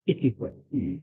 一体会。嗯。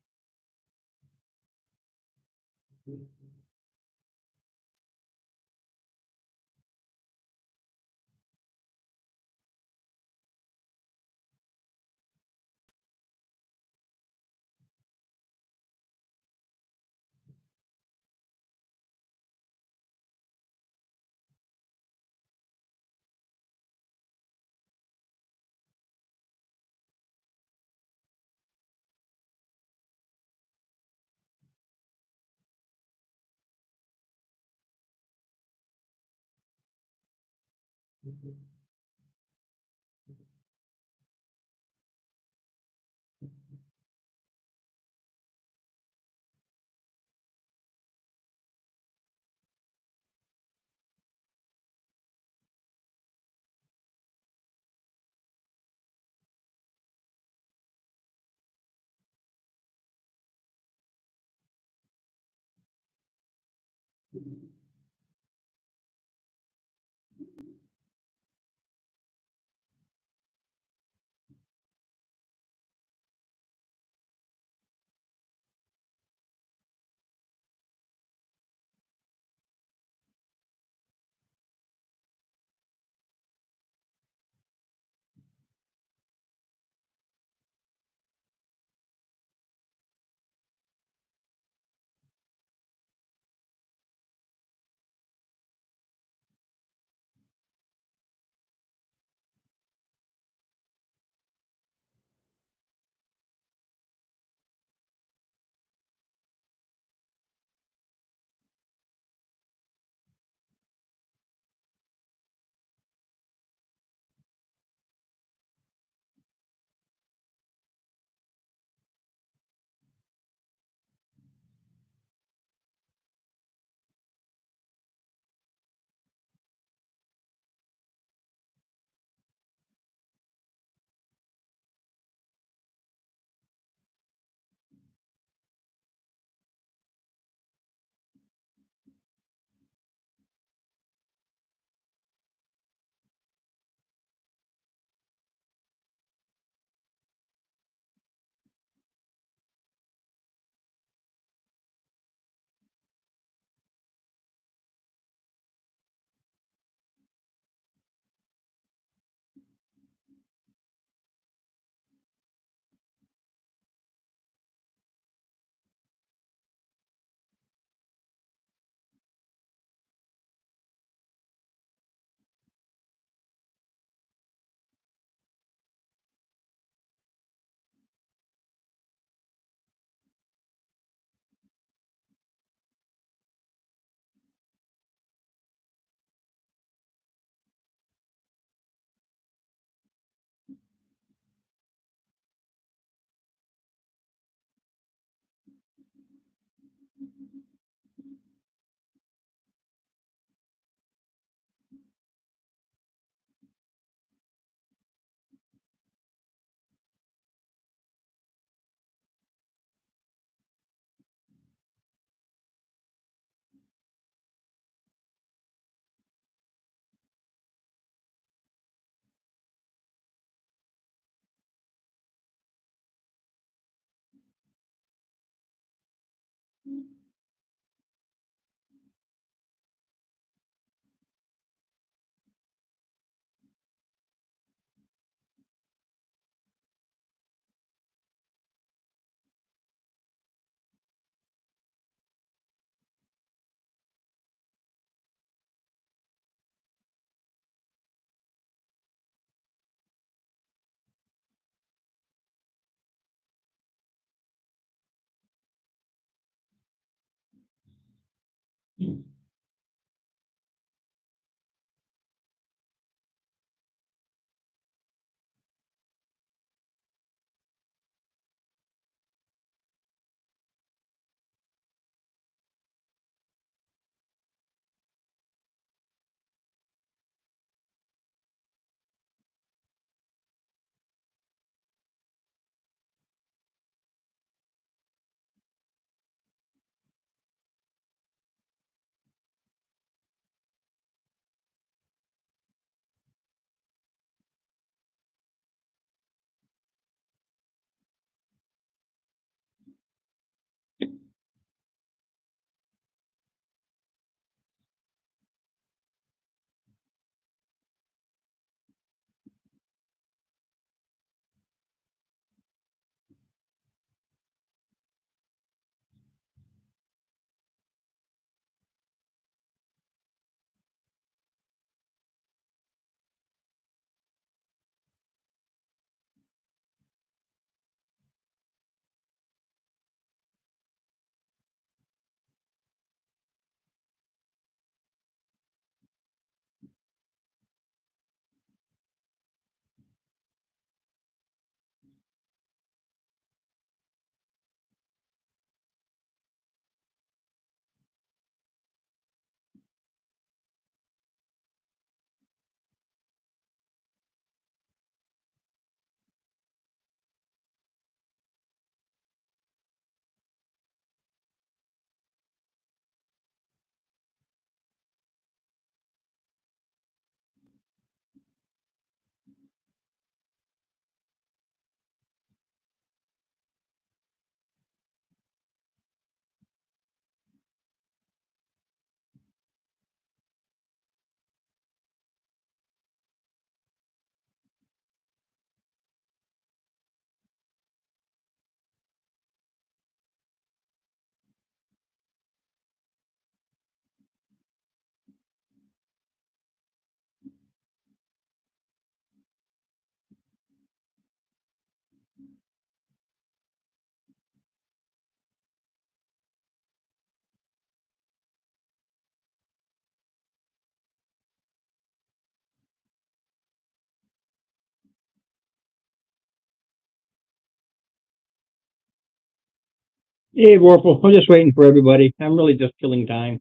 Hey, Warple, I'm just waiting for everybody. I'm really just killing time.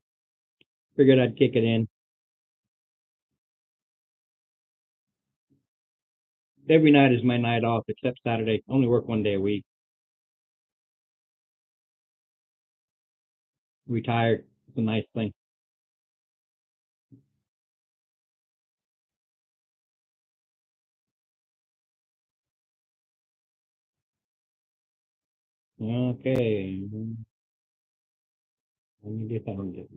Figured I'd kick it in. Every night is my night off except Saturday. I only work 1 day a week. Retired. It's a nice thing. Okay. Let me get on it.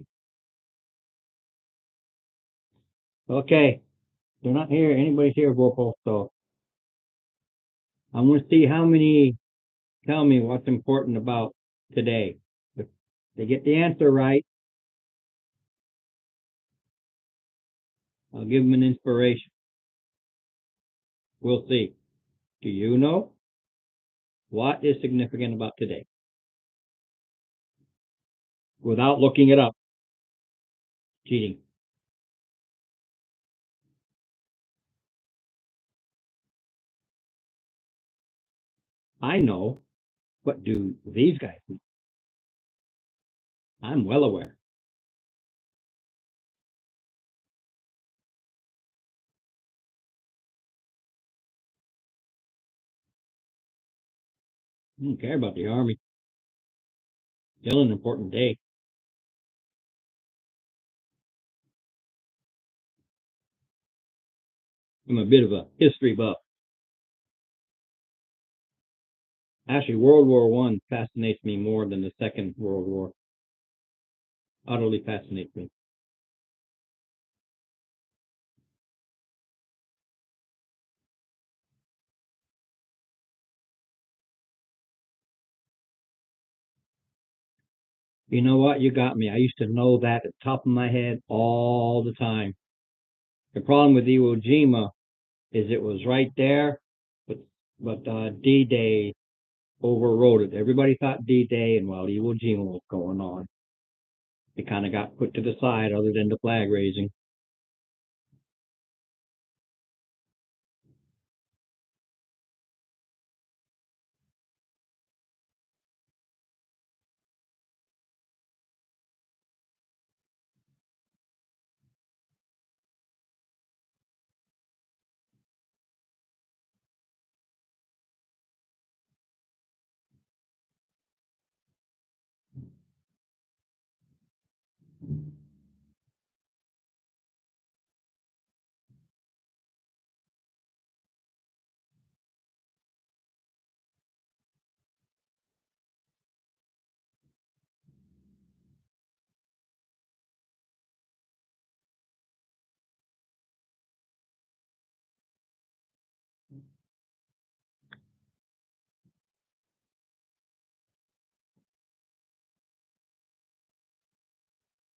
Okay. They're not here. Anybody's here, Warple. So I'm going to see how many tell me what's important about today. If they get the answer right, I'll give them an inspiration. We'll see. Do you know what is significant about today? Without looking it up. Cheating. I know. What do these guys do? I'm well aware. I don't care about the Army. Still an important day. I'm a bit of a history buff. Actually, World War One fascinates me more than the Second World War. Utterly fascinates me. You know what? You got me. I used to know that at the top of my head all the time. The problem with Iwo Jima is it was right there, but D-Day overrode it. Everybody thought D-Day, and while Iwo Jima was going on, it kind of got put to the side, other than the flag raising.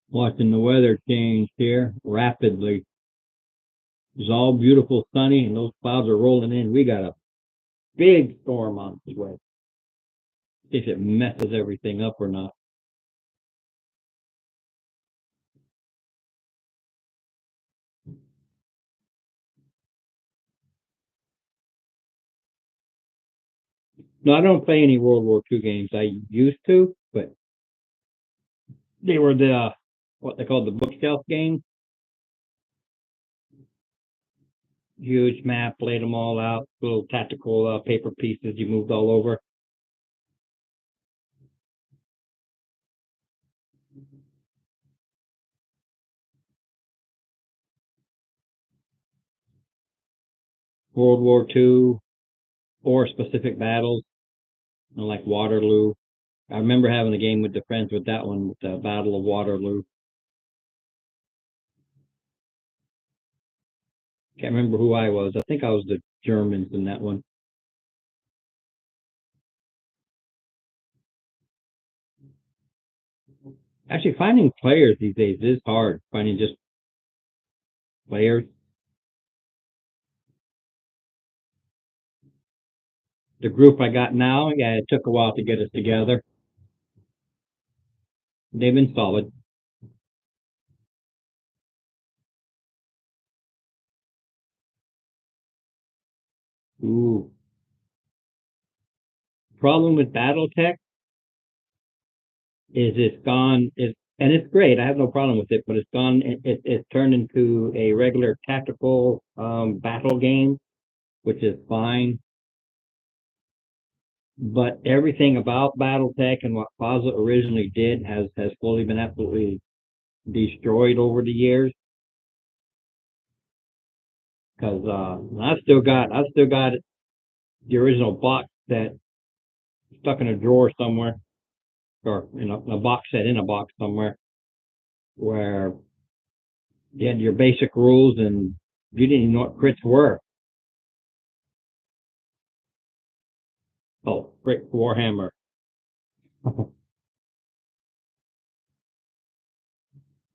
Watching the weather change here rapidly. It's all beautiful, sunny, and those clouds are rolling in. We got a big storm on its way. See if it messes everything up or not. No, I don't play any World War II games. I used to, but they were the what they called the bookshelf games. Huge map, laid them all out, little tactical paper pieces you moved all over. World War II or specific battles, like Waterloo. I remember having a game with the friends with that one, with the Battle of Waterloo. Can't remember who I was. I think I was the Germans in that one. Actually, finding players these days is hard. Finding just players. The group I got now, yeah, it took a while to get us together. They've been solid. Ooh. Problem with BattleTech, is it's gone. And it's great. I have no problem with it, but it's gone. It's turned into a regular tactical battle game, which is fine. But everything about BattleTech and what Plaza originally did has slowly been absolutely destroyed over the years. Because I've still got the original box set stuck in a drawer somewhere, or a box set in a box somewhere, where you had your basic rules and you didn't even know what crits were. Oh, Crit Warhammer.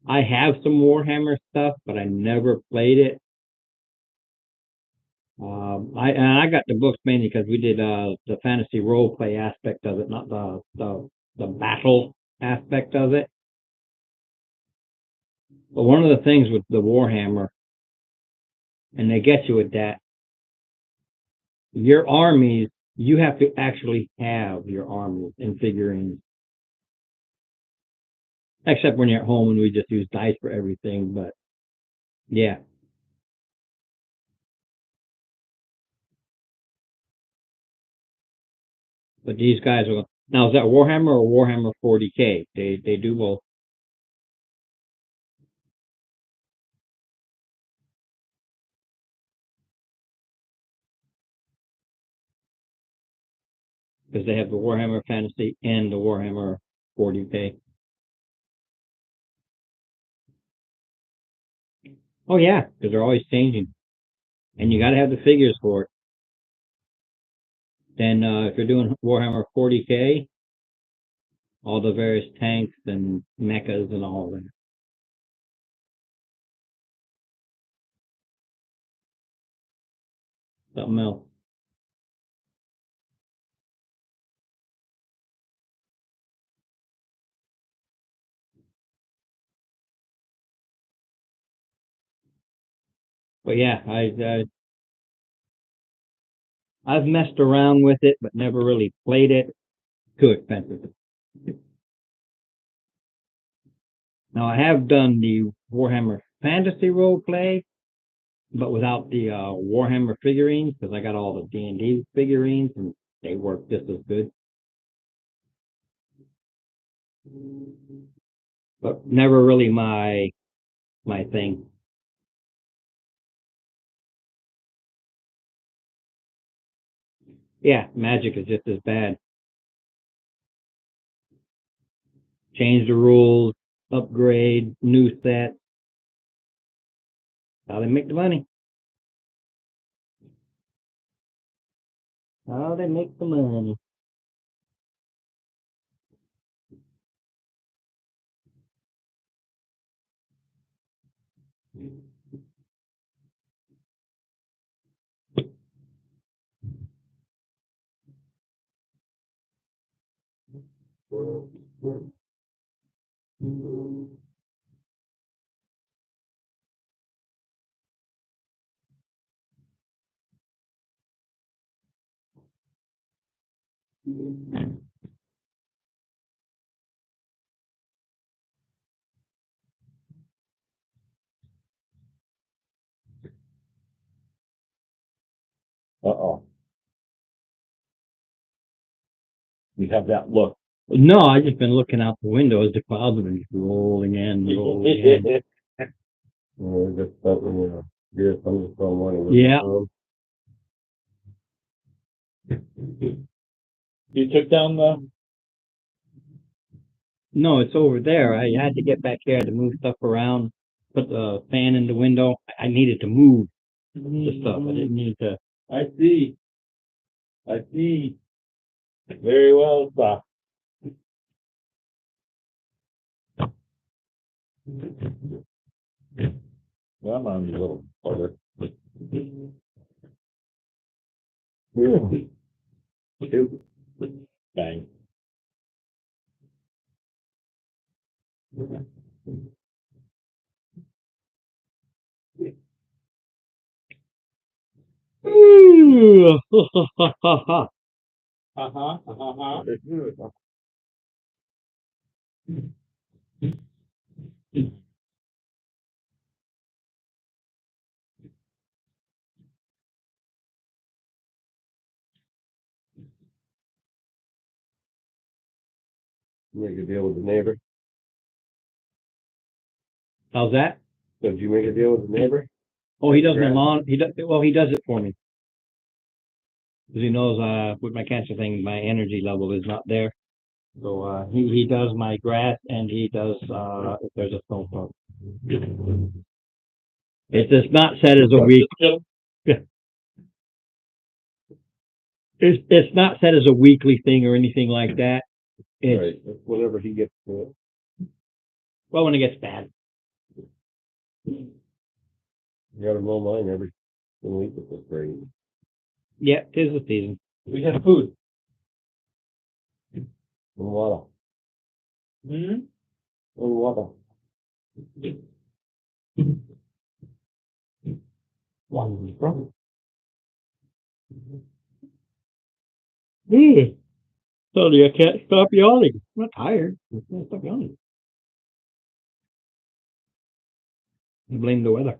I have some Warhammer stuff, but I never played it. I got the books mainly because we did the fantasy role play aspect of it, not the battle aspect of it. But one of the things with the Warhammer, and they get you with that, your armies, you have to actually have your armies and figurines. Except when you're at home and we just use dice for everything. But yeah, but these guys are now. Is that Warhammer or Warhammer 40K? They do both because they have the Warhammer Fantasy and the Warhammer 40K. Oh yeah, because they're always changing, and you got to have the figures for it. Then if you're doing Warhammer 40K, all the various tanks and mechas and all that. Something else. But yeah, I've messed around with it, but never really played it. Too expensive. Now I have done the Warhammer Fantasy role play, but without the Warhammer figurines because I got all the D&D figurines and they work just as good. But never really my thing. Yeah, Magic is just as bad. Change the rules, upgrade, new set. How they make the money. How they make the money. Uh-oh. You have that look. No, I've just been looking out the window as the clouds have been rolling in, rolling in. Well, just thought we were here thunderstorm warning. Yeah. You took down the. No, it's over there. I had to get back here to move stuff around, put the fan in the window. I needed to move the stuff. I didn't need to. I see. I see. Very well, sir. Come on, you little bugger. Shoot. Bang. Uh-huh. Uh-huh. Make a deal with the neighbor. How's that? So did you make a deal with the neighbor? Oh, he does my lawn. He does, well, he does it for me. Because he knows, with my cancer thing, my energy level is not there. So, he does my grass and he does, if there's a snowstorm. It's not set as a week. It's not set as a weekly thing or anything like that. It's, Right, whenever he gets to it. well, when it gets bad. You gotta mow mine every week with this rain. Yeah, 'tis the season. We have food. And water. Hmm? And water. One brother. Sorry, I can't stop yawning. I'm not tired. I can't stop yawning. I blame the weather.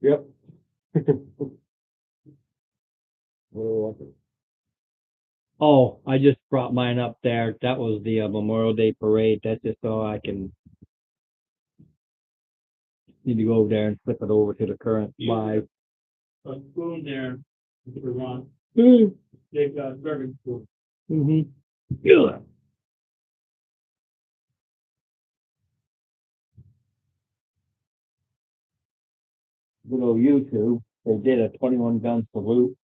Yep. Water. Oh, I just brought mine up there. That was the Memorial Day parade. That's just so I can need to go over there and flip it over to the current live. A spoon there for Ron. Mm-hmm. They've got serving spoon. Yeah. Good old YouTube. They did a 21 gun salute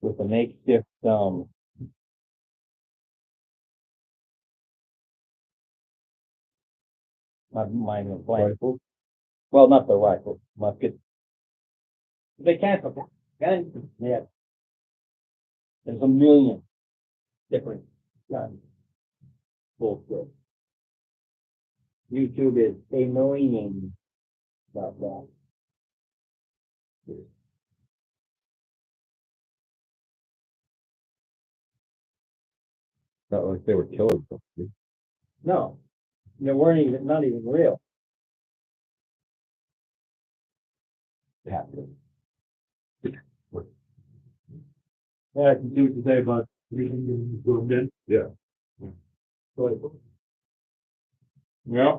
with a makeshift mine was blank. Rifle. Well, not the rifle, musket. They canceled it. Guns, yeah. There's a million different guns. Bullshit. YouTube is annoying about that. Not like they were killing something. No, they weren't even, not even real. Yeah. Yeah, I can see what you say about reading the book then. Yeah. Yeah.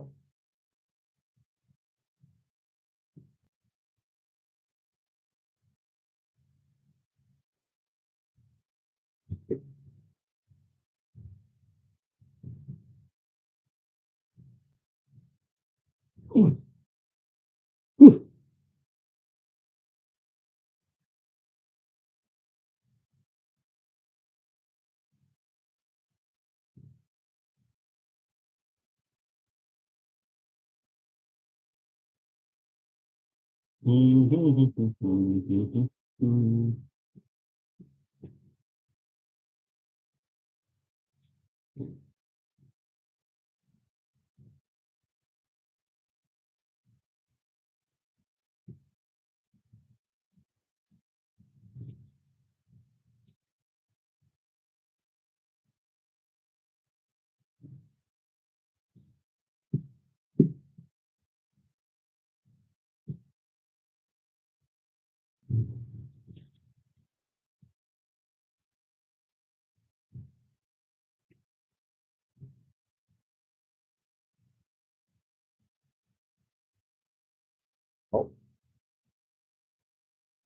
Oh.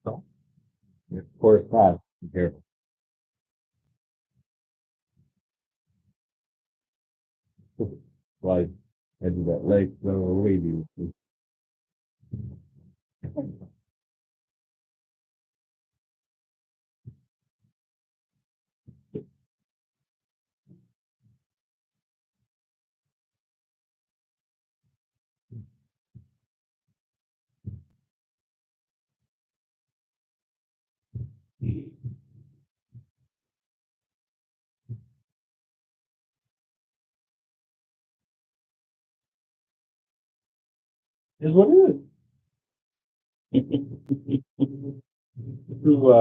So. Of course, not. Be careful. Like, edge of that lake, so leave you. Is what it is. Threw,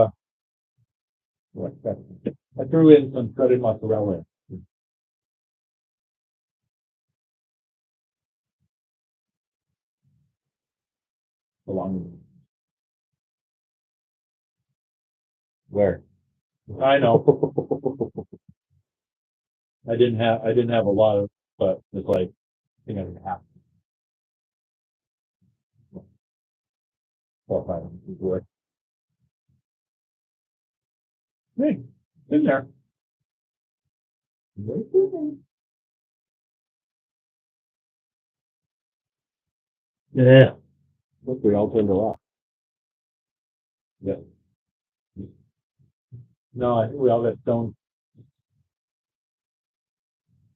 I threw in some shredded mozzarella. along. Where? I know, I didn't have a lot of, but it's like, I think I didn't have. Oh, fine. Where? Hey, in there. Yeah. Look, we all turned around. Yeah. No, I think we all got stoned.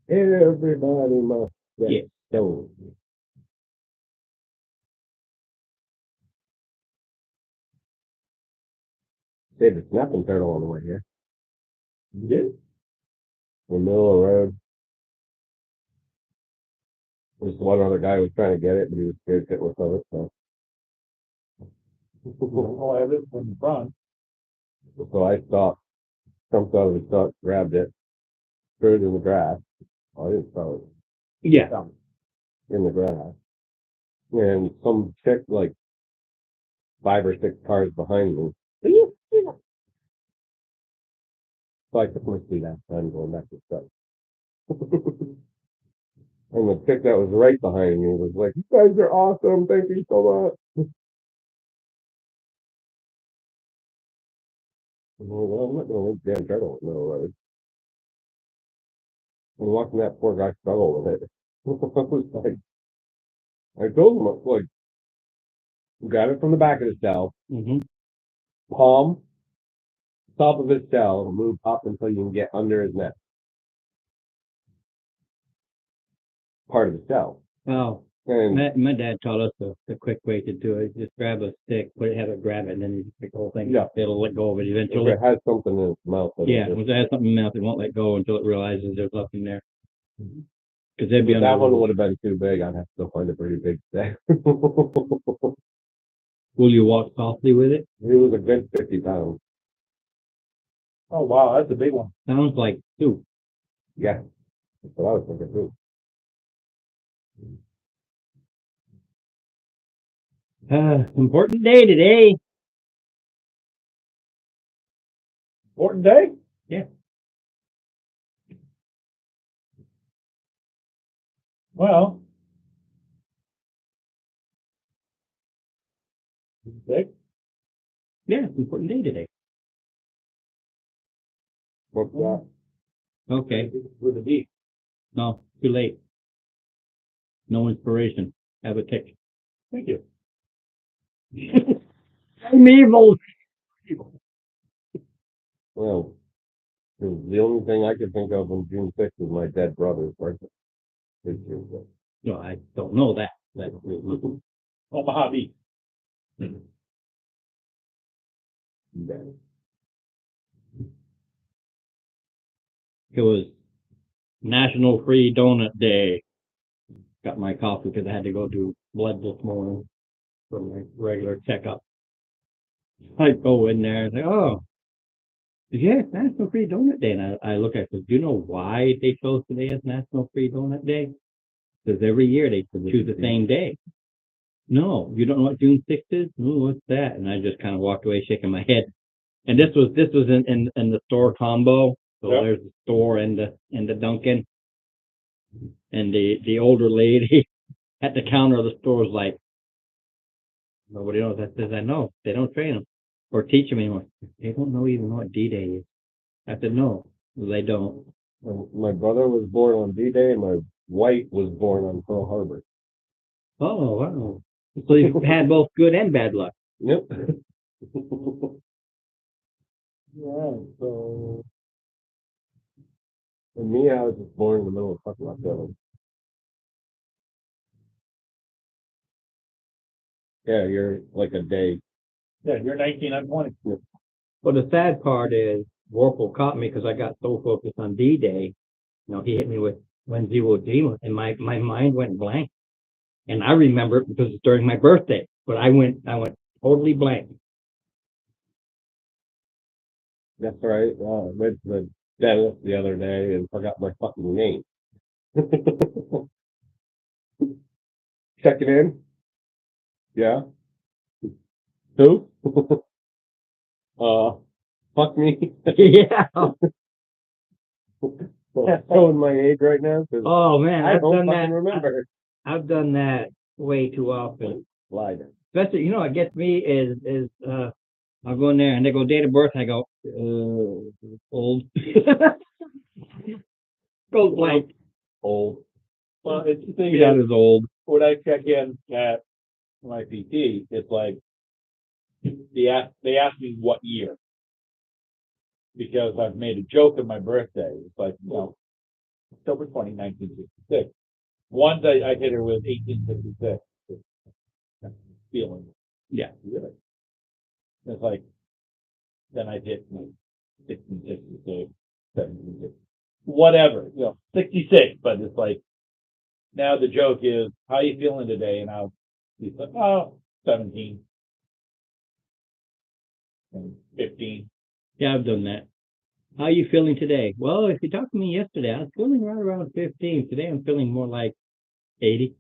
Everybody must get Yeah. stoned. Saved a snapping turtle on the way here. You did? In the middle of the road. Just one other guy was trying to get it, but he was scared shitless of it, so. Oh, I have it from the front. So I stopped, jumped out of the truck, grabbed it, threw it in the grass. Oh, I didn't throw Yeah. it in the grass. And some chick, like 5 or 6 cars behind me. So I took my seat after I'm going back to the truck. And the chick that was right behind me was like, "You guys are awesome. Thank you so much." I'm like, well, I'm not going to leave Dan Turtle in the middle of the road. And watching that poor guy struggle with it. I was like, I told him, like, grab it from the back of the cell, Mm-hmm. palm, top of his cell, move up until you can get under his neck. Part of the cell. Oh, And my dad taught us the quick way to do it. Just grab a stick, have it grab it, and then you just pick the whole thing. Yeah. It'll let go of it if eventually. it has something in its mouth, it'll Yeah, just- once it has something in the mouth, it won't let go until it realizes there's nothing there. Because they'd be If under that the one roof. would have been too big, I'd have to find a pretty big stick. Will you walk softly with it? He was a good 50 pounds. Oh, wow, that's a big one. Sounds like soup. Yeah. That's what I was thinking too. Important day today. Important day? Yeah. Well. Big? Yeah, important day today. What's that? Okay. With a D. No, too late. No inspiration. Have a tick. Thank you. I'm evil. Well, the only thing I could think of on June 6th is my dead brother's birthday. His June 6th. No, I don't know that. Omaha Beach. Yeah. It was National Free Donut Day. Got my coffee because I had to go do blood this morning for my regular checkup. I go in there and say, "Oh, yeah, it's National Free Donut Day." And I look at it, do you know why they chose today as National Free Donut Day? Because every year they choose the same day. No, you don't know what June 6th is? No, what's that? And I just kind of walked away shaking my head. And this was in the store combo. So Yep. there's the store and the Dunkin'. And the older lady at the counter of the store was like, "Nobody knows." I said, "I know. They don't train them or teach them anymore. They don't know even what D-Day is." I said, "No, they don't." My brother was born on D-Day and my wife was born on Pearl Harbor. Oh, wow. So you've had both good and bad luck. Yep. Yeah, so. And me, I was just born in the middle of fucking October. Yeah, you're like a day. Yeah, you're 19, I'm 20. Well, the sad part is Warple caught me because I got so focused on D-Day. You know, he hit me with when's Iwo Jima, and my mind went blank. And I remember it because it's during my birthday, but I went totally blank. That's right. I went to the dentist the other day and forgot my fucking name. Check it in. Yeah. Who? Fuck me. Yeah. Showing my age right now. 'Cause Oh man, I I've don't done fucking that. remember. I've done that way too often. Lied. Especially, what gets me is I'll go in there and they go date of birth and I go, old. Goes blank. Old. Well, it's the thing That is, is old. when I check in at my PT, it's like, they ask me what year. Because I've made a joke of my birthday. It's like, October 20, 1966. Once I hit her with 1856. Feeling. Yeah. Really. It's like, then I hit 1666, 1766, whatever, 66, but it's like, now the joke is, how you feeling today? And I'll be like, 17. And 15. Yeah, I've done that. How are you feeling today? Well, if you talked to me yesterday, I was feeling right around 15. Today I'm feeling more like 80.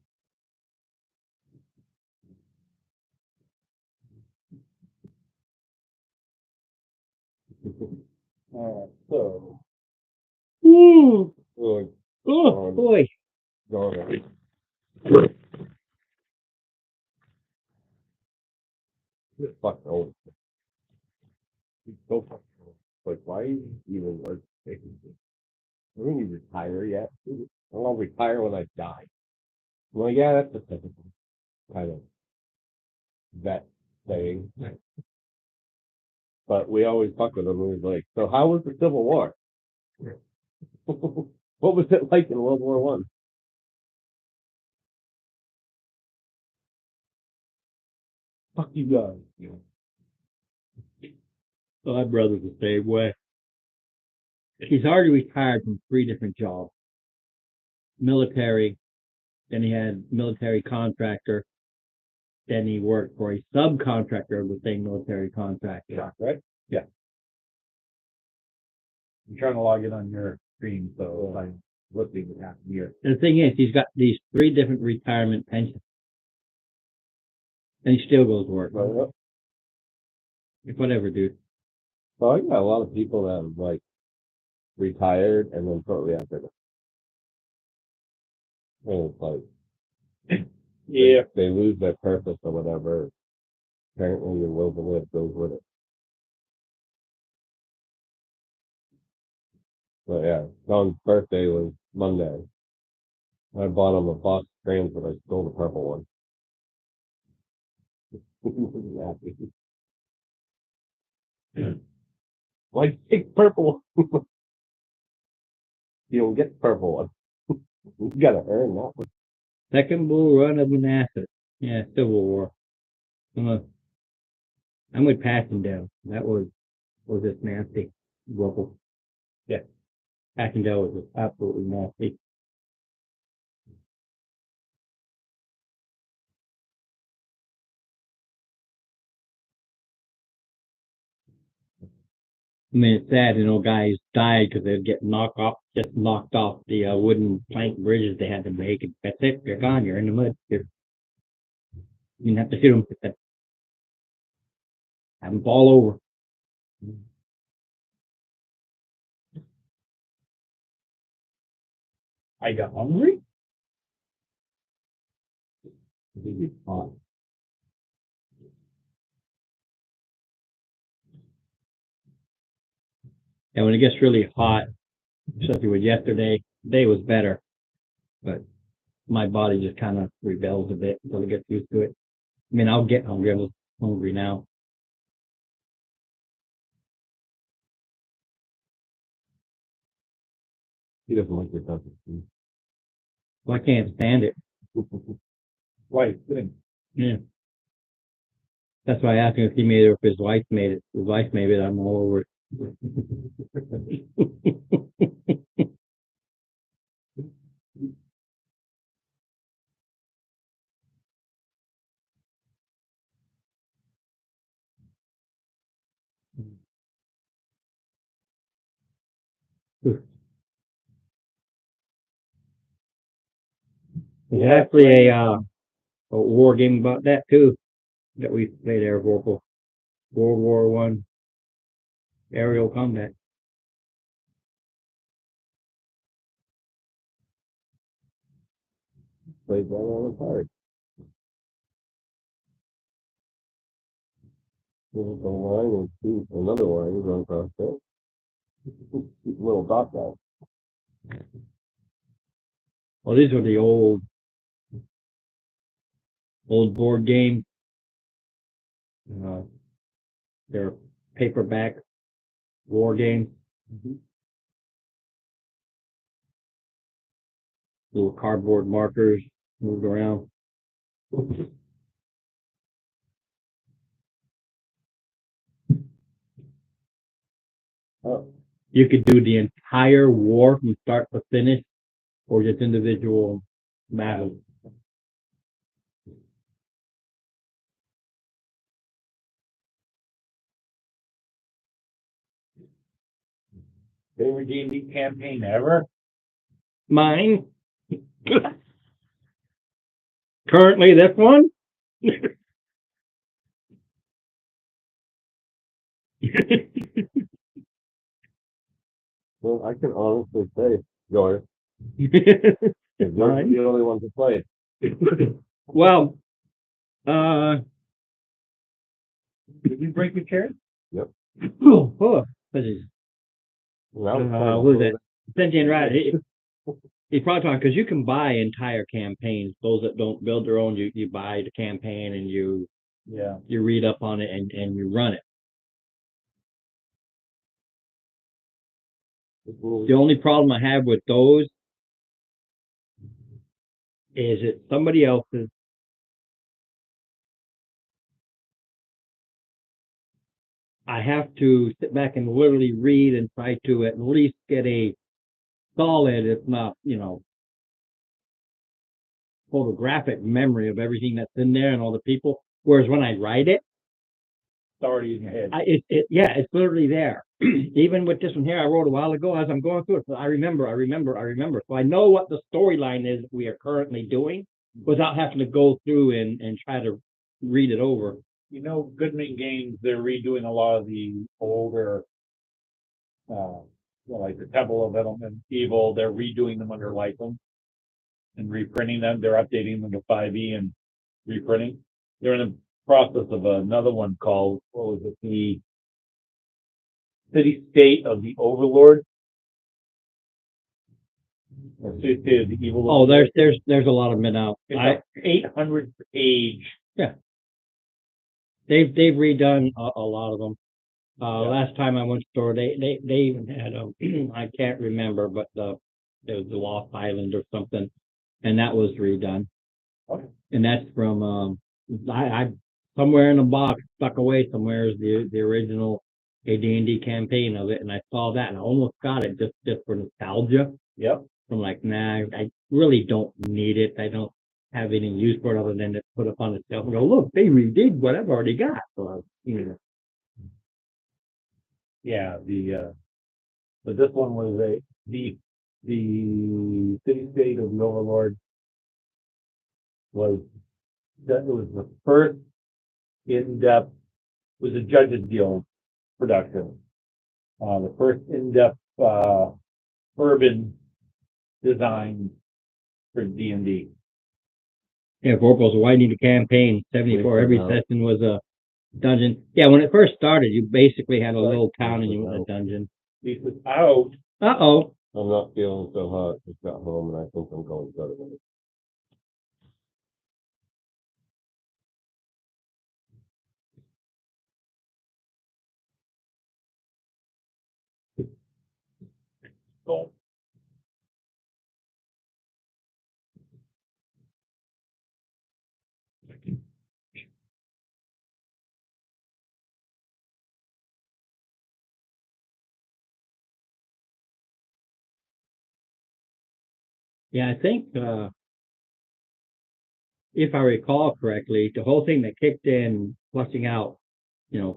All right, so. Ooh. Like, Oh boy. gone. Fuck old. He's so fucking old. Like, why even work taking this? I don't even retire yet. I'll retire when I die. Well, yeah, that's a typical kind of vet saying. But we always fuck with him. We was like, so how was the Civil War? What was it like in World War One? Fuck you guys. So my brother's the same way. He's already retired from 3 different jobs. Military, then he had military contractor, then he worked for a subcontractor of the same military contractor. Right? Yeah. I'm trying to log in on your screen, so I'm looking at here. And the thing is, he's got these 3 different retirement pensions. And he still goes to work. Well, Whatever, dude. I got a lot of people that have like retired and then shortly after that. And it's like Yeah. they lose their purpose or whatever. Apparently your will to live goes with it. But yeah, John's birthday was Monday. I bought him a box of crayons, but I stole the purple one. He wasn't happy. Why take purple one? You don't get the purple one. You gotta earn that one. Second bull run of Manassas. Yeah, Civil War. I'm with Passchendaele. That was just nasty. Rubble. Yeah. Passchendaele was just absolutely nasty. I mean, it's sad, guys died because they'd get knocked off the wooden plank bridges they had to make, and that's it. You're gone. You're in the mud. You didn't have to shoot them. Have them fall over. I got hungry. It's hot. And when it gets really hot, especially with yesterday, today was better, but my body just kind of rebels a bit until it gets used to it. I mean, I'll get hungry. I'm hungry now. He doesn't like your cousin. Well, I can't stand it. Right. Good. Yeah. That's why I asked him if he made it or if his wife made it. If his wife made it, I'm all over it. There's actually a war game about that too that we played there, Vorpal. World War One aerial combat. Played that all the time. There's a line and see another line run across there. Little dot down. Well, these are the old board games. They're paperback war games. Little cardboard markers moved around. Oh, You could do the entire war from start to finish, or just individual battles. Favorite D&D campaign ever? Mine. Currently, this one. well, I can honestly say, Joy, you're Mine? the only one to play it. Well, Did you break your chair? oh, what is Now it's what is it? Sentient Rider. He's probably talking because you can buy entire campaigns. Those that don't build their own, you buy the campaign and you read up on it and you run it. The only problem I have with those is it's somebody else's. I have to sit back and literally read and try to at least get a solid, if not, photographic memory of everything that's in there and all the people. Whereas when I write it, It's already in your head. it's literally there. Even with this one here, I wrote a while ago as I'm going through it. So I remember. So I know what the storyline is we are currently doing without having to go through and try to read it over. Goodman Games, they're redoing a lot of the older, like the Temple of Evil, they're redoing them under license and reprinting them. They're updating them to 5e and reprinting. They're in the process of another one called, what was it, the City State of the Overlord. Or City State of the Evil. Oh, there's a lot of them out. It's 800 page. Yeah. They've redone a lot of them. Last time I went to the store, they even had I can't remember, but it was the Lost Island or something, and that was redone. Okay. And that's from I somewhere in a box stuck away somewhere is the original AD&D campaign of it, and I saw that and I almost got it just for nostalgia. Yep. I'm like, nah, I really don't need it. I don't have any use for it other than to put up on the shelf and go, look, they redid what I've already got. So, Yeah, but this one was the City State of the Overlord was the first in-depth, was a Judge's Guild production. The first in-depth urban design for D&D. Yeah, Vorpal's widening the campaign, 74. Every session was a dungeon. Yeah, when it first started, you basically had a little town and you went in a dungeon. Lisa's out. Uh-oh. I'm not feeling so hot. Just got home and I think I'm going to go to bed. Oh. Yeah, I think, if I recall correctly, the whole thing that kicked in flushing out,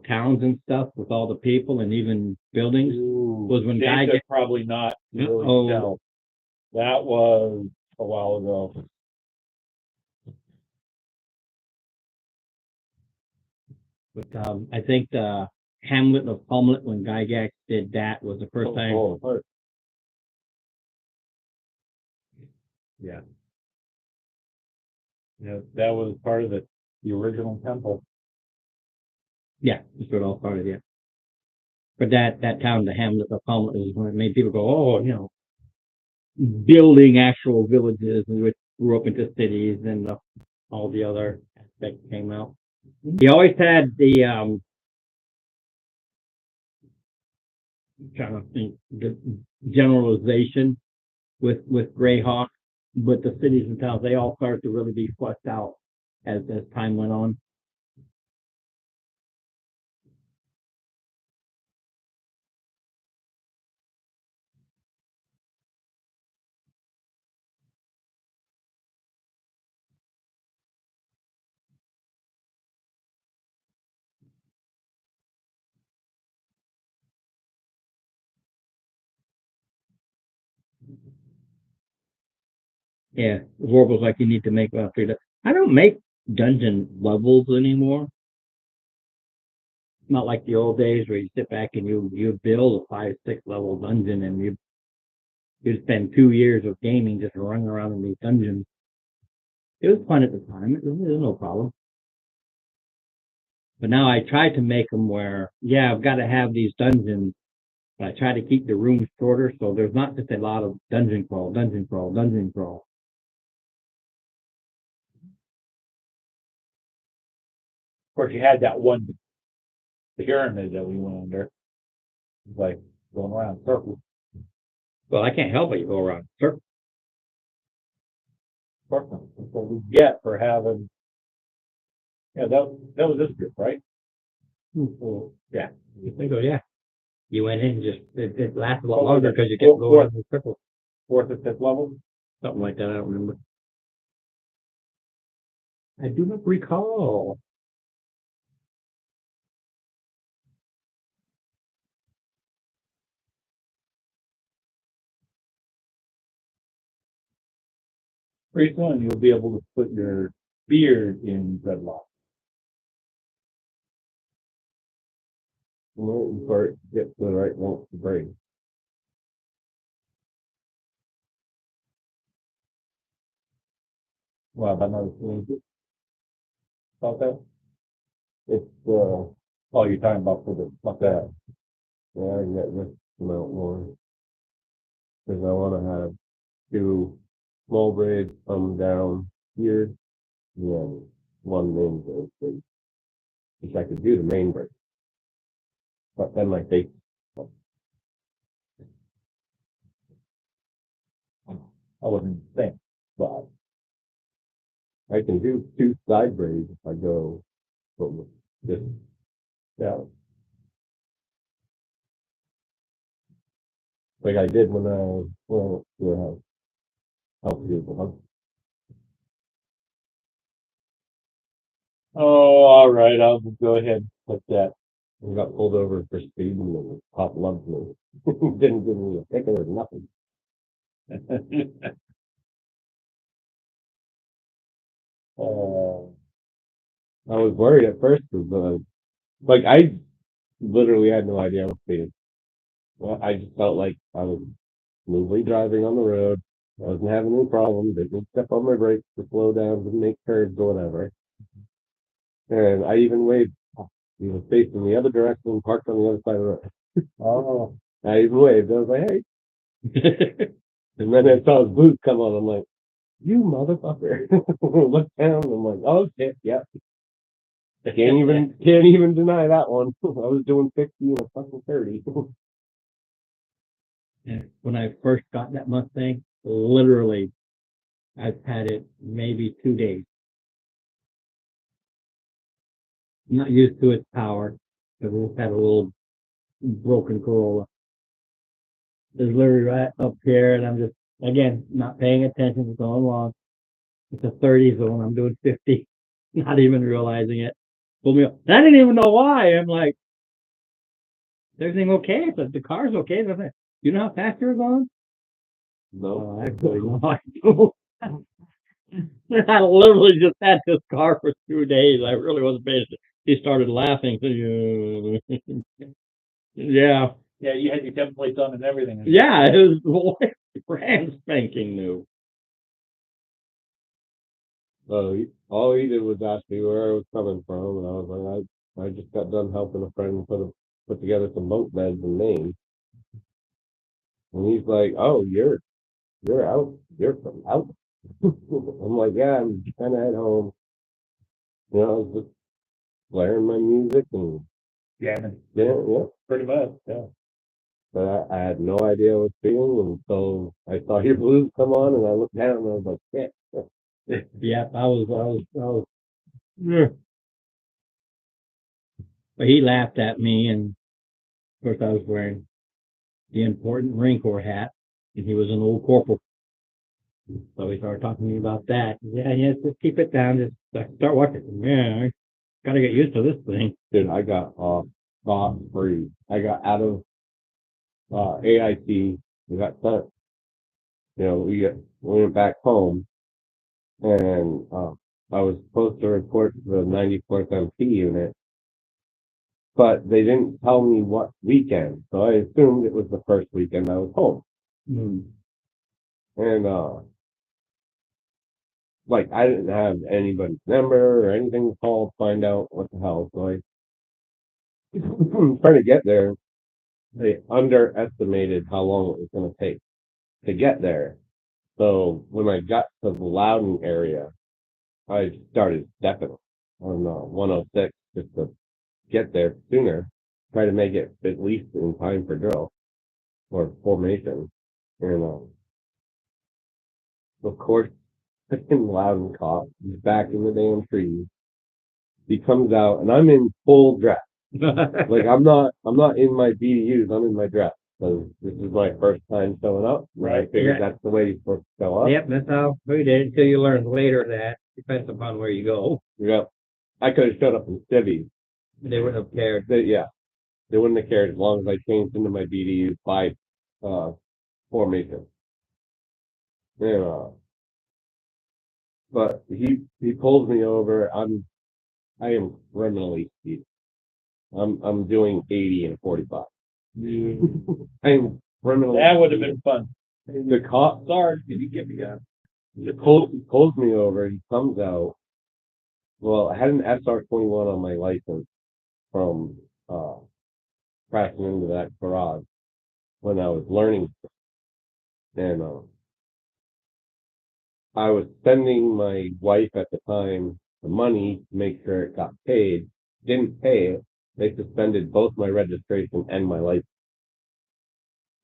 towns and stuff with all the people and even buildings was when Guy James probably not really Uh-oh. know. That was a while ago. But I think the Hamlet of Hamlet, when Gygax did that, was the first time. Falling apart. Yeah. Yeah, that was part of the original temple. Yeah, that's what it all started. Yeah. But that town, the Hamlet of Hamlet, is when it made people go, oh, building actual villages, which grew up into cities, and all the other aspects came out. He always had the trying to think the generalization with Greyhawk, but the cities and towns, they all started to really be fleshed out as time went on. Yeah, Warple's like you need to make about 3. I don't make dungeon levels anymore. Not like the old days where you sit back and you build a 5-6 level dungeon and you spend 2 years of gaming just running around in these dungeons. It was fun at the time. It was no problem. But now I try to make them where, yeah, I've got to have these dungeons, but I try to keep the rooms shorter so there's not just a lot of dungeon crawl, dungeon crawl, dungeon crawl. Of course, you had that one pyramid that we went under. It's like going around in circles. Well, I can't help but you go around. Sure. That's what we get for having. Yeah, that was this group, right? Yeah. I go, yeah. You went in, just it lasts a lot longer because you get to go around in circles. 4th or 5th level. Something like that. I don't remember. I do not recall. Pretty soon you'll be able to put your beard in dreadlock. The molten part gets the right length to break. Well, but no, about that. It's Oh, you're talking about for the like that. yeah, I can get this amount more. Because I want to have 2 small braids come down here, and then 1 main braid. Which I could do the main braid. But then my face. I wouldn't think, but I can do 2 side braids if I go from this down. Like I did when I went to a house. House people. oh, all right, I'll go ahead and put that. I got pulled over for speeding and the cop loved me. Didn't give me a ticket or nothing. I was worried at first because, like, I literally had no idea I was speeding. Well, I just felt like I was smoothly driving on the road. I wasn't having any problems. Didn't step on my brakes to slow down, didn't make curves or whatever. And I even waved. He was facing the other direction, parked on the other side of the road. Oh, I even waved. I was like, hey. And then I saw his boots come on. I'm like, you motherfucker. Look down. I'm like, oh shit, yep. Can't even deny that one. I was doing 50 and a fucking 30. When I first got that Mustang, literally, I've had it maybe 2 days. I'm not used to its power because we've had a little broken Corolla. It's literally right up here, and I'm just again not paying attention. It's going along. It's a 30 zone. I'm doing 50, not even realizing it. Pulled me up. And I didn't even know why. I'm like, is everything okay? But the car's okay. You know how fast you're going? No. Actually, no, I don't. I literally just had this car for 2 days. I really wasn't paying attention. he started laughing. Yeah. Yeah, you had your templates on and everything. Yeah, it was brand spanking new. So all he did was ask me where I was coming from, and I was like, I just got done helping a friend put together some bunk beds in Maine. And he's like, "Oh, you're out. You're from out." I'm like, "Yeah, I'm kind of at home. You know, I was just blaring my music and Jamming, yeah. pretty much. Yeah. But I had no idea what feeling until I saw your blues come on, and I looked down and I was like, "Yeah." Yeah, I was. Yeah. But he laughed at me, and of course I was wearing the important Marine Corps hat, and he was an old corporal. So he started talking to me about that. Yeah, just keep it down. Just start watching. Yeah, I gotta get used to this thing. Dude, I got scot free. I got out of AIT. We got sent. You know, we went back home, and I was supposed to report to the 94th MP unit, but they didn't tell me what weekend, so I assumed it was the first weekend I was home. And like I didn't have anybody's number or anything to call to find out what the hell. So I trying to get there. They underestimated how long it was going to take to get there. So when I got to the Loudon area, I started stepping on 106 just to get there sooner, try to make it at least in time for drill or formation. And of course, freaking Loudon cop, he's back in the damn trees. He comes out, and I'm in full dress. Like I'm not in my BDUs. I'm in my dress. So this is my first time showing up. Right. I figured Yeah. that's the way you're supposed to show up. Yep, that's how we did it until you learn later that depends upon where you go. Yeah. I could have showed up in civvies. They wouldn't have cared. They wouldn't have cared as long as I changed into my BDU by formation. Yeah. But he pulls me over. I am criminally speeding. I'm doing 80 and 45. I am criminally. That would have been fun. The cop Sorry, can you give me that? pulls me over. He comes out. Well, I had an SR21 on my license from crashing into that garage when I was learning, and I was sending my wife at the time the money to make sure it got paid. Didn't pay it. They suspended both my registration and my license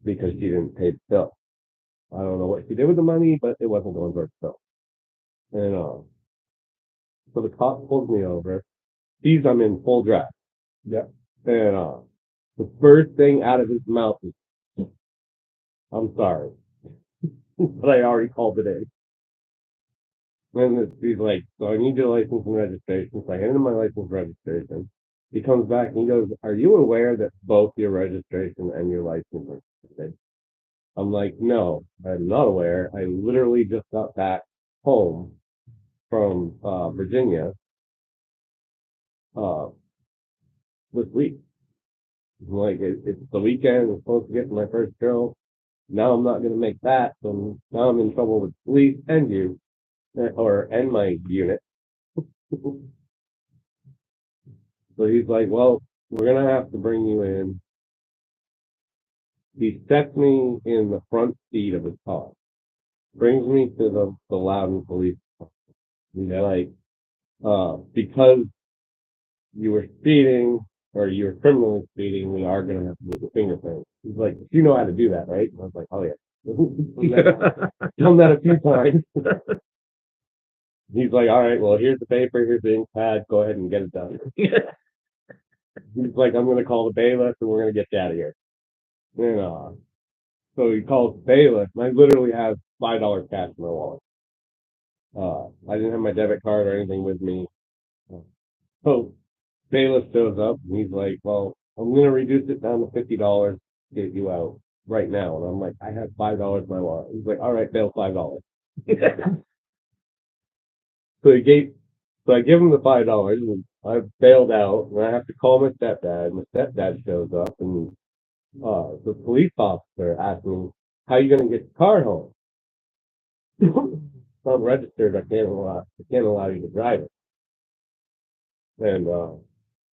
because she didn't pay the bill. I don't know what she did with the money, but it wasn't going towards the bill. And so the cop pulls me over, sees I'm in full dress. Yeah. And the first thing out of his mouth is, "I'm sorry." But I already called it in. Then he's like, "So I need your license and registration." So I hand him my license and registration. He comes back and he goes, "Are you aware that both your registration and your license are suspended?" I'm like, "No, I'm not aware. I literally just got back home from Virginia this week. I'm like, it's the weekend. I'm supposed to get to my first drill. Now I'm not going to make that. So now I'm in trouble with police and you, and my unit." So he's like, "Well, we're going to have to bring you in." He sets me in the front seat of his car, brings me to the Loudon police. He's like, because you were speeding or you were criminally speeding, we are going to have to do the fingerprint. He's like, "You know how to do that, right?" And I was like, "Oh yeah." Done that a few times. He's like, "All right, well, here's the paper, here's the ink pad, go ahead and get it done." He's like, "I'm going to call the bailiff and we're going to get you out of here." And so he calls the bailiff, and I literally have $5 cash in my wallet. I didn't have my debit card or anything with me. So bailiff shows up, and he's like, "Well, I'm going to reduce it down to $50 to get you out right now." And I'm like, "I have $5 in my wallet." He's like, "All right, bail $5." So I give him the $5, and I bailed out, and I have to call my stepdad. My stepdad shows up, and the police officer asked me, "How you gonna get the car home?" It's not registered. I can't allow you to drive it. And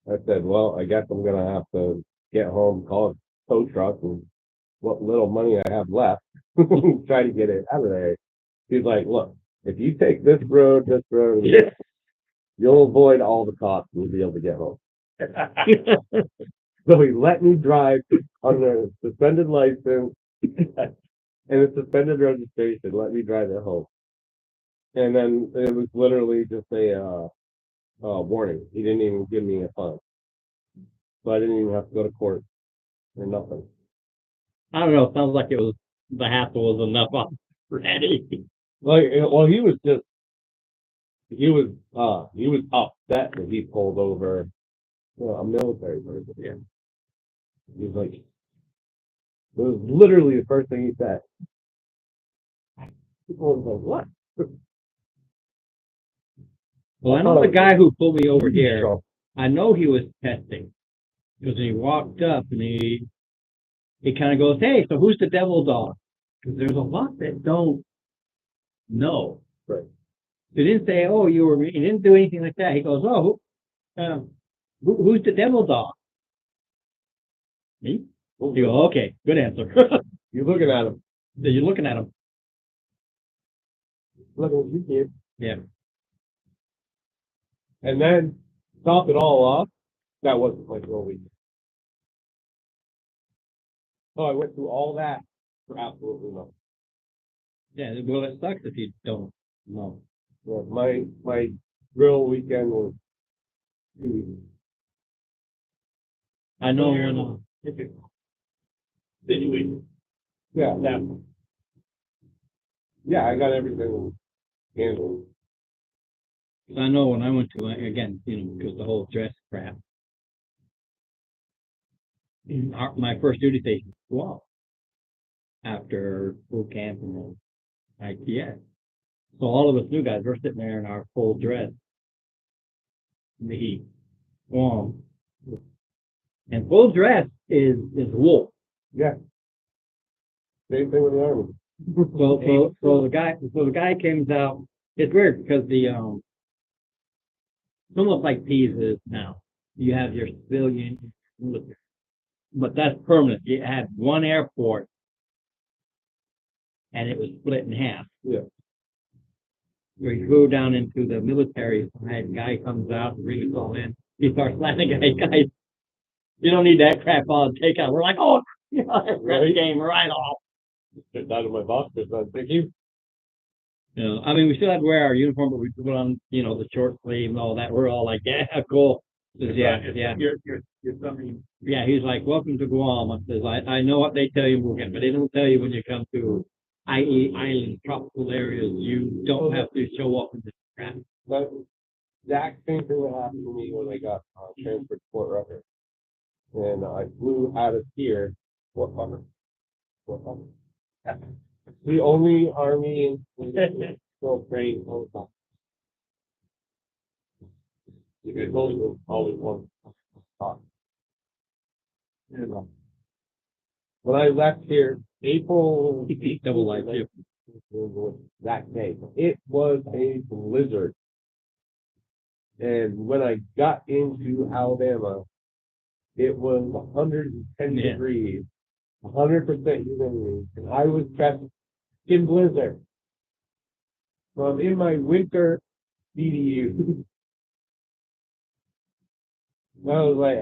I said, "Well, I guess I'm gonna have to get home, call a tow truck, and what little money I have left, try to get it out of there." He's like, "Look, if you take this road, Yeah. you'll avoid all the cops and you'll be able to get home." So he let me drive under a suspended license and a suspended registration, let me drive it home. And then it was literally just a warning. He didn't even give me a fine. So I didn't even have to go to court or nothing. I don't know. It sounds like it was the hassle was enough already. Like, well, he was upset that he pulled over a military person. Yeah. He was like, it was literally the first thing he said. People was like, "What?" Well, I know the guy who pulled me over here. I know he was testing because he walked up and he kind of goes, "Hey, so who's the devil dog?" Because there's a lot that don't know. Right. He didn't say, "Oh, you were." He didn't do anything like that. He goes, "Oh, who's the devil dog?" Me? You go, "Okay, good answer." You're looking at him. You're looking at him. Look at what you did. Yeah. And then top it all off, that wasn't like real weekend. Oh, I went through all that for absolutely nothing. Yeah. Well, it sucks if you don't know. Yeah, my real weekend was 2 weeks. I know when. Anyway, Yeah, yeah, I got everything handled. I know when I went to again, because the whole dress crap. My first duty station, wow. After boot camp and then, like, yeah. So all of us new guys, we're sitting there in our full dress in the heat, warm, and full dress is wool. Yeah. Same thing with the army. So the guy comes out. It's weird because it's almost like peas is now. You have your civilian, but that's permanent. You had one airport, and it was split in half. Yeah. Where you go down into the military side, guy comes out, brings it all in. He starts laughing at guys. You don't need that crap on takeout. We're like, oh, right game right off. Get out of my boxers, man. Thank you. I mean, we still had to wear our uniform, but we put on, the short sleeve and all that. We're all like, yeah, cool. Yeah. you're something. Yeah, he's like, welcome to Guam. I says, I know what they tell you, Morgan, but they don't tell you when you come to i.e. island, tropical areas, you don't have to show up in this crap. That's the exact same thing that happened to me when I got transferred to Fort Rucker. And I flew out of here, Fort Rucker. The only army in still trained all the time. You guys always want to talk. When I left here, April Double life, yeah. that day, it was a blizzard. And when I got into Alabama, it was 110 degrees, 100% humidity, and I was trapped in blizzard. So I'm in my winter BDU. I was like,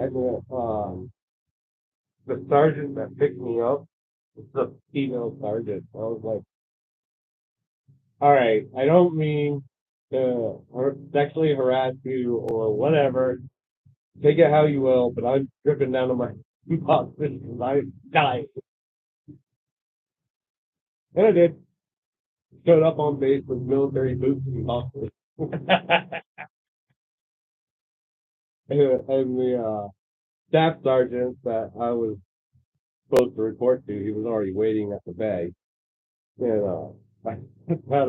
the sergeant that picked me up was a female sergeant. I was like, all right, I don't mean to sexually harass you or whatever. Take it how you will, but I'm dripping down to my boxers because I died. And I did. Showed up on base with military boots and boxers. And the staff sergeant that I was supposed to report to, he was already waiting at the bay. And I had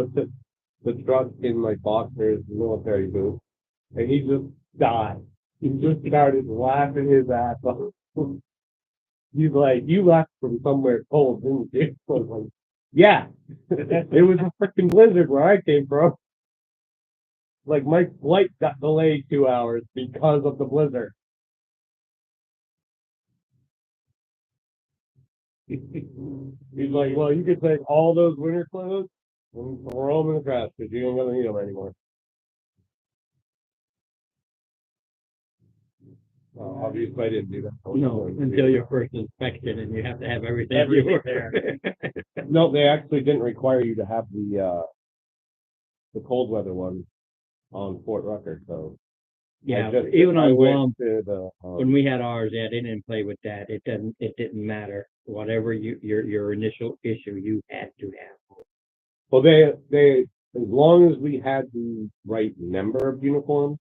the truck in my boxers, military boots, and he just died. He just started laughing his ass off. He's like, you left from somewhere cold, didn't you? I was like, yeah, it was a freaking blizzard where I came from. Like my flight got delayed 2 hours because of the blizzard. He's like, well, you could take all those winter clothes and throw them in the trash because you ain't gonna need them anymore. Obviously, I didn't do that. No, until your first inspection, and you have to have everything. Everything there. No, they actually didn't require you to have the cold weather one on Fort Rucker. So Yeah, I just- even I on went Guam, to the, when we had ours, yeah, they didn't play with that. It didn't matter. Whatever your initial issue, you had to have. well, they as long as we had the right number of uniforms,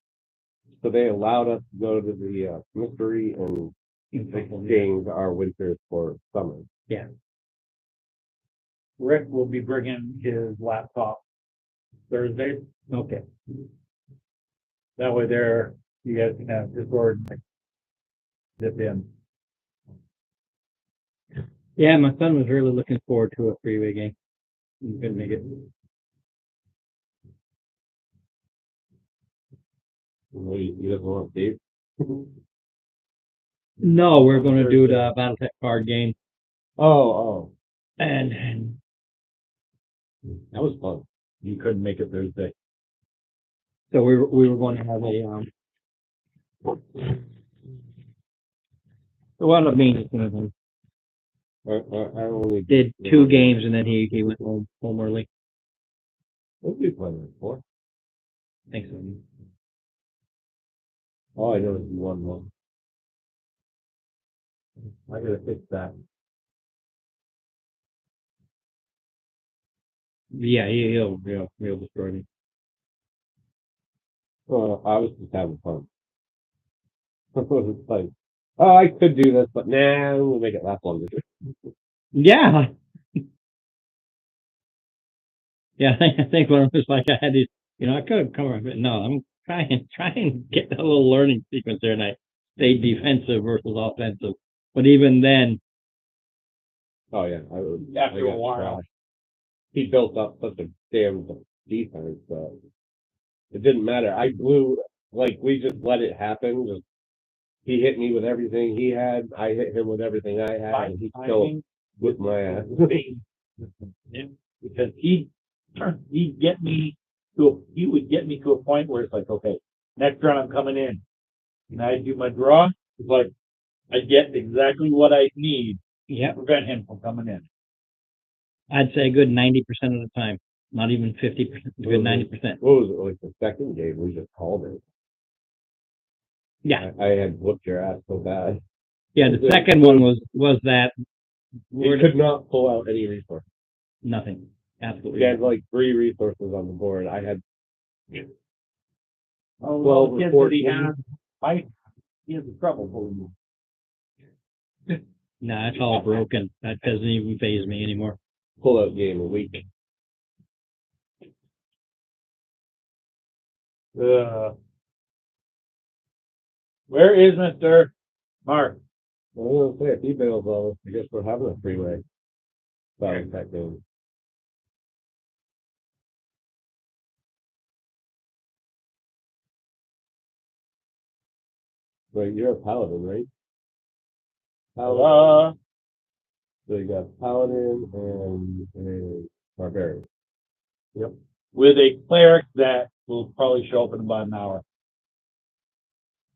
so they allowed us to go to the mystery and exchange our winters for summer. Rick will be bringing his laptop Thursday. Okay. That way there, you guys can have Discord. Zip in. Yeah, my son was really looking forward to a freeway game. He couldn't make it. You doesn't want Dave? No, we're going to do the BattleTech card game, Oh, and that was fun. You couldn't make it Thursday. so we were going to have a one of me I only did 2 games, and then he went home early. What did you play it for? Thanks. All I know is you won one. I gotta fix that. Yeah, he'll destroy me. Well, I was just having fun. It's like, oh, I could do this, but nah, we'll make it last longer. Yeah. Yeah, I think when it was like I had these, I could have come up, but no, I'm trying to get a little learning sequence there, and I stayed defensive versus offensive. But even then, Oh yeah, After I a got while. crushed. He built up such a damn defense that it didn't matter. I blew like we just let it happen. Just he hit me with everything he had. I hit him with everything I had, and he still Timing whipped my ass. because he would get me to a point where it's like, okay, next round I'm coming in, and I do my draw. It's like I get exactly what I need yeah, to prevent him from coming in. I'd say a good 90% of the time, not even 50%, good 90%. What was it like the second game? We just called it. Yeah, I had whooped your ass so bad. yeah. The second one was that You could not pull out any resource. nothing, absolutely. We had like 3 resources on the board. I had Oh, well, the kids report- that he has trouble pulling you. Nah, it's all broken. That doesn't even phase me anymore. pull out game a week. Where is Mr. Mark? I was gonna say if he bails on us, I guess we're having a freeway. Battle tech game. Right, you're a paladin, right? Paladin. So you got paladin and a barbarian. With a cleric that will probably show up in about an hour.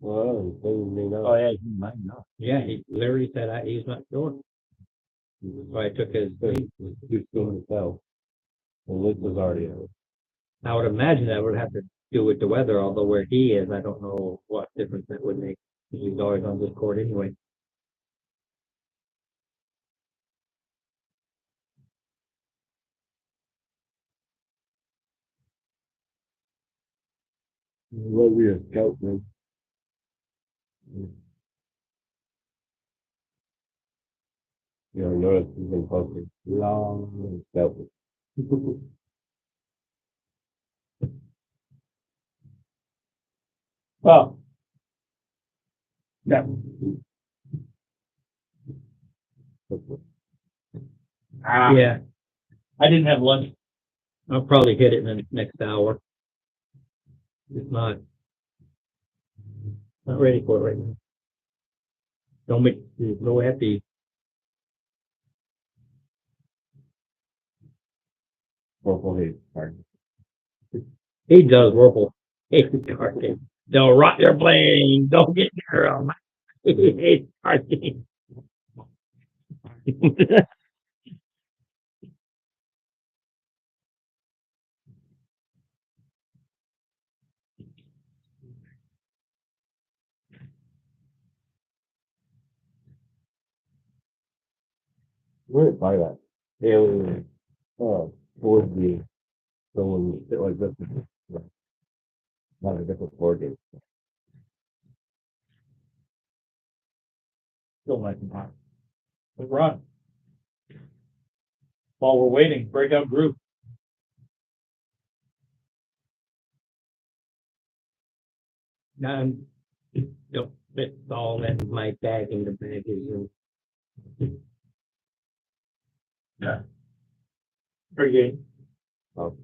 Well, things may Oh not. yeah, he might not. Yeah, he literally said he's not sure. So I took his. Too soon to tell. The list is already out. I would imagine that would have to do with the weather, although where he is, I don't know what difference that would make. He's always on Discord anyway. What we a scout, man. You know, notice he's been posting long scout. Oh. Yeah. Yeah, I didn't have lunch. I'll probably hit it in the next hour. It's not ready for it right now. Don't make, no happy. Purple haze card. He does Whirlpool. Hates carting. They'll rot your plane. Don't get near him. He hates carting. Where did I buy that? Alien. Board game. Someone sit like this. Not a different board game. Still nice and hot. Let's run. While we're waiting, breakout group. Don't fit all in my bag in the bag is Pretty Oh,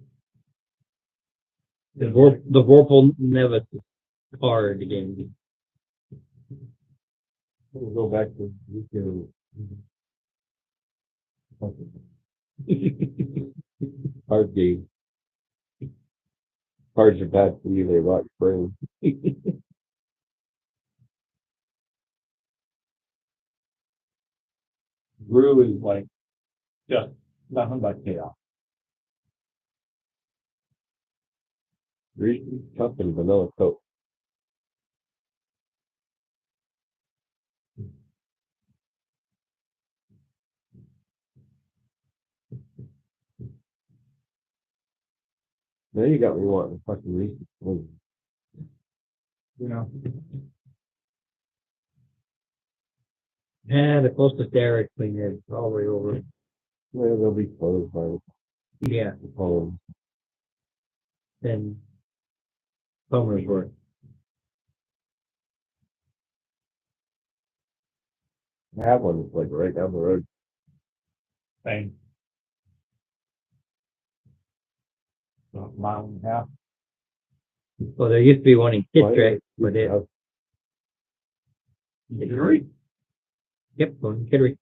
the Whirlpool never card again. we'll go back to weekend. Card game. Cards are bad for you, they rot your brain. Brew is like just nothing but chaos. Reese's Cup and vanilla Coke. Now you got me wanting fucking Reese's. You know, Yeah, the closest Dairy Queen is probably over. Well, they'll be closed by Yeah, the phone. then Somersworth. I have one that's like right down the road. thing. So, mile and a half. Well, there used to be one in Why- Kittrick, but it, Kittery? yep, one in Kittrick.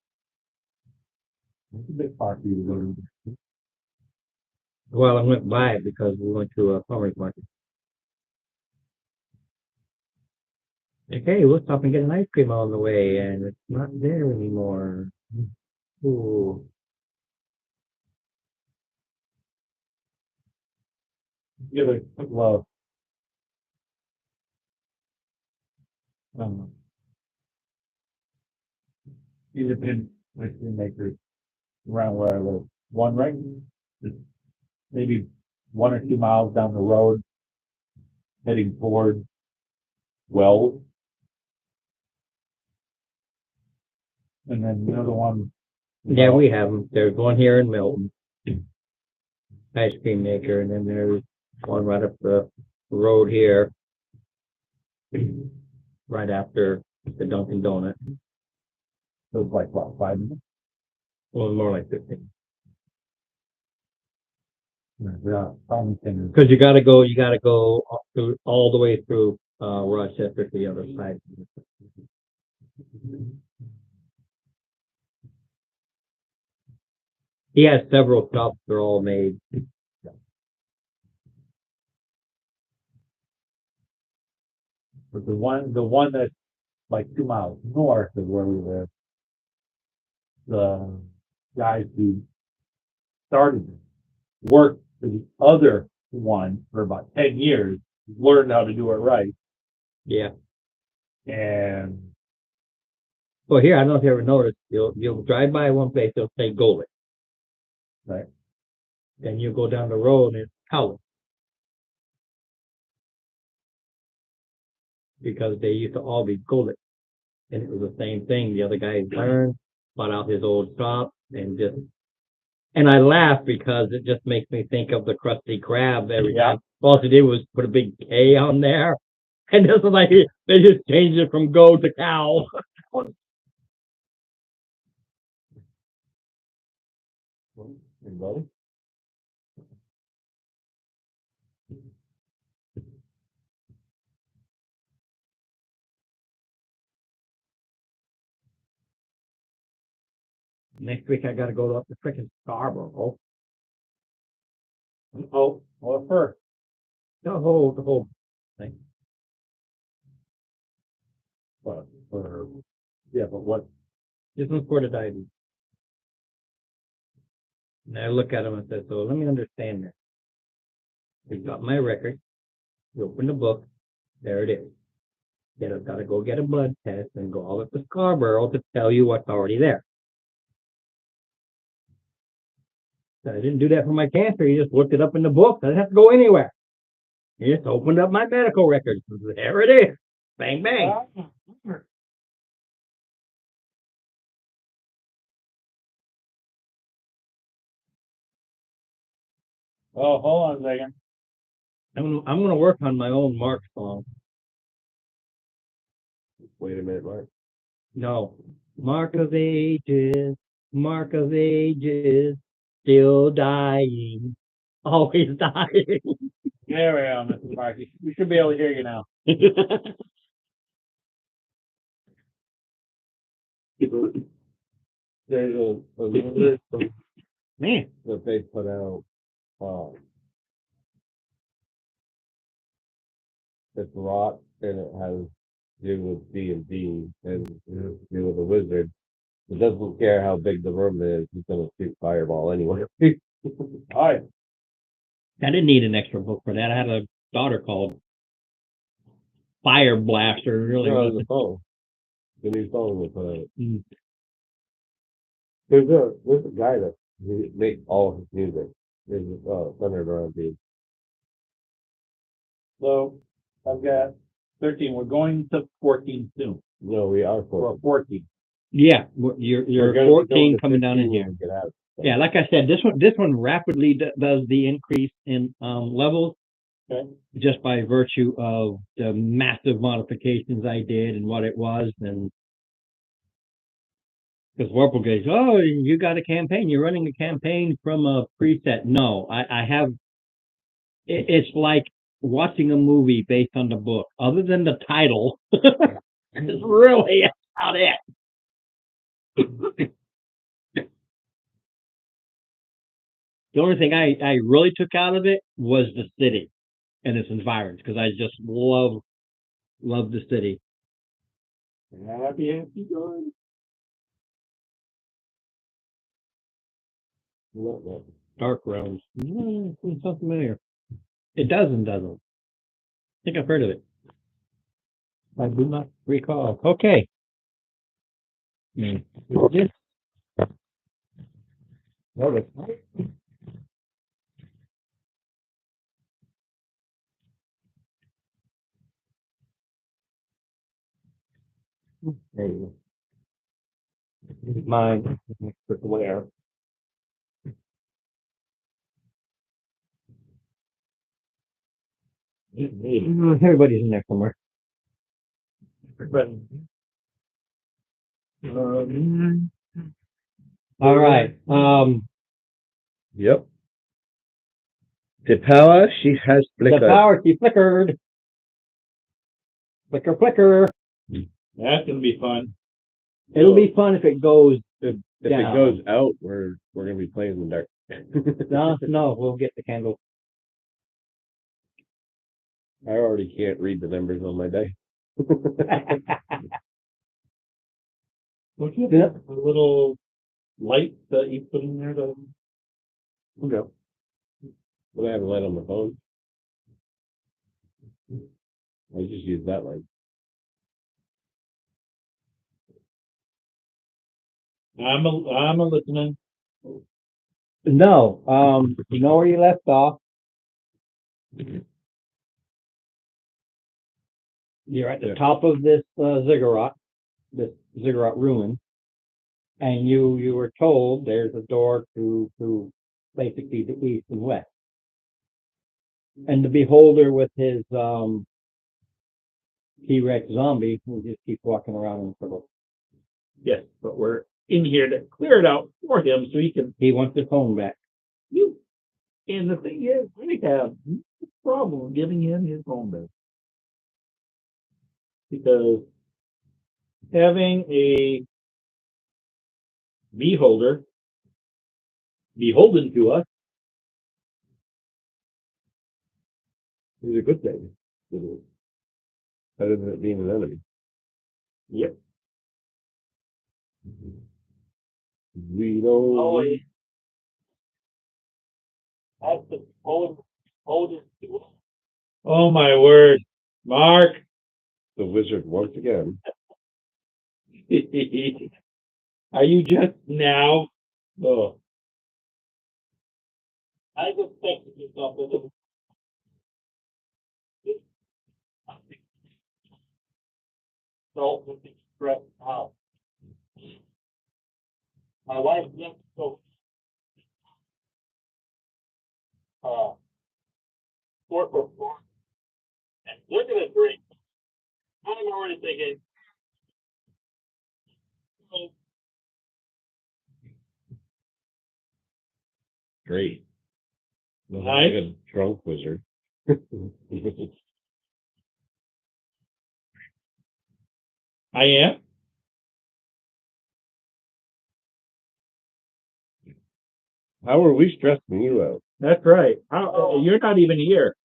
It's a bit far for you to go to. Well, I went by it because we went to a farmer's market. Okay, we'll stop and get an ice cream on the way, and it's not there anymore. Ooh. Give it a couple of independent ice cream makers around where I live. One right, just maybe 1 or 2 miles down the road, heading toward Wells. And then the other one. Yeah, we have them. There's one here in Milton. Ice cream maker, and then there's one right up the road here. Right after the Dunkin' Donut. So it's like what, 5 minutes? Well, more like 15. Yeah, Farmington is. Because you gotta go all the way through, Rochester to the other side. He has several shops, they're all made. But the one that's like 2 miles north of where we live, the guys who started it worked for the other one for about 10 years, learned how to do it right, Yeah. and Well, here, I don't know if you ever noticed, you'll drive by one place, they'll say Golick. right. Then you go down the road and it's Howell. Because they used to all be Golick. And it was the same thing. The other guy learned, bought out his old shop and I laugh because it just makes me think of the Krusty Krab every Yeah. time. All they did was put a big K on there. And this is like, they just changed it from goat to cow. Anybody? Next week I gotta go up to frickin' Scarborough. Oh, well, first, The whole thing. But for yeah, but what? This one's for the diabetes. And I look at him and said, so let me understand this. You've got my record. You open the book. There it is. Then I've got to go get a blood test and go all up to Scarborough to tell you what's already there. So I didn't do that for my cancer. You just looked it up in the book. I didn't have to go anywhere. You just opened up my medical records. There it is. Bang, bang. oh, hold on a second. I'm gonna work on my own Mark song. Wait a minute, Mark. No. Mark of ages, still dying, always dying. There we are, Mr. Markey. We should be able to hear you now. There's a list Man, that they put out. It's rot and it has to do with D&D and to do with a wizard. It doesn't care how big the room is. He's gonna shoot fireball anyway. All right. I didn't need an extra book for that. I had a daughter called Fire Blaster. Really No, wasn't. the phone. The new phone they put out. Mm. There's a guy that makes all his music. There's centered around these. So I've got 13. We're going to 14 soon. No, we are Or for 14. Yeah, you're 14 coming down in here. Get out. Yeah, like I said, this one rapidly does the increase in levels. Okay. Just by virtue of the massive modifications I did and what it was, and because Warple goes, oh, you got a campaign. You're running a campaign from a preset. No, I have. It's like watching a movie based on the book. Other than the title, it's really about it. The only thing I really took out of it was the city and its environs, because I just love the city. Happy going. Dark Realms. It sounds familiar. It does and doesn't. I think I've heard of it. I do not recall. Okay. This. No, that's There you go. This is mine. Where? Everybody's in there somewhere. All right. Yep. The power she has The power, she flickered. Flicker, flicker. That's gonna be fun. It'll be fun if it goes. If down. it goes out, we're gonna be playing in the dark. No, we'll get the candle. I already can't read the numbers on my day. Look at that. A little light that you put in there to. Okay. But I have a light on my phone. I just use that light. I'm a listening. No, you know where you left off. You're at the top of this ziggurat ruin, and you were told there's a door to basically the east and west. And the beholder with his T-Rex zombie who just keeps walking around in circles. Yes, but we're in here to clear it out for him so he can. He wants his phone back. And the thing is, we have no problem giving him his home back. Because having a beholder beholden to us It's a good thing. Better than it being an enemy. Yep. We don't. That's the oh my word, Mark. The wizard once again. Are you just now? Oh. I just texted you something. So, stress out. My wife went to sport before and look at a drink. I'm already thinking, oh, Great. Well, Nice. like a drunk wizard. I am. How are we stressing you out? That's right. How, you're not even here.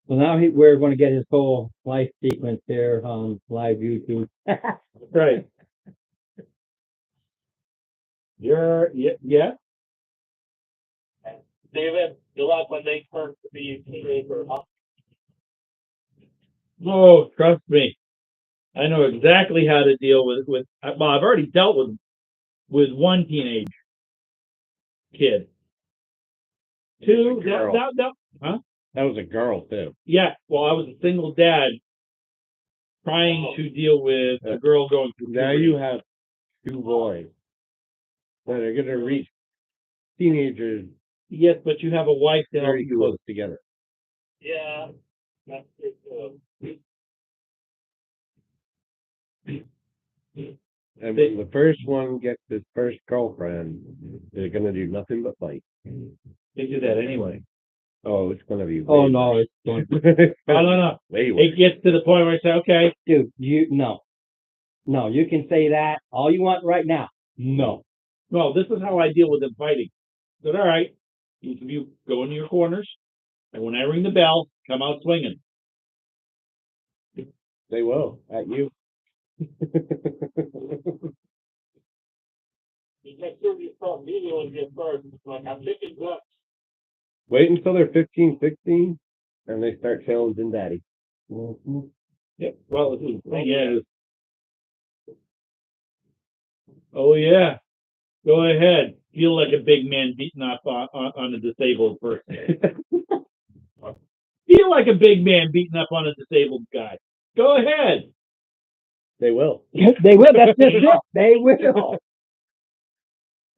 So now we're going to get his whole life sequence here on live YouTube. Right. You're, yeah. David, good luck when they turn to be a teenager. Oh, trust me. I know exactly how to deal with, well, I've already dealt with one teenage kid. Two, Girl. That was a girl too. yeah, well, I was a single dad trying to deal with a girl going through Now puberty. you have two boys that are going to reach teenagers Yes, but you have a wife to help very you close with. together. Yeah, that's it. And when the first one gets his first girlfriend, they're going to do nothing but fight. They do that anyway. Oh, it's going to be. Oh no, it's going I don't know. Way worse. It gets to the point where I say, okay, dude, no, you can say that all you want right now. No. no, this is how I deal with them fighting. I said, all right, each of you go into your corners, and when I ring the bell, come out swinging. They will at you. You make sure you start videoing it first. Like, I'm picking up. Wait until they're 15, 16, and they start challenging daddy. Yep. Well, the thing is, oh yeah, go ahead. Feel like a big man beating up on a disabled person. Feel like a big man beating up on a disabled guy. Go ahead. They will. They will. That's just it. They will.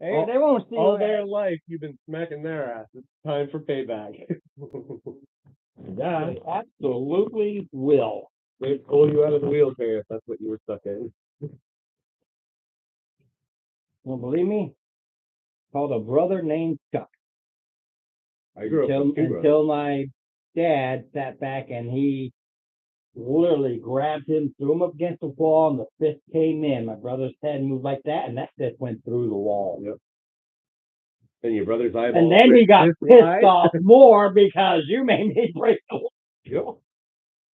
They won't see All you. their life, you've been smacking their ass. It's time for payback. Yeah. They absolutely will. They pull you out of the wheelchair if that's what you were stuck in. Well, believe me, called a brother named Chuck. I grew up with two brothers. Until my dad sat back and he literally grabbed him, threw him up against the wall, and the fist came in. My brother's head moved like that, and that fist went through the wall. Yep. And your brother's eyeball. And then he got this pissed wide. off more because you made me break the wall. Yep.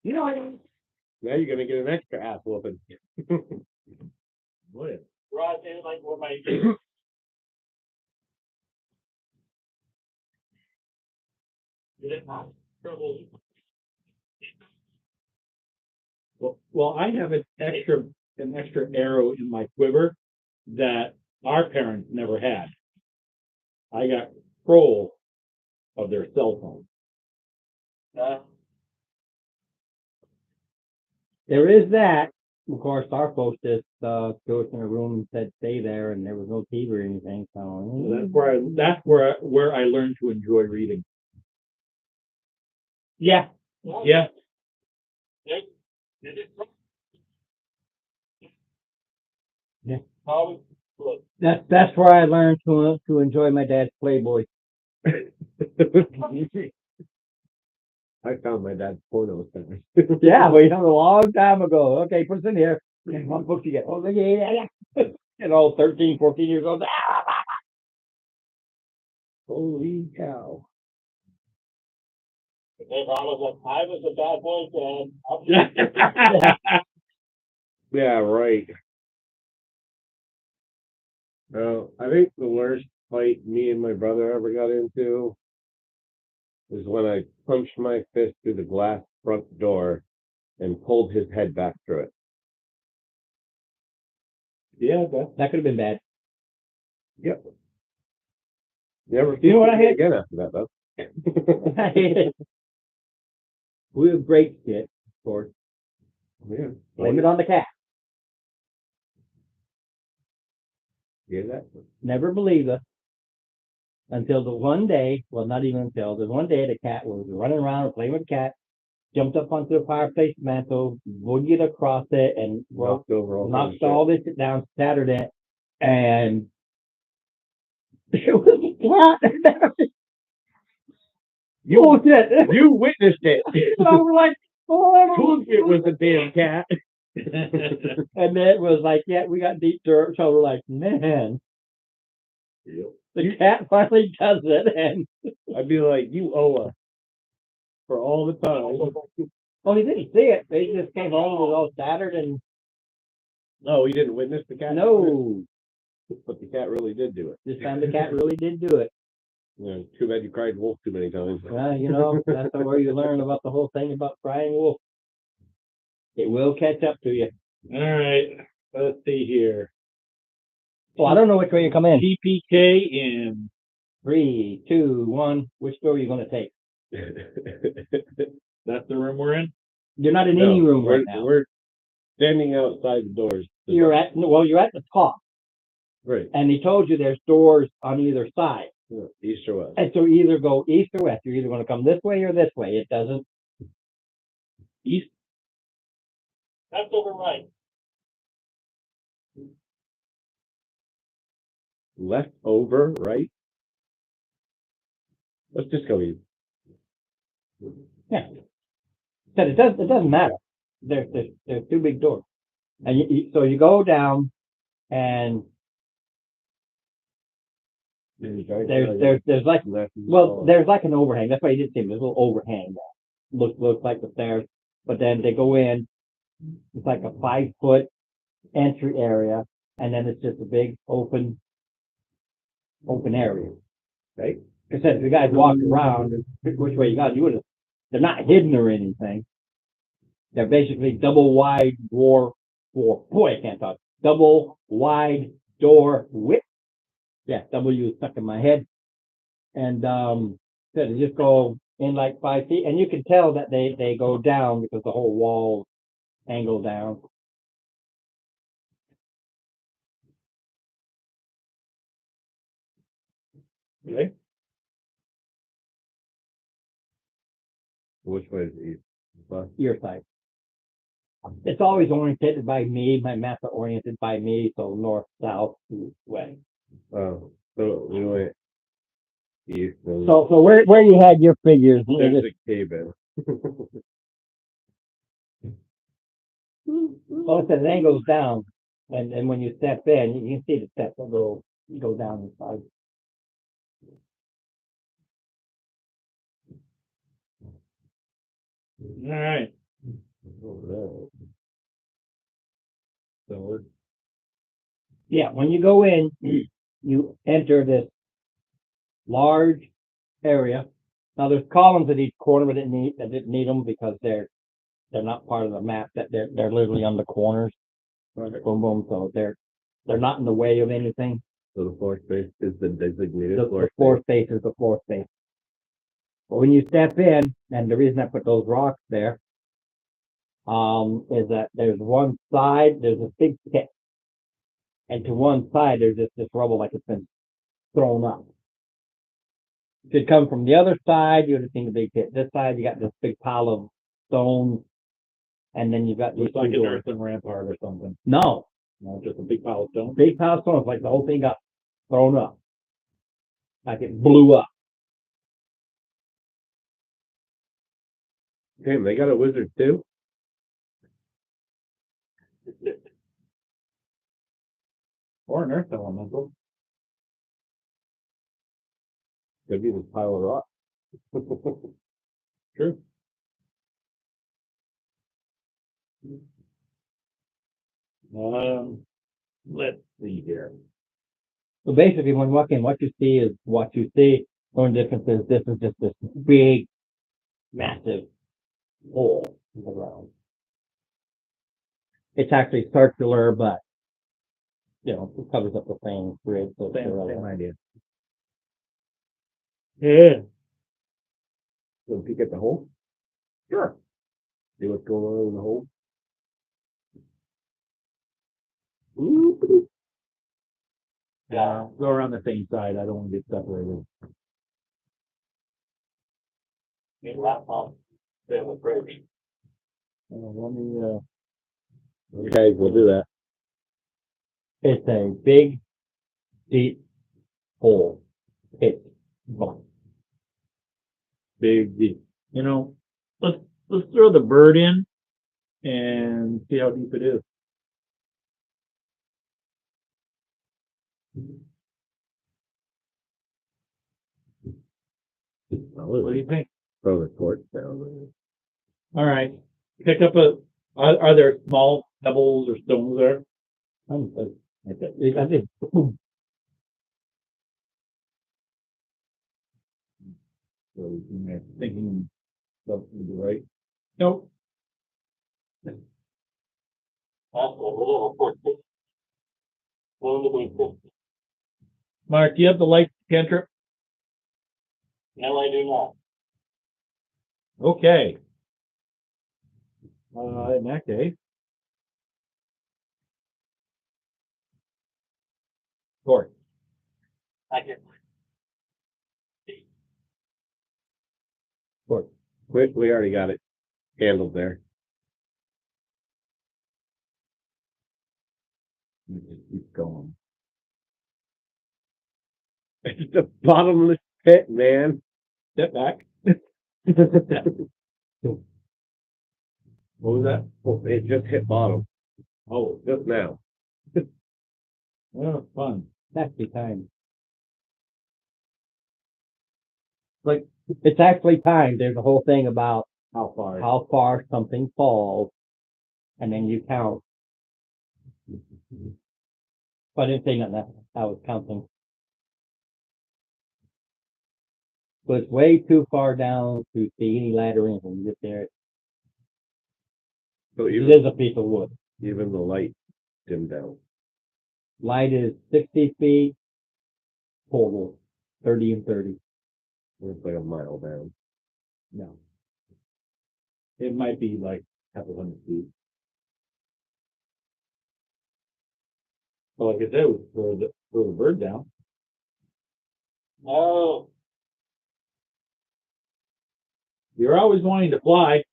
You know what I mean? Now you're gonna get an extra ass whooping. What? Right, and like what my Well, I have an extra arrow in my quiver that our parents never had. I got control of their cell phone. There is that. Of course, our folks just go in a room and said stay there, and there was no TV or anything. So That's where I learned to enjoy reading. yeah, Yeah. Yeah. That's where I learned to enjoy my dad's Playboy. I found my dad's porno center. Yeah, we done a long time ago. Okay, put it in here. What book you get? Oh, yeah. You know, 13, 14 years old. Holy cow. I was a bad boy, Dad. Yeah, right. Well, I think the worst fight me and my brother ever got into was when I punched my fist through the glass front door and pulled his head back through it. Yeah, That could have been bad. Yep. Never. You know what I had? Again after that, though. We have great shit, of course. Yeah. Blame it on the cat. Yeah, that. Never believe us until the one day, well, not even until the one day the cat was running around playing with the cat, jumped up onto the fireplace mantle, boogied across it, and Knocked over all kinds knocked of all this shit down, scattered it, and it was flat. You shit. You witnessed it. I was like, oh, It was a damn cat. and then it was like, yeah, we got deep dirt, so we're like, man, the cat finally does it, and I'd be like, you owe us for all the time. well, he didn't see it. They just came home, it was all scattered, and No, he didn't witness the cat. no, But the cat really did do it. this time the cat really did do it. Yeah, too bad you cried wolf too many times. Well, you know, that's where you learn about the whole thing about crying wolf. It will catch up to you. all right. Let's see here. Well, I don't know which way you come in. TPK in 3, 2, 1. Which door are you going to take? that's the room we're in. You're not in any room right now. We're standing outside the doors. You're at the top, Right. and he told you there's doors on either side. Yeah, east or west. And so either go east or west. You're either going to come this way or this way. It doesn't. East. That's over right. Left over, right? Let's just go east. Yeah. Said it doesn't matter. There's two big doors, and so you go down, and there's like there's like an overhang. That's why you did see there's a little overhang there. Looks like the stairs, but then they go in. It's like a 5-foot entry area, and then it's just a big open area. Right. Like I said, if you guys walked around, which way you got, you would have. They're not hidden or anything. They're basically double wide door. Boy, I can't talk. Double wide door width. Yeah, W stuck in my head. And so they just go in like 5 feet, and you can tell that they go down because the whole wall angle down. Okay. Which way is east? West? Your side. It's always oriented by me. My maps are oriented by me, so north, south, east, west. Oh, so we went east. And So where you had your figures? there's a cave in. Well, it angles down, and when you step in, you can see the steps will go down inside. All right. So Yeah, when you go in, you enter this large area. Now there's columns at each corner, but I didn't need them because they're they're not part of the map, that they're literally on the corners. Right. Boom, boom, so they're not in the way of anything. So the floor space is the designated The floor floor space. space is the floor space. But when you step in, and the reason I put those rocks there, is that there's one side, there's a big pit. And to one side, there's just this rubble like it's been thrown up. If you'd come from the other side, you would have seen the big pit. This side, you got this big pile of stones, and then you've got these Looks like two an doors. earthen rampart or something. No, No, just a big pile of stone. big pile of stones, like the whole thing got thrown up. Like it blew up. Damn, they got a wizard too? Or an earth elemental. Could be this pile of rock. True. Let's see here. So basically, when you walk in, what you see is what you see. The only difference is this is just this big, massive hole in the ground. It's actually circular, but you know, it covers up the same grid. So it's Same idea. Yeah. So peek at the hole? Sure. See what's going on in the hole? Ooh. Yeah, go around the same side. I don't want to get separated. Let me, Okay, we'll do that. it's a big, deep hole. It's big deep. You know, let's throw the bird in and see how deep it is. What do you think? Throw the torch down. All right. Pick up are there small pebbles or stones there? I think So you're thinking something to the right? Nope. Mark, do you have the light cantrip? no, I do not. Okay. In that case. Torch. I can. We already got it handled there. Keep going. It's the bottomless pit, man. Step back. What was that? Oh, it just hit bottom. Oh, Just now. yeah, fun. That's the time. Like, it's actually timed. There's a whole thing about How far? how far something falls, and then you count. But I didn't say nothing. I was counting. So it's way too far down to see any laddering when you get there. So It even, is a piece of wood. even the light dimmed down. Light is 60 feet total, 30 and 30. It's like a mile down. No. It might be like a couple hundred feet. Well, like I said, throw the bird down. Oh. You're always wanting to fly,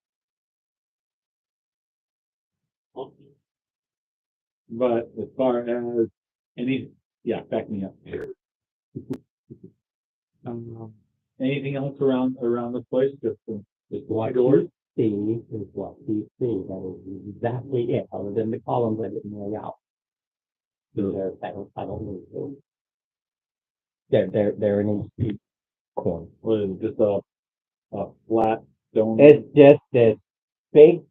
but as far as yeah, back me up. Anything else around this place? Just What doors? you see is what you see. That is exactly it, other than the columns I didn't lay out. I don't need to. They're in each corner. What is it, just a flat stone? It's just this big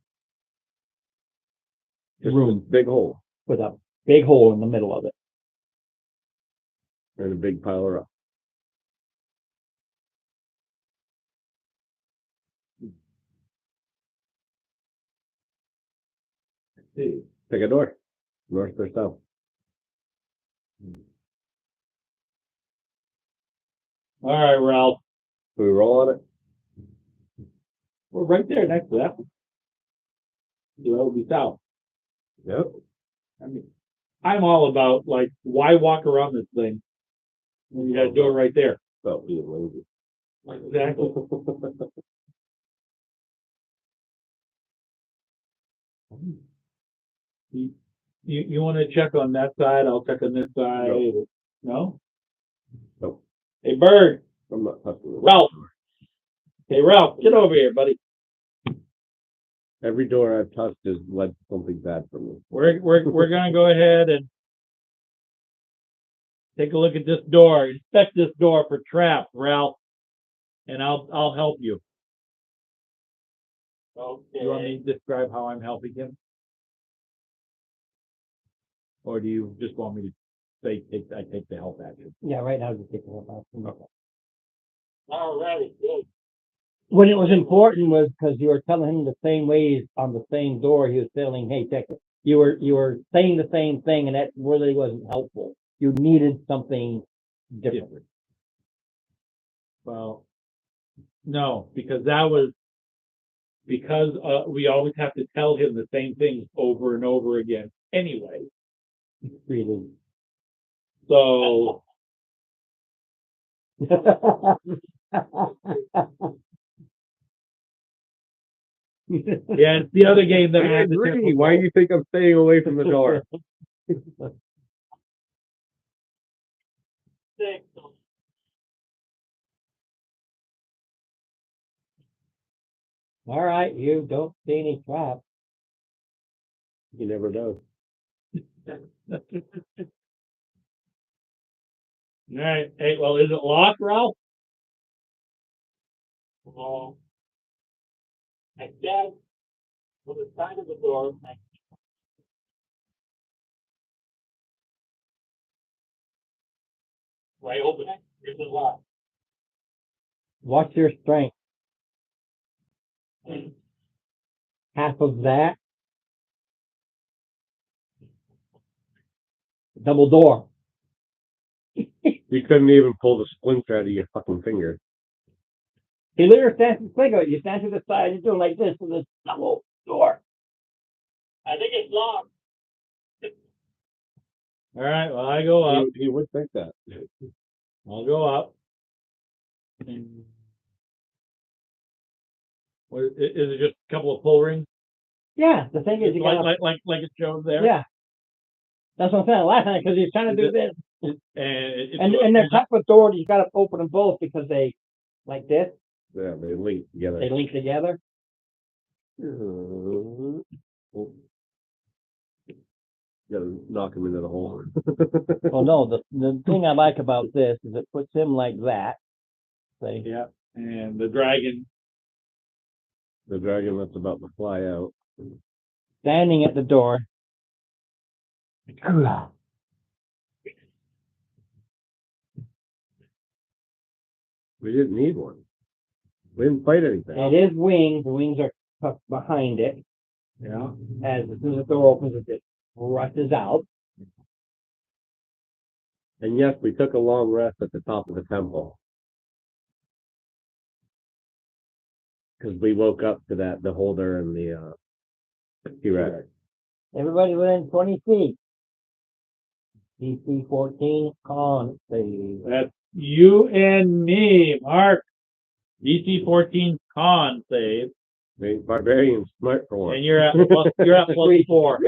Just room a big hole with a big hole in the middle of it. and a big pile of rock. see. Pick a door. North or south. All right, Ralph. Do we roll on it? We're right there next to that one. So that would be south. Yep. I mean, I'm all about like, why walk around this thing when you got a door right there? About being lazy. Exactly. You want to check on that side? I'll check on this side. No? No. Hey, Bird. I'm not touching it. Ralph. Hey, Ralph, get over here, buddy. Every door I've touched has led to something bad for me. We're gonna go ahead and take a look at this door. Inspect this door for traps, Ralph, and I'll help you. Okay. You want me to describe how I'm helping him, or do you just want me to say I take the help action? Yeah, right now just taking it out. All right, good. When it was important was because you were telling him the same ways on the same door. He was telling, "Hey, check it." You were saying the same thing, and that really wasn't helpful. You needed something different. Well, no, because we always have to tell him the same things over and over again anyway. Really. So yeah, it's the other game that I agree. Why do you think I'm staying away from the door? All right, you don't see any traps. He never does. All right. Hey, well, is it locked, Ralph? No. I stand on the side of the door. Why open it? Is it locked? Watch your strength. Half of that. Double door. You couldn't even pull the splinter out of your fucking finger. He literally stands to finger. You stand to the side. You're doing like this with this double door. I think it's locked. All right. Well, I go up. He would think that. I'll go up. What, is it just a couple of pull rings? Yeah, the thing is, you got like it shows there. yeah. That's what I'm saying. Last time, because he's trying to do this, and they're type of door. You got to open them both because they like this. Yeah, they link together. They link together. You gotta knock him into the hole. Oh no, the thing I like about this is it puts him like that. See? Yeah, and the dragon. The dragon that's about to fly out. Standing at the door. We didn't need one. We didn't fight anything. It is wings. The wings are tucked behind it. Yeah. As soon as the door opens, it just rushes out. And yes, we took a long rest at the top of the temple. Because we woke up to that, the holder and the T-Rex. Everybody within 20 feet. DC 14 con save. That's you and me, Mark. DC 14 con save. The barbarian's smart for one. And you're at plus 4.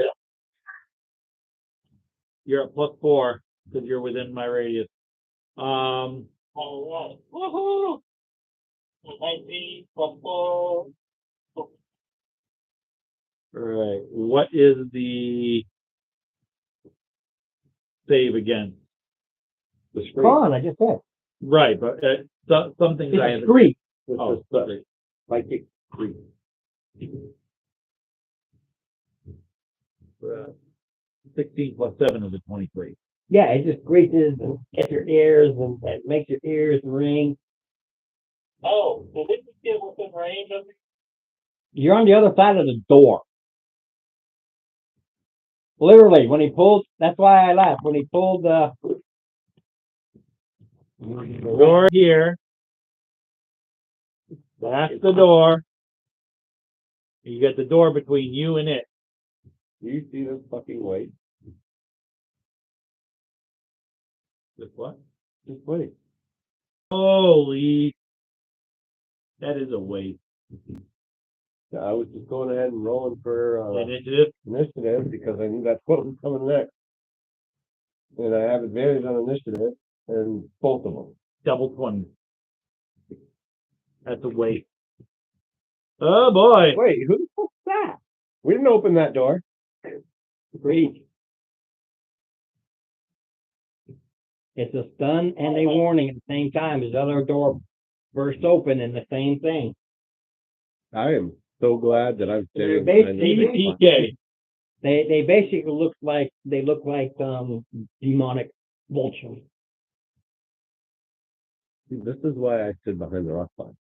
You're at plus 4 because you're within my radius. All right. Woohoo! 19 plus 4. All right. What is the save again? The screen. Con, I just said. Right, but some things I It's have. Greek. Oh, sorry. Psychic screen. 16 plus 7 is a 23. Yeah, it just greases and gets your ears and it makes your ears ring. Oh, so this is get within range of me? You're on the other side of the door. Literally, when he pulled, that's why I laughed. When he pulled the Door here. That's the door. You got the door between you and it. Do you see this fucking weight? This what? Just wait. Holy. That is a weight. Yeah, I was just going ahead and rolling for Initiative. initiative because I knew that's what was coming next. And I have advantage on initiative and both of them. Double 20. That's a weight. Oh boy. Wait, who the fuck's that? We didn't open that door. Agreed. It's a stun and a warning at the same time. His other door burst open and the same thing. I am so glad that I'm They're sitting behind basically- this. TPK. They basically look like demonic vultures. This is why I stood behind the rock pile.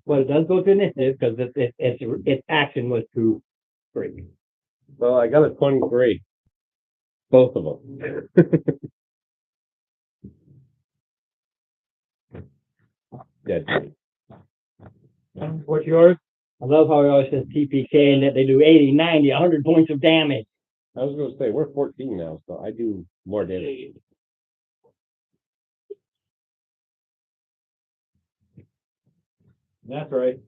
Well, it does go to initiative because its action was to break. Well, I got a 23. Both of them. Dead. What's yours? I love how he always says TPK and that they do 80, 90, 100 points of damage. I was going to say, we're 14 now, so I do more damage. That's right.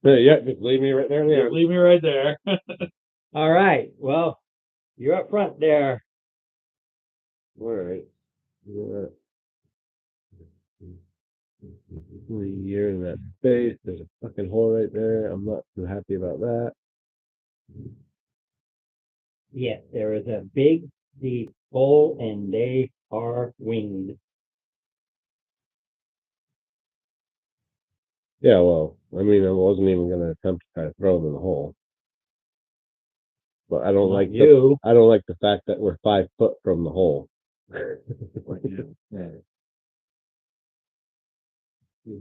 Yeah, just leave me right there. Just leave me right there. All right. Well, you're up front there. All right. Yeah. A year in that space. There's a fucking hole right there. I'm not too happy about that. Yes, there is a big, deep hole and they are winged. Yeah, well, I mean, I wasn't even going to attempt to try to throw them in the hole. But I don't like you. I don't like the fact that we're 5 foot from the hole.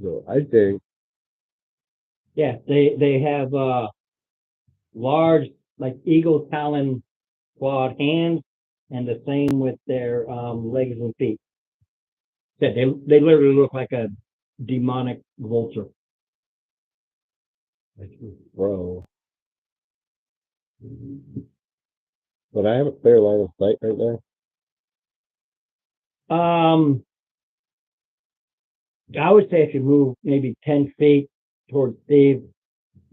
So I think Yeah, they have large like eagle talon clawed hands and the same with their legs and feet. Yeah, they literally look like a demonic vulture. I can throw. But I have a clear line of sight right there. I would say if you move maybe 10 feet towards Steve,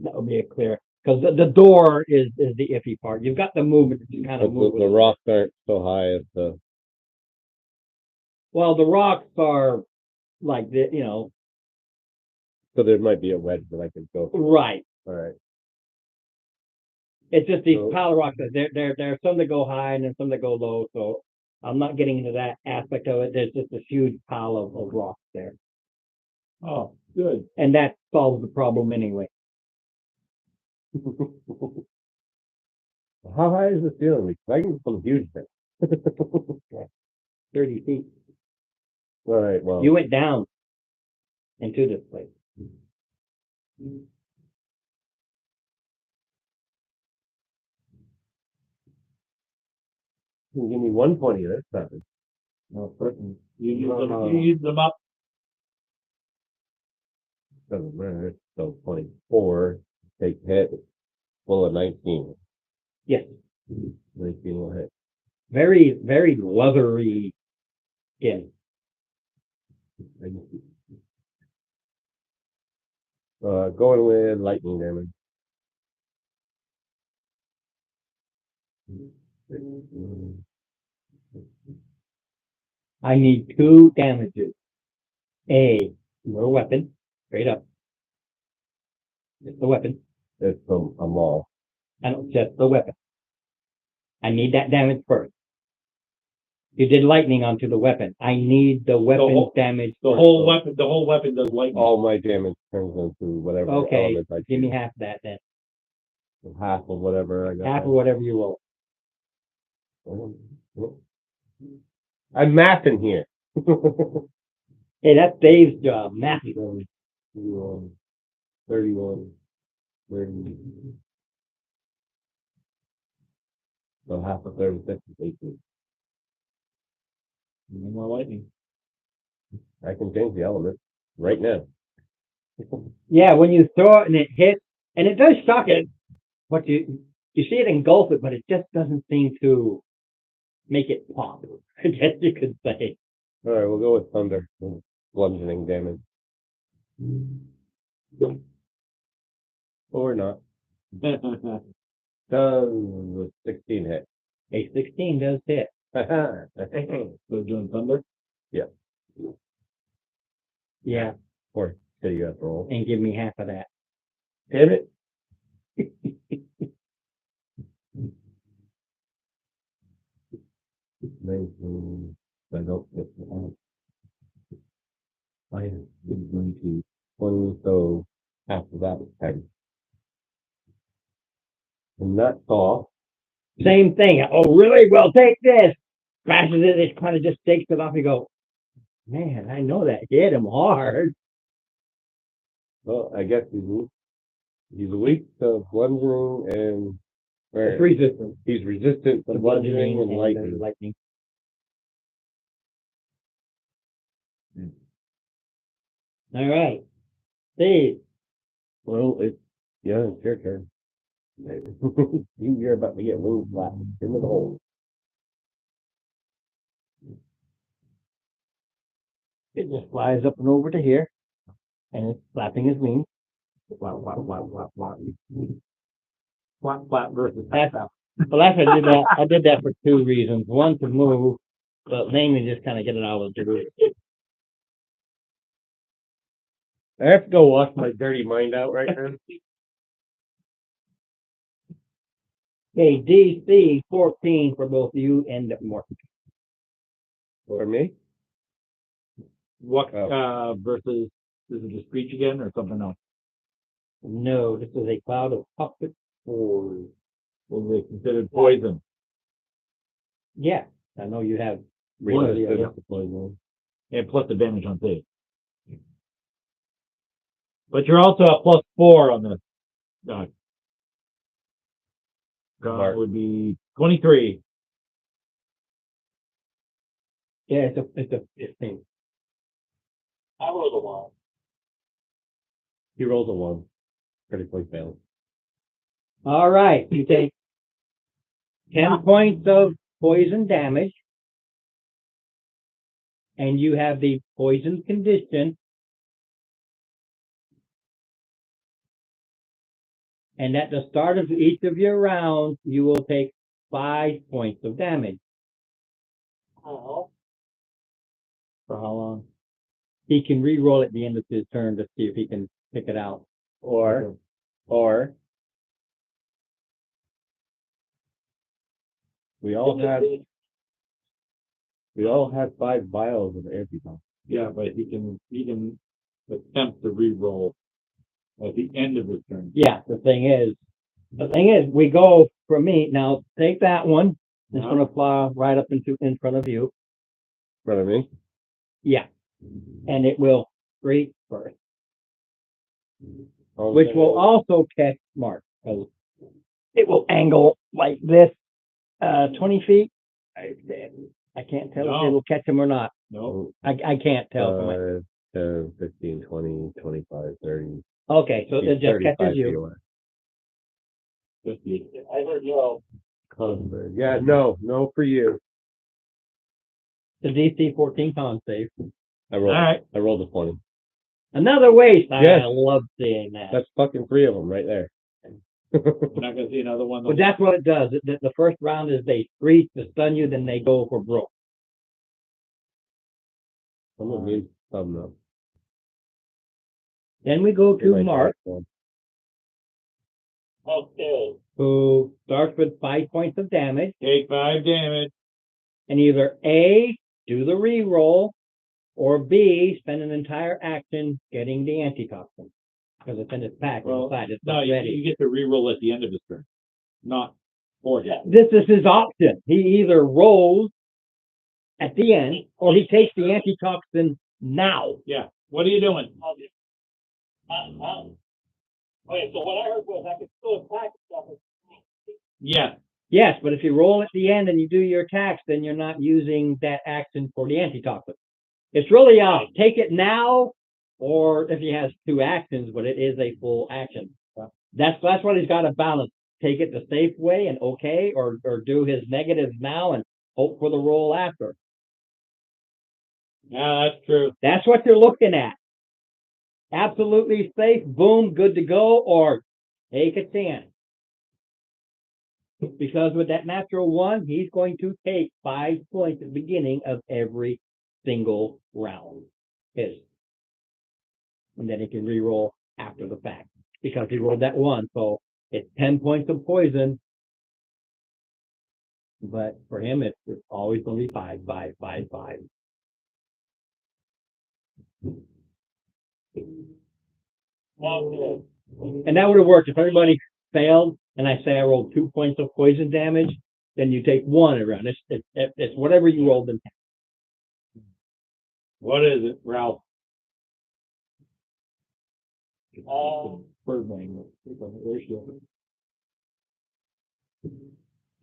that would be a clear. Because the door is the iffy part. You've got the movement to kind But of move. the rocks aren't so high as the. Well, the rocks are like the, So there might be a wedge that I could go through. right. All right. It's just these So- pile of rocks. There are some that go high and then some that go low. So I'm not getting into that aspect of it. There's just a huge pile of rocks there. Oh, good. And that solves the problem anyway. How high is the ceiling? Because I can get some huge things. 30 feet. All right. Well, You went down into this place. you can give me 120 this time. No, you use them up. Doesn't matter. So 24. Take hit. Full of 19. Yes. 19 will hit. Very, very leathery skin. Going with lightning damage. I need 2 damages. Your weapon, straight up. Just the weapon. It's from a mall. I don't just the weapon. I need that damage first. You did lightning onto the weapon. I need the weapon whole- damage. The first. whole weapon does lightning. All my damage turns into whatever Okay, element I give me choose. half that then. Half of whatever I got. Half of whatever you roll. I'm mathing here. Hey, that's Dave's job, mathing. 31, 31, 30. So half of 36 is 18. No more lightning. I can change the element right now. Yeah, when you throw it and it hits, and it does shock it, but you see it engulf it, but it just doesn't seem to make it pop. I guess you could say. All right, we'll go with thunder. Bludgeoning damage. Or not. Does 16 hit? A 16 does hit. So doing thunder? Yeah, Or so you have to roll. and give me half of that. Damn it. Nineteen. I don't get the I am going to 20, so after that is 10. And that's all. Same thing. Oh, really? Well, take this. Crashes it. It kind of just takes it off. You go, man, I know that hit him hard. Well, I guess he's weak to bludgeoning and It's resistant. he's resistant to The bludgeoning and the lightning. lightning. All right. Steve. Well, it's your turn. You're about to get wings flat into the hole. It just flies up and over to here, and it's flapping his wings. Flap, flap, flap, flap, flap. Flat, flat versus That's, well, that's I did that. I did that for two reasons. One, to move, but mainly just kind of get it out of the way. I have to go wash my dirty mind out right now. Okay, DC 14 for both you and Morton. For me? What, Oh. versus, is it just screech again or something else? No, this is a cloud of puppet. Or was it considered poison? Yeah, I know you have. Really? really, And plus advantage on save. But you're also a +4 on this. Mark. Would be 23. Yeah, it's a 15. I rolled a 1. He rolls a 1. Critically fails. All right, you take 10 points of poison damage, and you have the poison condition. And at the start of each of your rounds, you will take 5 points of damage. Oh. For how long? He can re-roll at the end of his turn to see if he can pick it out. Or we all had 5 vials of antidote. Yeah, but he can attempt to re-roll at the end of his turn. Yeah, the thing is, we go for me. Now, take that one. It's going to fly right up in front of you. In front of me? Yeah. And it will screech first, which will also catch Mark. Because it will angle like this, 20 feet. I can't tell if it will catch him or not. No. I can't tell. From it. 10, 15, 20, 25, 30. Okay, so it just 35 catches feet you. away. I heard no. Yeah, no for you. The DC 14 con save. I rolled. All right. I rolled a 20. Another waste. Yes. I love seeing that. That's fucking 3 of them right there. We're not gonna see another one. But that's what it does. The first round is they screech to stun you, then they go for broke. Someone needs something up. Then we go to Mark, Okay. who starts with 5 points of damage, Take 5 damage. and either A, do the re-roll, or B, spend an entire action getting the antitoxin. Because it's in his pack inside. It's No, not you ready. get to re-roll at the end of his turn, not for him. This is his option. He either rolls at the end, or he takes the antitoxin now. Yeah. What are you doing? Okay, so what I heard was I could still attack stuff. Yeah, Yes, but if you roll at the end and you do your attacks, then you're not using that action for the antitoxin. It's really take it now, or if he has two actions, but it is a full action. That's what he's got to balance. Take it the safe way and okay, or do his negatives now and hope for the roll after. yeah, that's true. That's what you're looking at. Absolutely safe, boom, good to go, or take a chance. Because with that natural one, he's going to take 5 points at the beginning of every single round. His. And then he can re-roll after the fact. Because he rolled that one, so it's 10 points of poison. But for him, it's always going to be 5, 5, 5, 5. Well, And that would have worked if everybody failed, and I say I rolled 2 points of poison damage, then you take 1 around. It's whatever you rolled in. What is it, Ralph? um,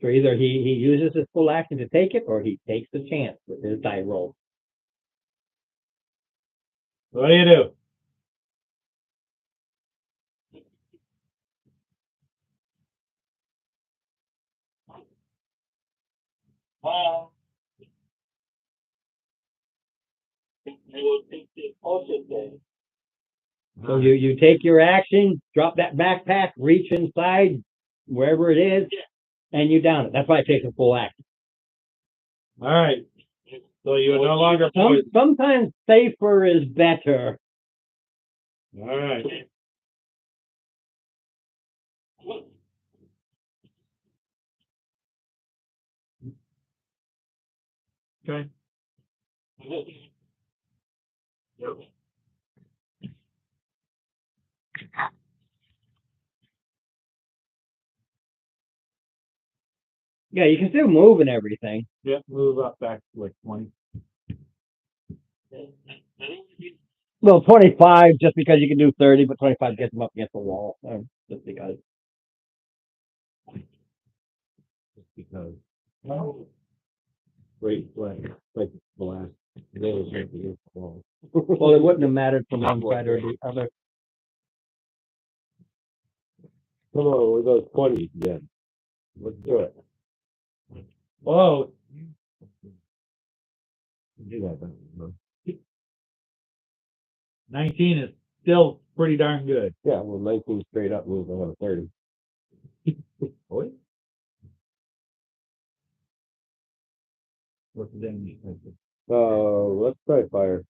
So either he uses his full action to take it, or he takes the chance with his die roll. What do you do? um, I will take the potion then. So you take your action, drop that backpack, reach inside, wherever it is, and you down it. That's why it takes a full action. All right. So you are no longer poisoned. Sometimes safer is better. All right. Okay. Yeah, you can still move and everything. Yeah, move up back to like 20. Well, 25 just because you can do 30, but 25 gets them up against the wall. Just because. Just because. Great flag, like the last. They was right against the wall. Well, it wouldn't have mattered from one side or the other. Come on, with those 20s again. Let's do it. Whoa, Do that then. 19 is still pretty darn good. Yeah, well, 19 straight up moves on 30. Boy. What's the damage? Let's try fire.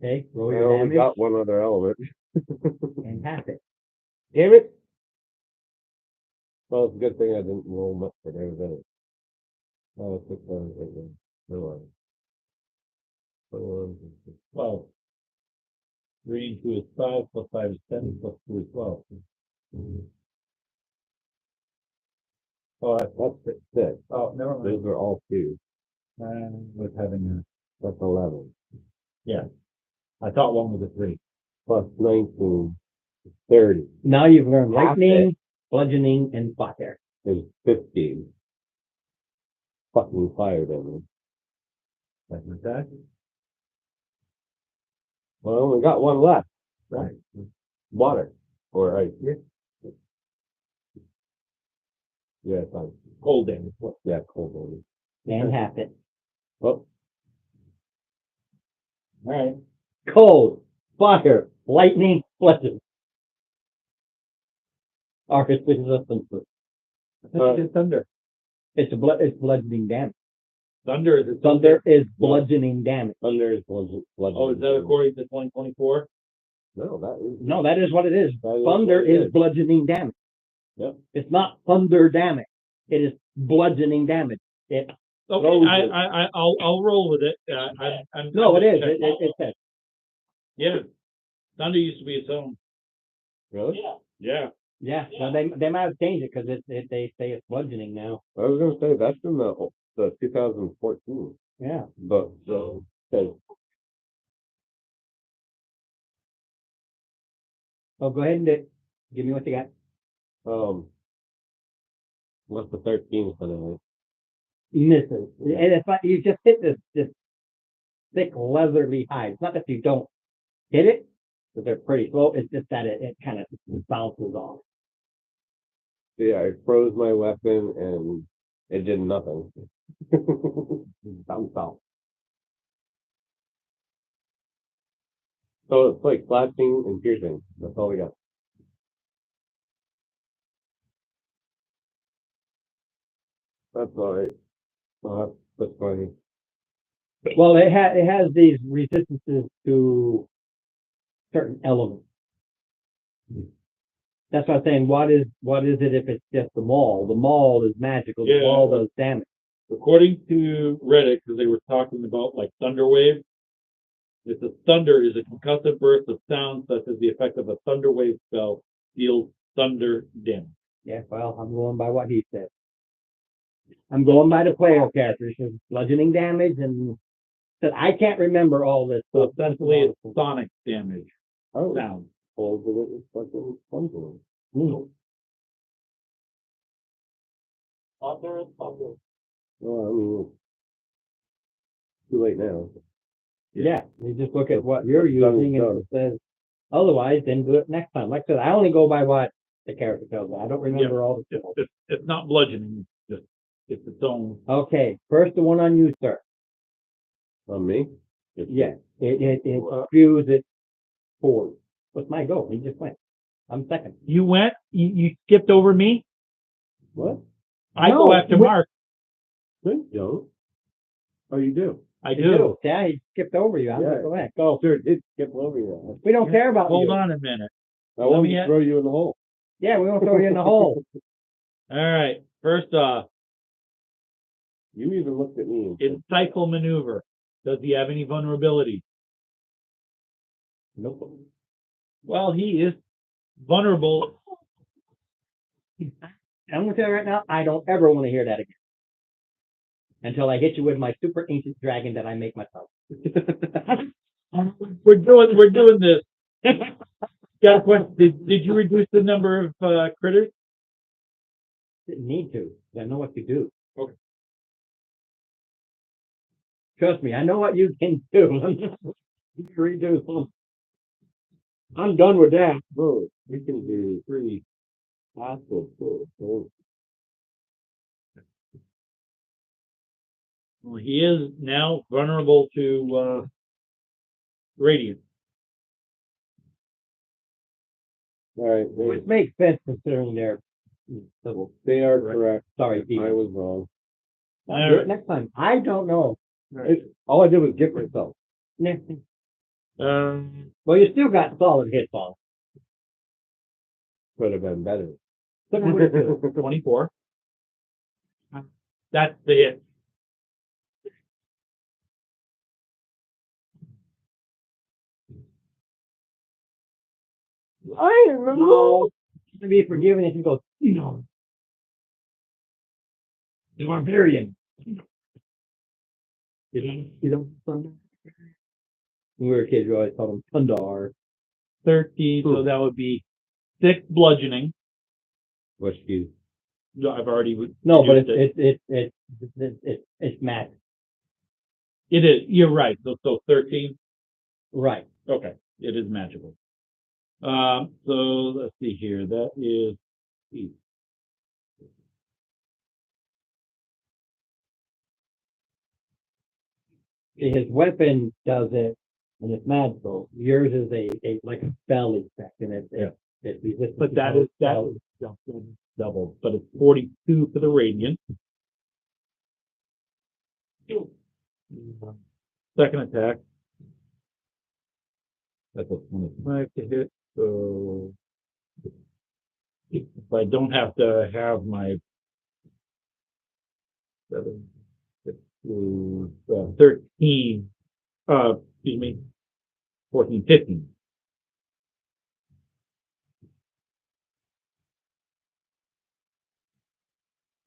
Okay, roll I your only damage got one other element. and half it. Damn it! Well, it's a good thing I didn't roll much for everything. Oh, 6, 7, 8, 9. No, 12. 3 and 2 is 5, plus 5 is 10, plus 2 is 12. Oh, that's 6. oh, never mind. Those are all 2. Was having That's 11. I thought one was a 3. Plus 19, 30. Now you've learned Half lightning, bludgeoning, and fire. There's 15. Fucking fire damage. Second attack. Well, I only got one left. Right. Water. Or ice. Yeah, fine. Cold damage. Yeah, cold damage. And half it. Oh, All right. Cold, fire, lightning, bludgeoning. Arcus resistance. It's thunder. It's bludgeoning damage. Thunder is Thunder is bludgeoning damage. thunder is blood. Oh, is that according to 2024? No, that is. No, that is what it is. That is Thunder what it is bludgeoning damage. Yep. It's not thunder damage. It is bludgeoning damage. It Okay, Those I'll roll with it. no, it is. It says. Yeah. Thunder used to be its own. Really? Yeah. Yeah, no, they might have changed it because they say it's bludgeoning now. I was gonna say that's in the 2014, Yeah. but says Oh, go ahead and give me what you got. What's the 13th today? Misses. And it's like you just hit this thick leathery hide. It's not that you don't hit it, but they're pretty slow. It's just that it kind of bounces off. Yeah, I froze my weapon and it did nothing. Bounced out. So it's like slashing and piercing. That's all we got. That's all right. That's funny. Well, it has these resistances to certain elements. That's what I'm saying. What is it if it's just the maul? The maul is magical. The Yeah. maul does damage. According to Reddit, because they were talking about like thunder wave, if the thunder is a concussive burst of sound such as the effect of a thunder wave spell deals thunder damage. Yeah, well, I'm going by what he said. I'm going by the player characters. There's bludgeoning damage and that I can't remember all this So stuff. essentially, it's sonic damage Oh, sound. told that it was fucking fun. Thunder is thunder. Well, I mean, too late now. Yeah, you just look at what you're using and done. it says otherwise, then do it next time. Like I said, I only go by what the character tells me. I don't remember all the stuff. It's not bludgeoning. It's its own. Okay, first the one on you, sir. On me? Yeah, it spews it forward. What's my goal? He just went. I'm second. You went. You skipped over me. What? I No, go after we- Mark. You don't? Oh, you do? I You do. Yeah, he skipped over you. I'm Yeah. just go ahead. Go. Sure, it did skip over you. We don't care about Hold you. on a minute. I Let wanted me to ha- throw you in the hole. Yeah, we won't throw you in the hole. All right. First off, You even looked at me and said, insightful maneuver. Does he have any vulnerability? Nope. Well, he is vulnerable. I'm gonna tell you right now, I don't ever want to hear that again. Until I hit you with my super ancient dragon that I make myself. We're doing this. Got a question? Did you reduce the number of critters? Didn't need to. I know what you do. Okay. Trust me, I know what you can do. Reduce them. I'm done with that. bro, we can do 3 possible. Oh, Well, he is now vulnerable to radiant. all right, Which makes sense considering they're little. they are correct. Sorry, I Pete. was wrong. I'll do it next time. I don't know. All I did was get myself. Well, you still got solid hits on. Could have been better. 24. That's the hit. I don't know. To be forgiven if you go, the barbarian. You know, Thunder. When we were kids, we always called him Thundar. 13, so that would be 6 bludgeoning. What's you? No, I've already No, but reduced it. it's Matt. It is. You're right. So 13. Right. Okay, it is magical. So let's see here. That is See, his weapon does it, and it's magical. Yours is a like a spell effect, and it resists. but that is double. But it's 42 for the radiant. Second attack. That's a 25 to hit. So if I don't have to have my 7, 6, 13, excuse me, 14, 15.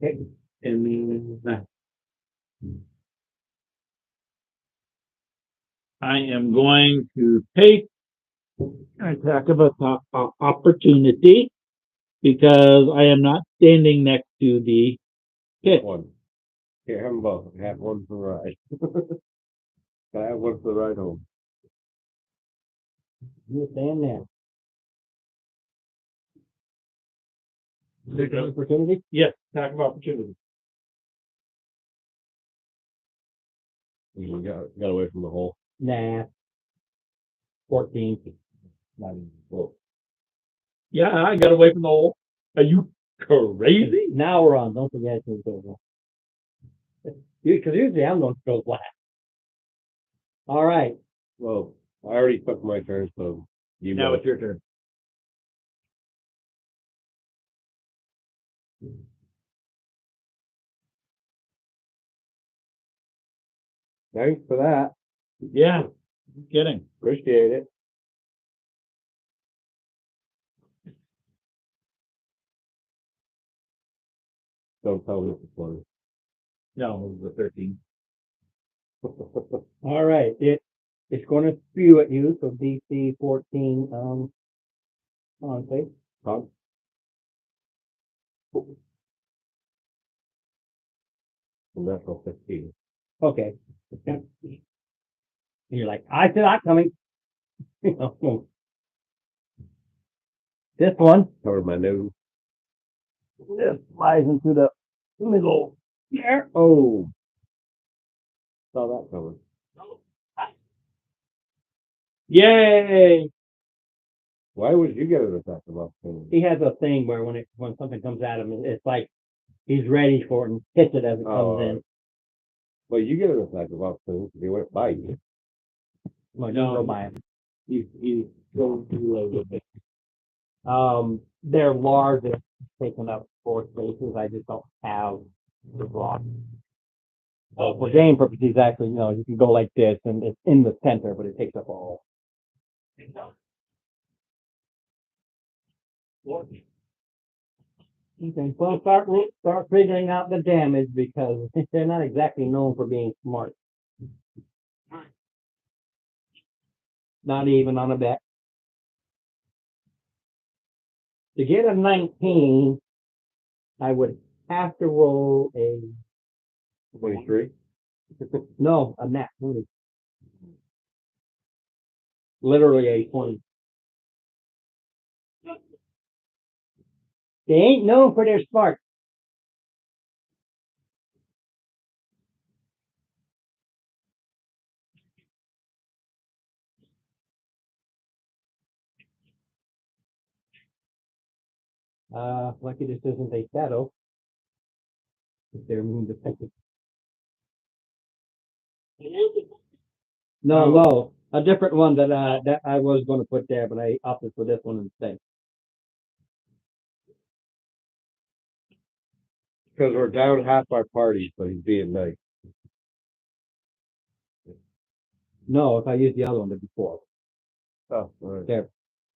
Okay. And I am going to take Attack of opportunity, because I am not standing next to the pit. One. Here, have them both. Have one for the ride. Can I have one for the ride home? You stand there. Take a- Opportunity? Yes, attack of opportunity. You got away from the hole. Nah. 14. Not even close. Yeah, I got away from the hole. Are you crazy? Now we're on. Don't forget to go. Because usually I'm going to go last. All right. Well, I already took my turn, so you Now go. it's your turn. Thanks for that. Yeah, kidding. Appreciate it. Don't tell me it's funny. No, it was a 13. All right. It's going to spew at you. So DC 14. On, please. Huh? Natural 15. Okay. You're like, I said I'm coming. This one, Cover my nose. this flies into the middle here. Oh. Saw that coming. Yay! Why would you get an attack of opportunity? He has a thing where when something comes at him, it's like he's ready for it and hits it as it comes in. Well, you get an attack of opportunity if he went by you. Well, No. don't go by him. He's going too low with it. They're large and taking up 4 spaces. I just don't have the block. For game purposes, actually, you can go like this and it's in the center, but it takes up all. Okay, well, start figuring out the damage because they're not exactly known for being smart. Not even on a bet. To get a 19, I would have to roll a 23. no, a nat 20. Literally a 20. They ain't known for their smart. Lucky this isn't a shadow. If they're immune defective. No, a different one that I was going to put there, but I opted for this one instead. Because we're down half our party, so he's being nice. No, if I use the other one, it'd be 4. Oh, all right. There,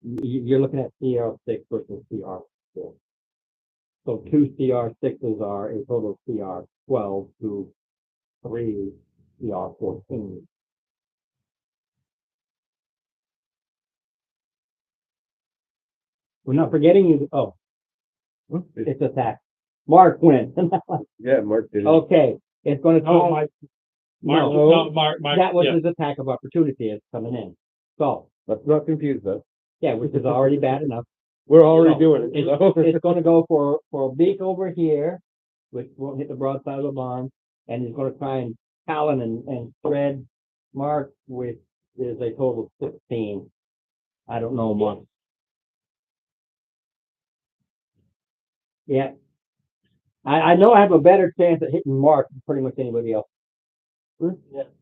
you're looking at CR6 versus CR4. So 2 CR6s are a total CR12 to 3 CR14. We're not forgetting you. Oh, it's attack. Mark wins. Yeah, Mark did it. Okay, it's going to. Oh, my. Mark, No. no, Mark, That was yeah. his attack of opportunity. It's coming in. So Let's not confuse us. yeah, which is already bad enough. We're already No, doing it. so- It's going to go for a beak over here, which won't hit the broadside of the barn, and he's going to try and talon and thread Mark, which is a total of 16. I don't know, Mark. Yeah. I know I have a better chance at hitting Mark than pretty much anybody else.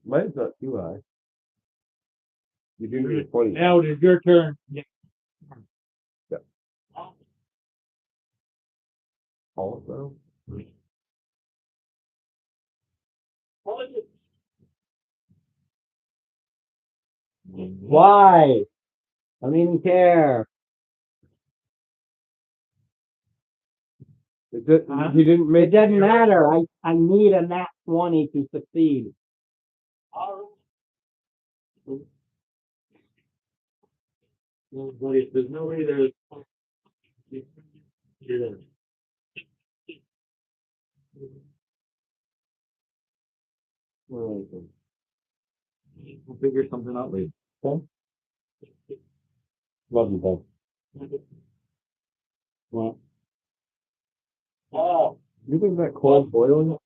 Mine's not too high. You do need a 20. Now it is your turn. Yeah. Also. Why? I don't even care. Is it, Huh? you didn't make It doesn't matter. I need a nat 20 to succeed. But if there's no way to. Yeah. We'll figure something out later. Okay? Love you, bud. Well, Oh, you think that cold boiling?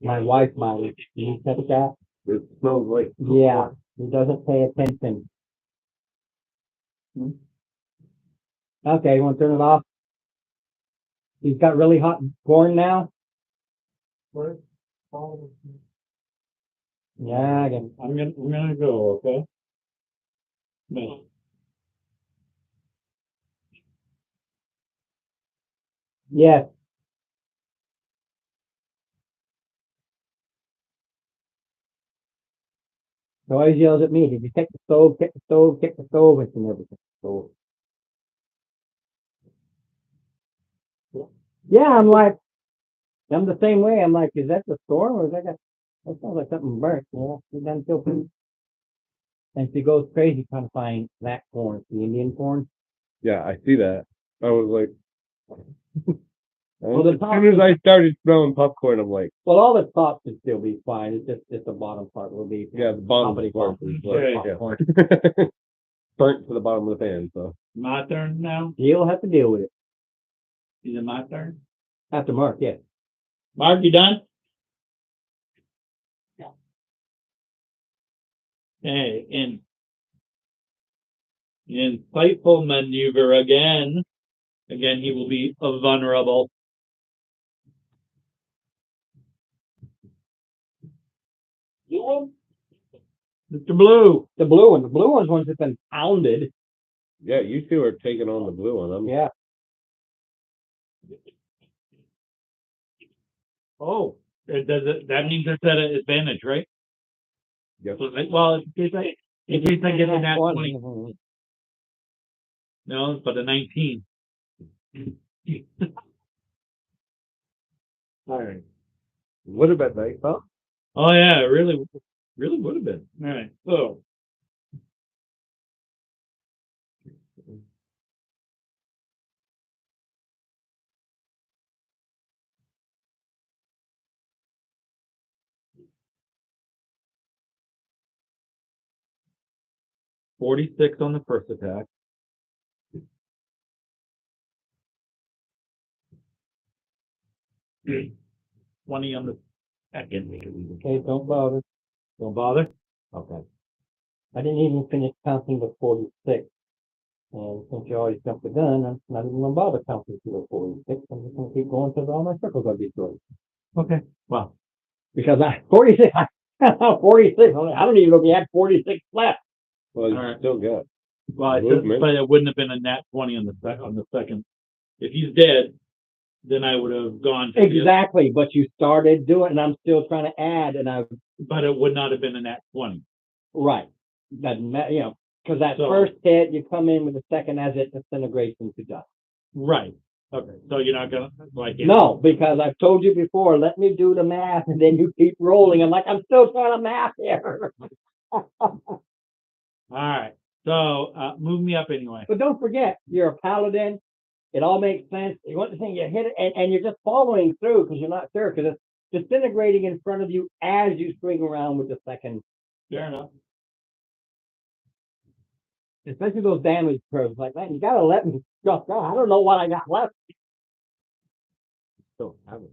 My wife might. You check that? It smells like. Yeah, he doesn't pay attention. Okay, you want to turn it off? He's got really hot corn now. what? Oh. Yeah, I can. I'm gonna go, okay? No. Yes. He always yells at me. Did you check the stove? Check the stove. Check the stove. It's never check the stove. Yeah, I'm like, I'm the same way. I'm like, is that the storm or is that? That sounds like something burnt. Yeah, she doesn't feel pretty. And she goes crazy trying to find that corn, the Indian corn. Yeah, I see that. I was like, Well, the as top soon as I started smelling popcorn, I'm like, Well, all the top should still be fine. It's just the bottom part will be. yeah, the bottom of the Popcorn. corn is Okay. like, yeah. Burnt to the bottom of the pan, so. My turn now? You'll have to deal with it Is it my turn? after Mark. Yeah. Mark, you done? Hey, insightful maneuver again. Again, he will be vulnerable. Mr. Blue. The blue one. The blue one's one's just been pounded. Yeah, you two are taking on the blue one. Yeah. Oh, that means it's at an advantage, right? Yep. So, well, in case I get a nat 20. One. No, but a 19. All right. Would have been nice, huh? Oh yeah, it really would have been. All right. So. $46 on the first attack. 20 on the second. Okay, don't bother. Don't bother. Okay. I didn't even finish counting the 46. And since you always jump the gun, I'm not even gonna bother counting to the 46. I'm just gonna keep going until all my circles are destroyed. Okay. Well, Because 46, 46. I don't even know if you had 46 left. Well, you All right. still got. well, Movement. but it wouldn't have been a nat 20 on the second. If he's dead, then I would have gone to Exactly, but you started doing, and I'm still trying to add, and I but it would not have been a nat 20. right. That because that So- first hit, you come in with the second as it disintegrates into dust. Right. Okay. So you're not gonna like it. No, because I've told you before. Let me do the math, and then you keep rolling. I'm like, I'm still trying to math here. All right. So move me up anyway. But don't forget, you're a paladin. It all makes sense. You want the thing, you hit it, and you're just following through because you're not sure because it's disintegrating in front of you as you swing around with the second. Fair enough. Especially those damage curves. Like, man, you gotta let me just go. I don't know what I got left. Still have it.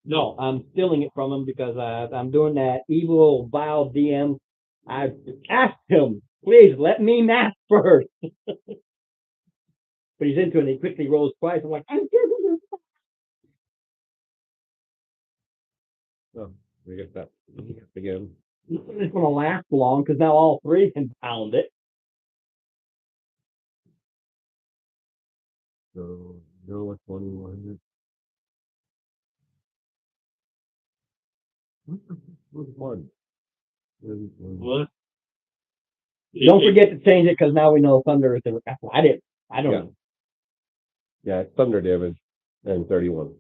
No, I'm stealing it from him because I'm doing that evil, vile DM. I asked him, please let me math first. But he's into it and he quickly rolls twice. I'm like, Oh, we get that again. it's gonna last long because now all three can pound it. So 0 2100. What's one? What? Don't forget to change it because now we know thunder is the. I didn't. I don't Yeah. know. Yeah, it's thunder damage and 31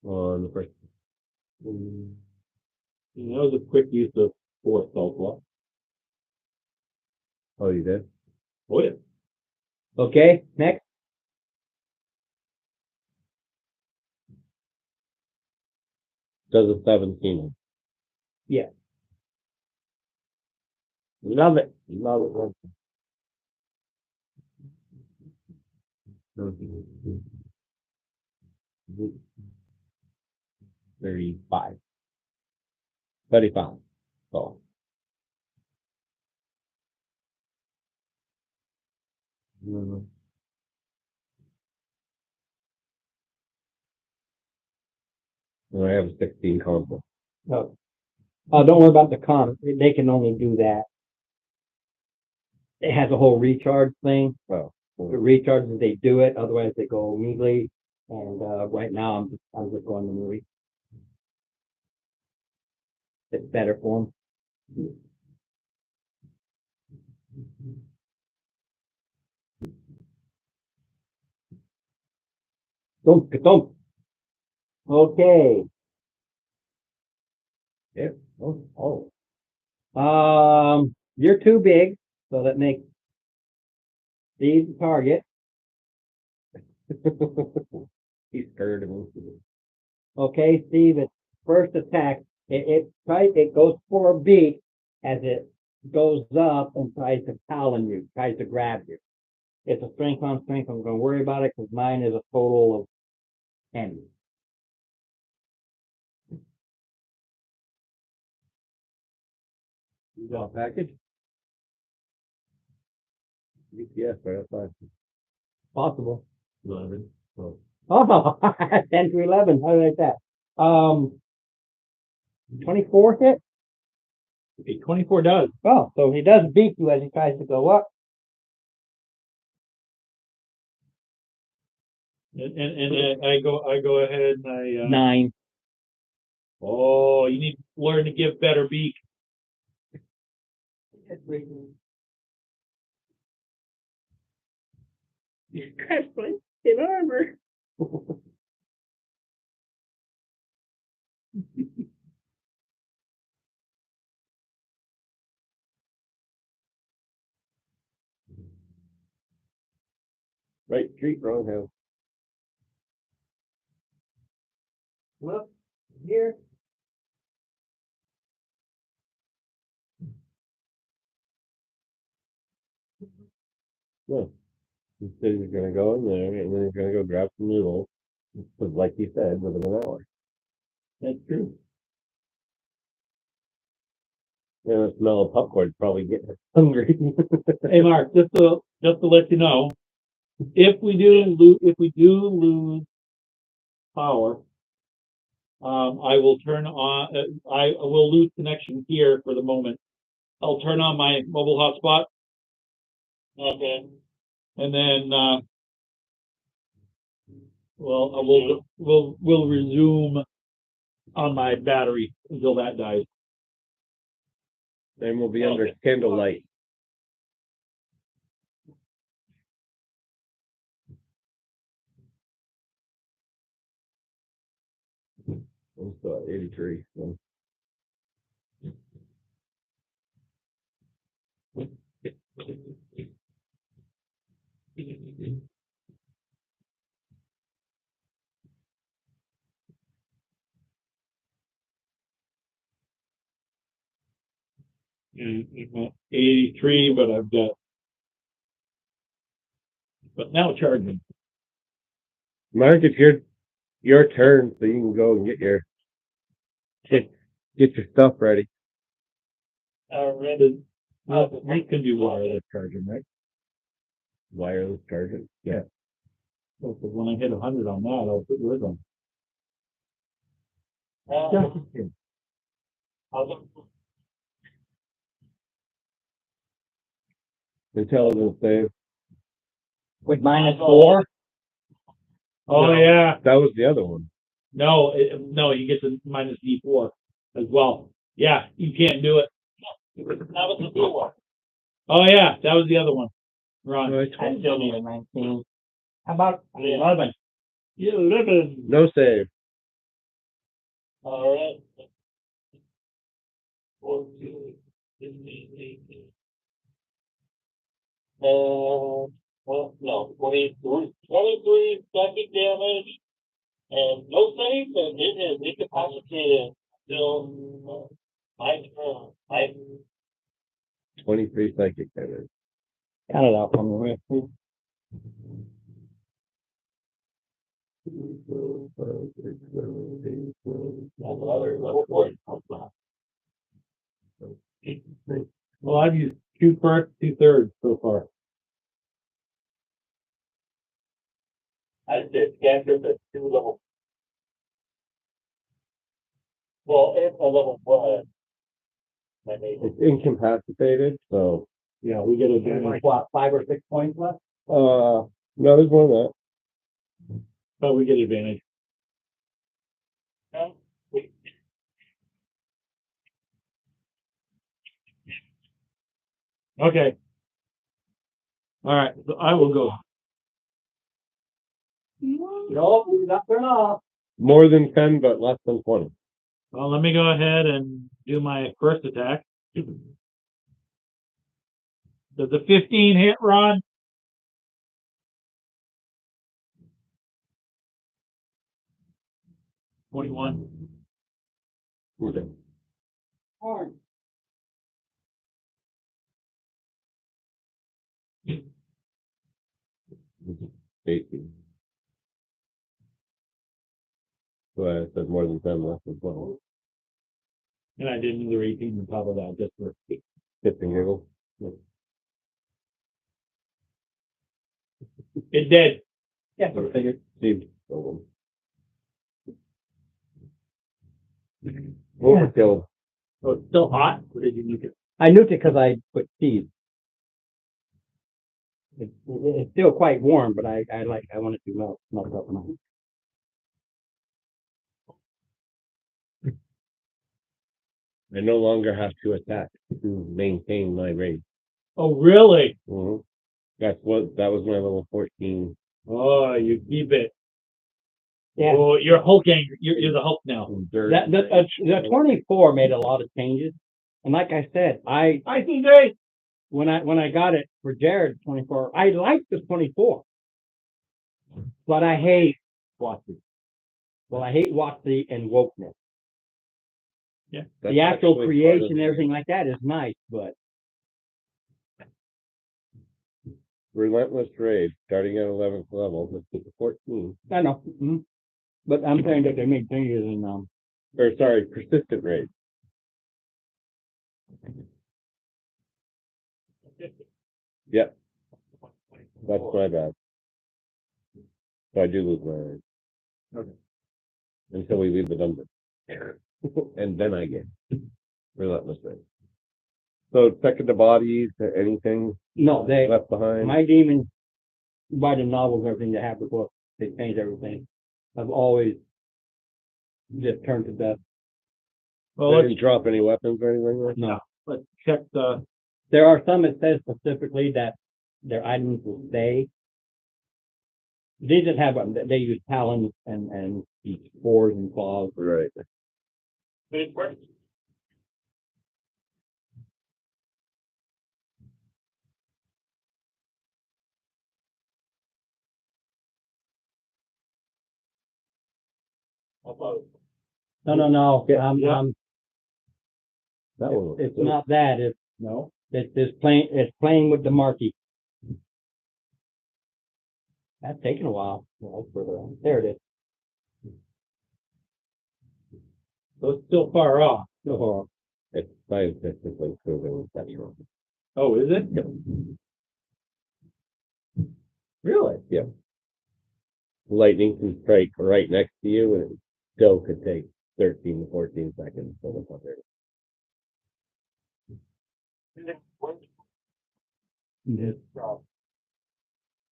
on the first. That was a quick use of force, though. Oh, you did? Oh, yeah. Okay, next. Does a 17. Yeah. Love it. Love it. 35. 35. Oh. Mhm. And I have a 16 console. No. Don't worry about the comp. They can only do that. It has a whole recharge thing. Oh. The recharges, they do it. Otherwise, they go immediately. And right now, I'm just going to movie. It's better for them. Don't. Okay. Yeah. Oh. You're too big, so that makes Steve the target. He's scared of me. Okay, Steve, its first attack, it goes for a beak as it goes up and tries to talon you, tries to grab you. It's a strength on strength. I'm going to worry about it because mine is a total of 10. You got a package? UPS, right outside. Possible. 11. Oh. Oh, 10 to 11. How do I like that? 24 hit? Okay, 24 does. Oh, so he does beat you as he tries to go up. And I go ahead and I, 9. oh, you need to learn to give better beak. Crestly in armor. Right street, wrong house. Look, here. No. He said he's gonna go in there and then he's gonna go grab some noodles. Because like he said, within an hour. That's true. Yeah, the smell of popcorn probably getting us hungry. Hey, Mark, just to let you know, if we do lose power, I will turn on. I will lose connection here for the moment. I'll turn on my mobile hotspot. Okay. And then, we'll resume on my battery until that dies. Then we'll be under candlelight. I'm still at 83. So. And I'm at 83, but now charging. Mark, it's your turn, so you can go and get your stuff ready. Already. We can do wireless charging, right? Wireless charging. Yeah. So, 'cause when I hit 100 on that, I'll put yours on. Intelligence save. With -4. Oh, No, yeah. That was the other one. No, no, you get the minus D4 as well. Yeah, you can't do it. That was the blue one. Oh, yeah, that was the other one. Ron. I still need a 19. How about 11? 11. No save. All right. 14, 15, 18. well, no, 23 psychic damage and no save, and it is incapacitated till I 23 psychic damage. Count it out from me. another level 4. Well, I've used 2 first, 2/3 so far. I did cantrip at 2 level. Well, it's a level 1. My neighbor. It's incapacitated, so Yeah, we get advantage. What, 5 or 6 points left? no, there's more than that. But we get advantage. Okay. All right, so I will go. No, we're not turn off. More than 10, but less than 20. Well, let me go ahead and do my first attack. Does the 15 hit, Ron? $21. Okay. Hard. Mm-hmm. 18. So I said more than 10, less than 12. And I did another 18 on top of that, just for. Hits and giggles. It did. Yeah, I figured. Steve. Overkill. Oh, it's still hot? Or did you nuke it? I nuked it because I put cheese. It's still quite warm, but I want it to melt up. I no longer have to attack to maintain my rate. Oh, really? Mm-hmm. That was my level 14. Oh, you keep it. Yeah. Oh, you're hulking. You're the Hulk now. The 24 made a lot of changes, and like I said, I see, Dave. when I got it for Jared 24, I liked the 24, but I hate Watsy. Well, I hate Watsy and wokeness. Yeah, the actual creation and everything like that is nice, but Relentless Raid, starting at 11th level, let's get to 14. I know. Mm-hmm. But I'm saying that they made changes in Or sorry, Persistent Raid. Yep, that's my bad. So I do lose my raid. Okay. Until we leave the dungeon. And then I get Relentless Raid. So second to bodies, anything no, they left behind? my demons by the novels, everything they have the book, they change everything. I've always just turned to death. Well, They let's, didn't drop any weapons or anything like that? No. let's check the. There are some that says specifically that their items will stay. These that have they use talons and spores and claws. Right. No. Yeah. That one. It's not that. It's No. it's playing with the marquee. That's taken a while. Well, further on. There it is. So it's still far off. Oh, It's scientifically proven that's wrong. Oh, is it? Really? Yeah. Lightning can strike right next to you, and it still could take 13 to 14 seconds for the thunder.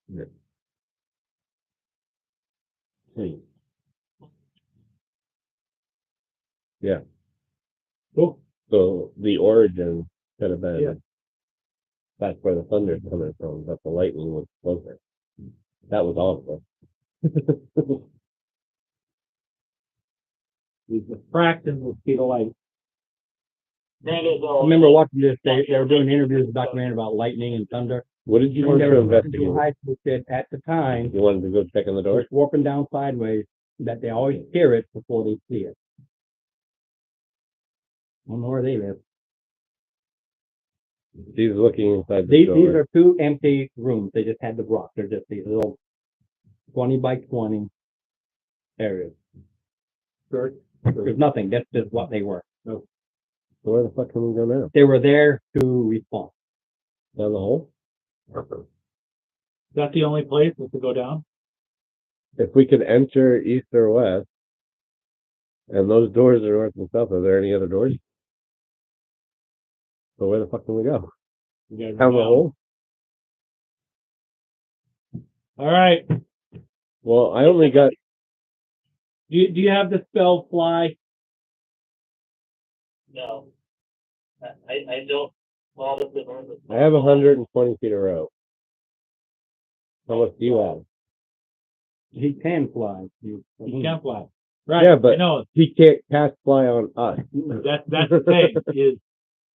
Yeah. Yeah. Cool. So the origin could have been Yeah. that's where the thunder's coming from, but the lightning was closer. That was awesome. The fraction will speed of light. I remember watching this. They were doing interviews with Dr. Man about lightning and thunder, What did you want There to was a investigate? high school kid at the time, You wanted to go check on the door? was warping down sideways, that they always hear it before they see it. I don't know where they live. He's looking inside the These door. are two empty rooms. They just had the rock. They're just these little 20 by 20 areas. There's nothing. That's just what they were. So where the fuck can we go now? They were there to respond. Down the hole? Is that the only place is to go down? If we could enter east or west, and those doors are north and south, are there any other doors? So where the fuck can we go? We gotta go Down the down. hole? All right. Well, I only got, Do you have the spell fly? No. I don't. Well, I have 120 feet of rope. How much do you have? He can fly. You can't fly. Right. Yeah, but- I know. He can't cast fly on us. That's the thing is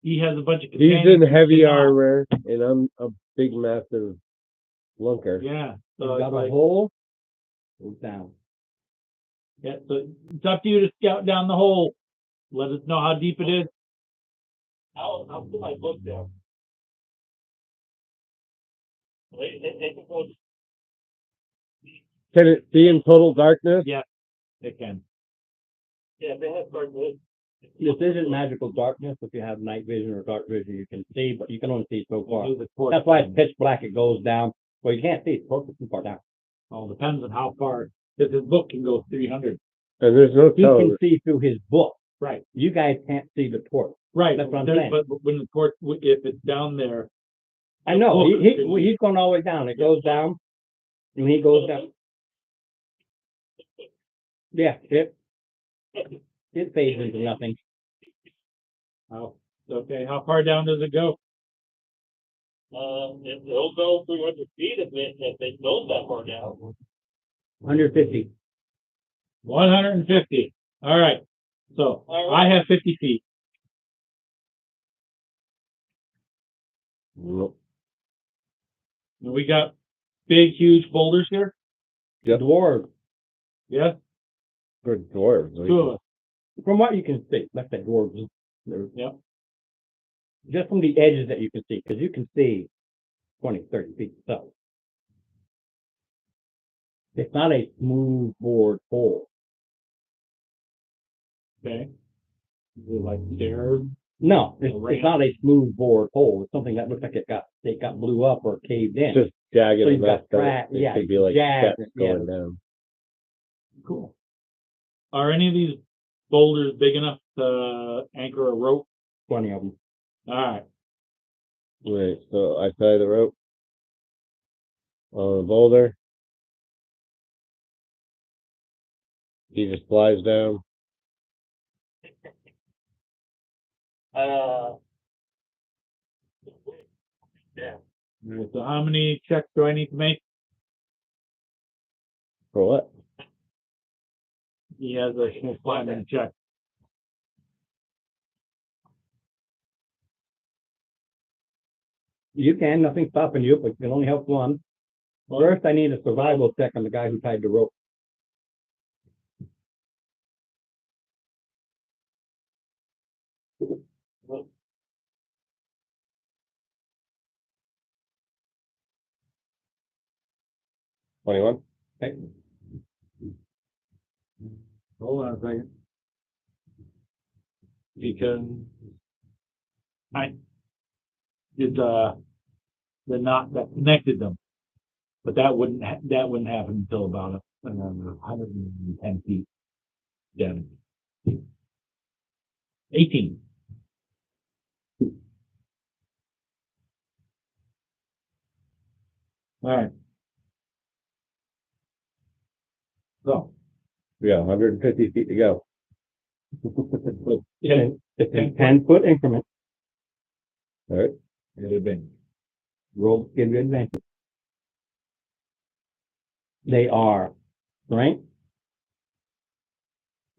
he has a bunch of He's companions in heavy that cannot. armor, and I'm a big, massive lunker. Yeah. So You it's got a like, hole, goes down. yeah, so it's up to you to scout down the hole. Let us know how deep it is. I'll put my book down. Wait, it can go. Can it see in total darkness? Yeah, it can. Yeah, they have started with. This isn't magical darkness. If you have night vision or dark vision, you can see, but you can only see so far. Do the torch That's why thing. it's pitch black. It goes down. Well, you can't see. It's too far down. Well, depends on how far. Because his book can go 300. And there's no He telling. can see through his book. Right. You guys can't see the torch. Right. That's what I'm There- saying. But when the torch, if it's down there, I know. book He's going all the way down. It goes down. And he goes down. Yeah, it fades into nothing. okay, how far down does it go? It'll go 300 feet if it goes that far down. 150. 150. All right. So All right. I have 50 feet. Nope. And we got big, huge boulders here. Yep. Dwarves. Yes. For dwarves. Two of us. From what you can see, like the dwarves. They're- Yep. Just from the edges that you can see, because you can see 20, 30 feet. So it's not a smooth board hole. Okay. Is it like stairs? No, A it's ramp. not a smooth board hole. It's something that looks like it got blew up or caved in. Just jagged So you've got enough that crack- it yeah, could be like jagged, steps yeah. going down. Cool. Are any of these boulders big enough to anchor a rope? 20 of them. All right. Wait, so I tie the rope on the boulder. He just flies down. Yeah. All right, so how many checks do I need to make? For what? He has a small climbing check. You can, nothing's stopping you, but you can only help one. First, I need a survival check on the guy who tied the rope. $21? Okay. Hold on a second. Because I did the knot that connected them, but that wouldn't happen until about 110 feet down. 18. All right. So, We got 150 feet to go. yeah, It's in 10-foot increments. All right. it'd have been. Roll give you advantage. They are strength.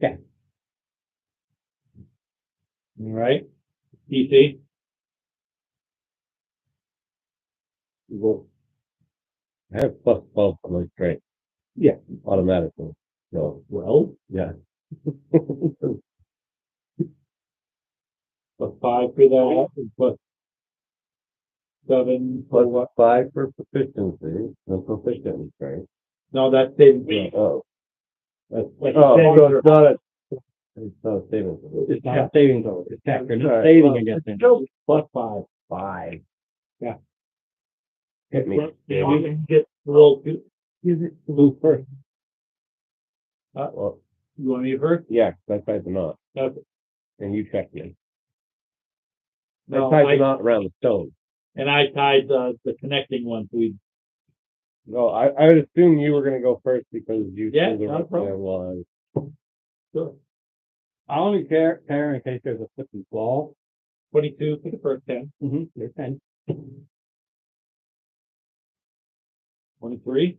Okay. All right. DC. Well, I have plus 12 for my strength. Yeah. Automatically. So, Well, yeah. plus 5 for that, and plus 7 for Plus what? 5 for proficiency. No proficient in strength. No, that's saving throw. Oh. That's, Like oh, saving so throw. it's not a saving throw. It's not a saving throw, it's tax, you're not Alright, saving well, against it. No, plus 5. 5. Yeah. Hit me. You want me to get roll two? Lose first. Well, You want me to first? yeah, 'cause I tied the knot. Okay. And you checked me. No, I tied the knot around the stone. and I tied the connecting one, so we, No, I would assume you were gonna go first because you Yeah, pulled the not a rope problem. there while I was. sure. I only care in case there's a slip and fall. 22 for the first 10. There's 10. 23.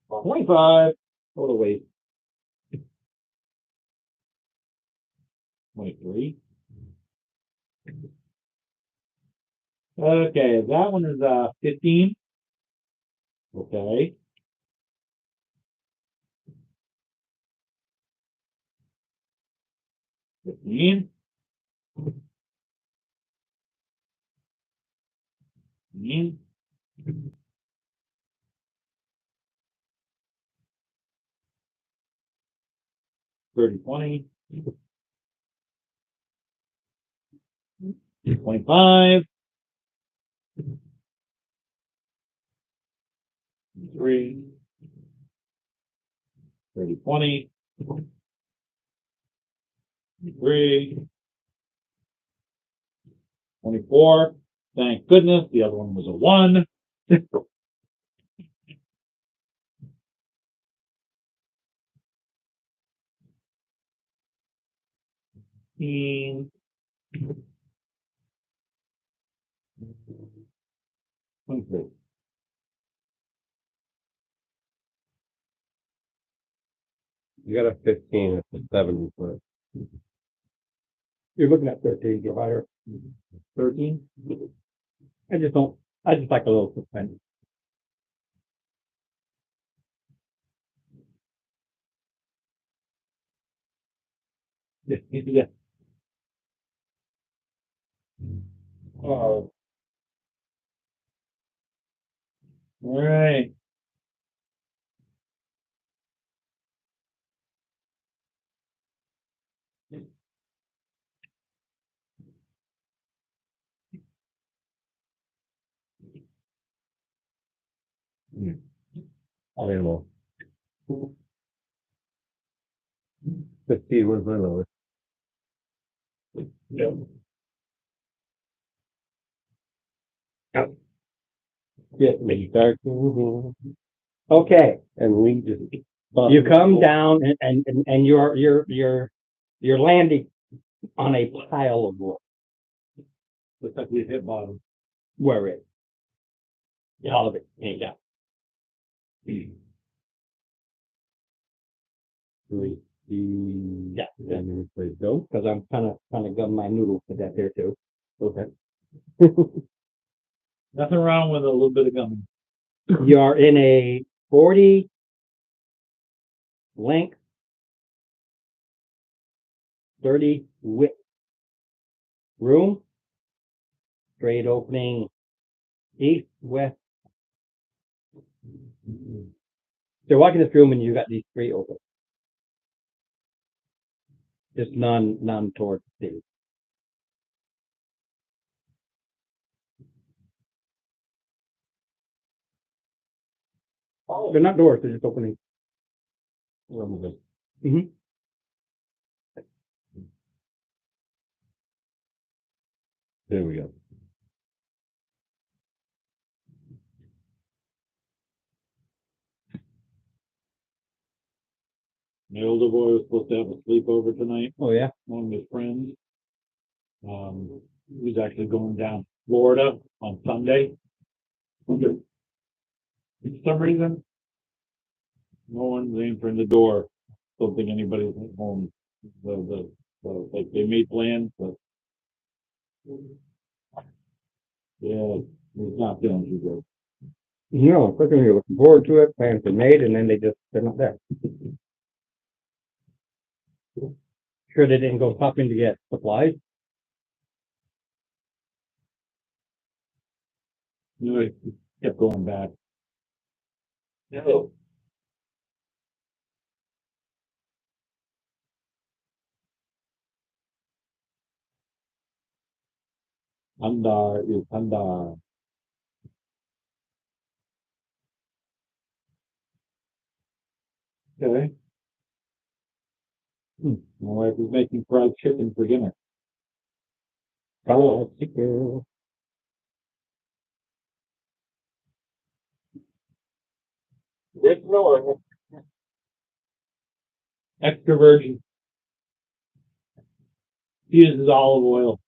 25. Total weight. 23. Okay, that one is 15. Okay. $15. 15. 30, 20. 25. 3. 30, 20. 3. 24. Thank goodness. The other one was a 1. You 23. You got a 15 at the 7 foot. You're looking at 13, you're higher. 13. I just like a little suspense. Yeah. Oh, All right. animal. 15 was my lowest. Yep. Get me dark. Okay, And we just. you come down and you're landing on a pile of wood. Looks like we've hit bottom. Where it? All of it, yeah. Yeah. And we play go. Because I'm kind of gumming my noodles to death here too. Okay. Nothing wrong with a little bit of gumming. You're in a 40 length, 30 width room, straight opening east, west. You're walking this room and you got these three open. Just none towards the city. They're not doors, they're just opening. Mm-hmm. There we go. My older boy was supposed to have a sleepover tonight, Oh, yeah? one of his friends. He was actually going down to Florida on Sunday. For some reason, no one's answering the door. Don't think anybody's at home. Like they made plans, but Yeah, it's not feeling too good. No, quickly you're looking forward to it, plans are made, and then they're not there. Sure they didn't go shopping to get supplies? You know, it kept going back. No. Handar is Handar. Okay. My wife is making fried chicken for dinner. Fried chicken. Original or Extra virgin. He uses olive oil.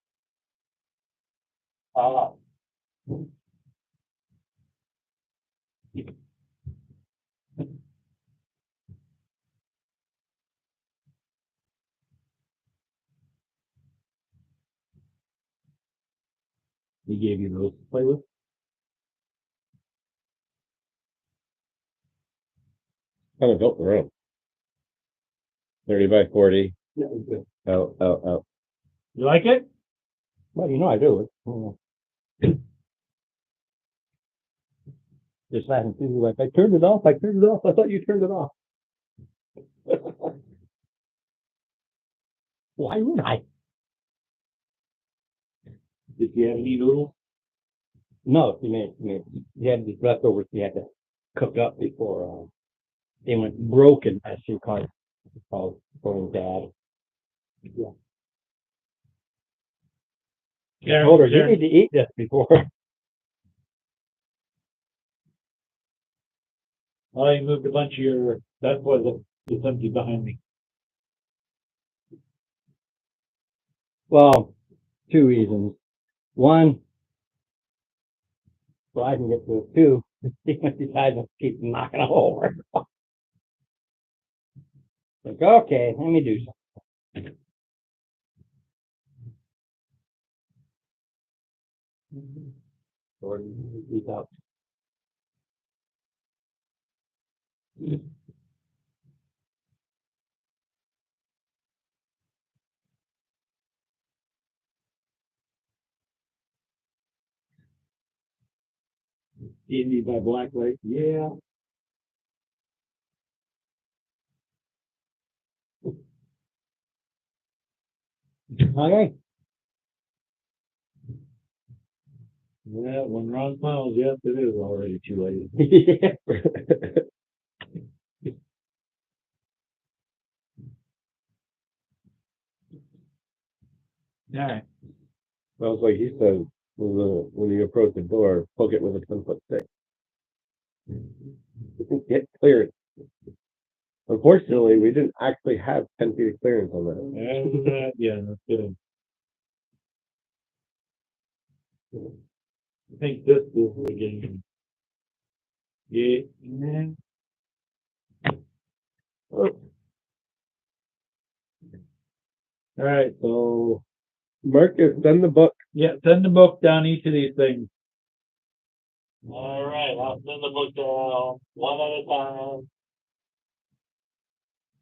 He gave you those to play with? Kind of built the room. 30 by 40. Yeah, it was good. Out. You like it? Well, you know I do. Just laughing too, like, I turned it off, I thought you turned it off. Why would I? Did you have any noodles? No, he had these leftovers he had to cook up before, they went broken, as she called going bad. I told her, you need to eat this before. Oh, you moved a bunch of your, that's why it's empty behind me. Well, two reasons. One, so I can get to it. Two, he decides to keep knocking it over. Like, okay, let me do something. Jordan, he's out. D&D by Blacklight? Yeah. Okay. Yeah, when Ron smiles, yes, it is already too late. All right. Sounds like he said, when you approach the door, poke it with a 10-foot stick. Get clearance. Unfortunately, we didn't actually have 10 feet of clearance on that. Yeah, no kidding. I think this is the beginning. Yeah. All right, so Marcus, send the book. yeah, send the book down each of these things. All right, I'll send the book down one at a time.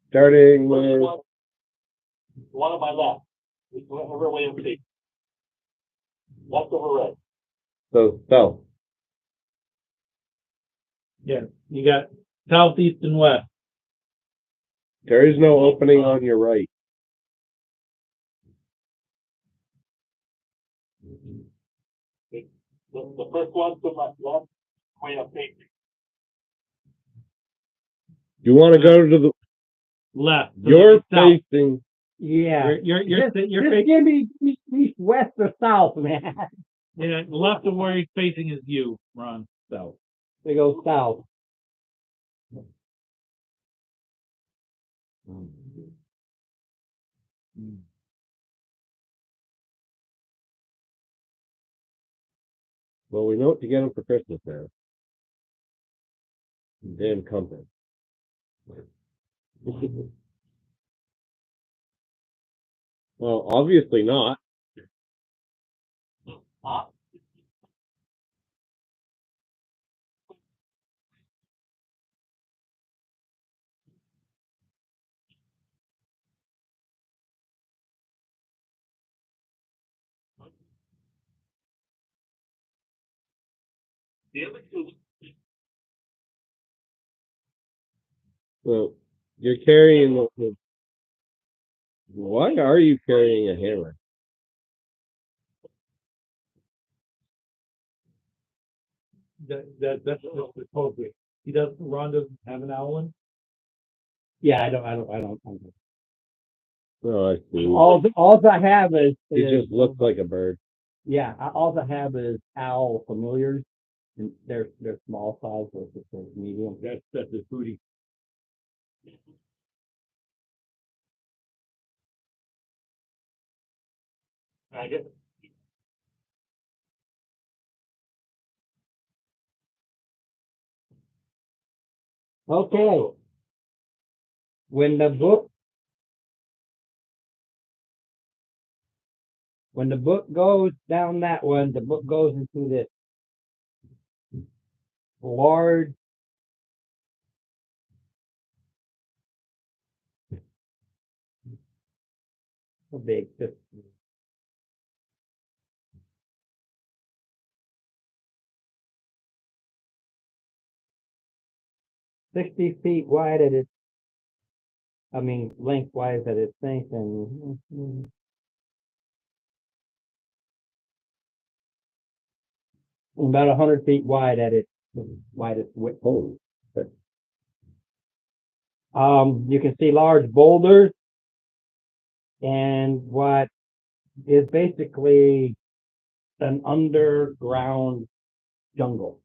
Starting First with one on my left. Whichever way you see. Left over right. so south. Yeah, you got southeast and west. There is no opening on your right. The first one to my left, way up facing. You want to go to the Left. So you're south. facing. Yeah. You're Just facing, give me east, west, or south, man. yeah, left of where he's facing is you, Ron. South. They go south. Well, we know what to get him for Christmas now. Damn compass. Well, obviously not. The other two, Well, you're carrying why are you carrying a hammer? That's the code. He doesn't, Ron doesn't have an Allen? Yeah, I don't. No, I see. All I have is, It just looks like a bird. yeah, all I have is owl familiars, and they're small size versus the medium. That's a booty. I guess, Okay. When the book goes down that one, the book goes into this large how big this 60 feet wide at its lengthwise at its length and about 100 feet wide at its widest width. Oh, You can see large boulders and what is basically an underground jungle.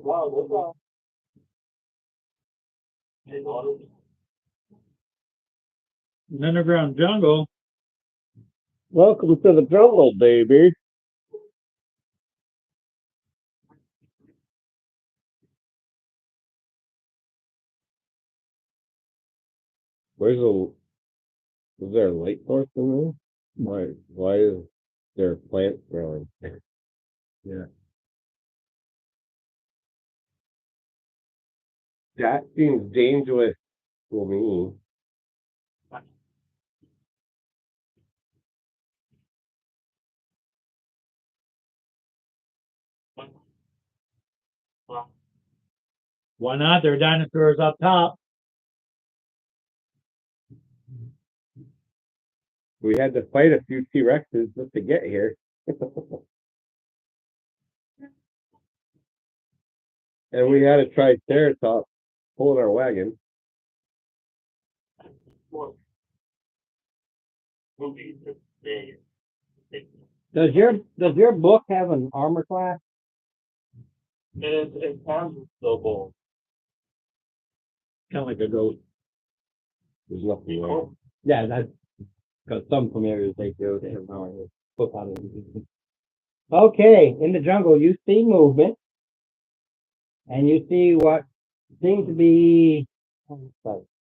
wow, what's up? Hey, daughter. An underground jungle. welcome to the jungle, baby. Is there a light source in there? Why is there plants growing? Yeah. That seems dangerous for me. Why not? There are dinosaurs up top. We had to fight a few T-Rexes just to get here. And we had a Triceratops pulling our wagon. Movies, they, Does your book have an armor class? it sounds so bold. Kind of like a goat. There's nothing there. Yeah, that's because some familiars they do. They have an armor book on it. Okay, in the jungle you see movement, and you see what seems to be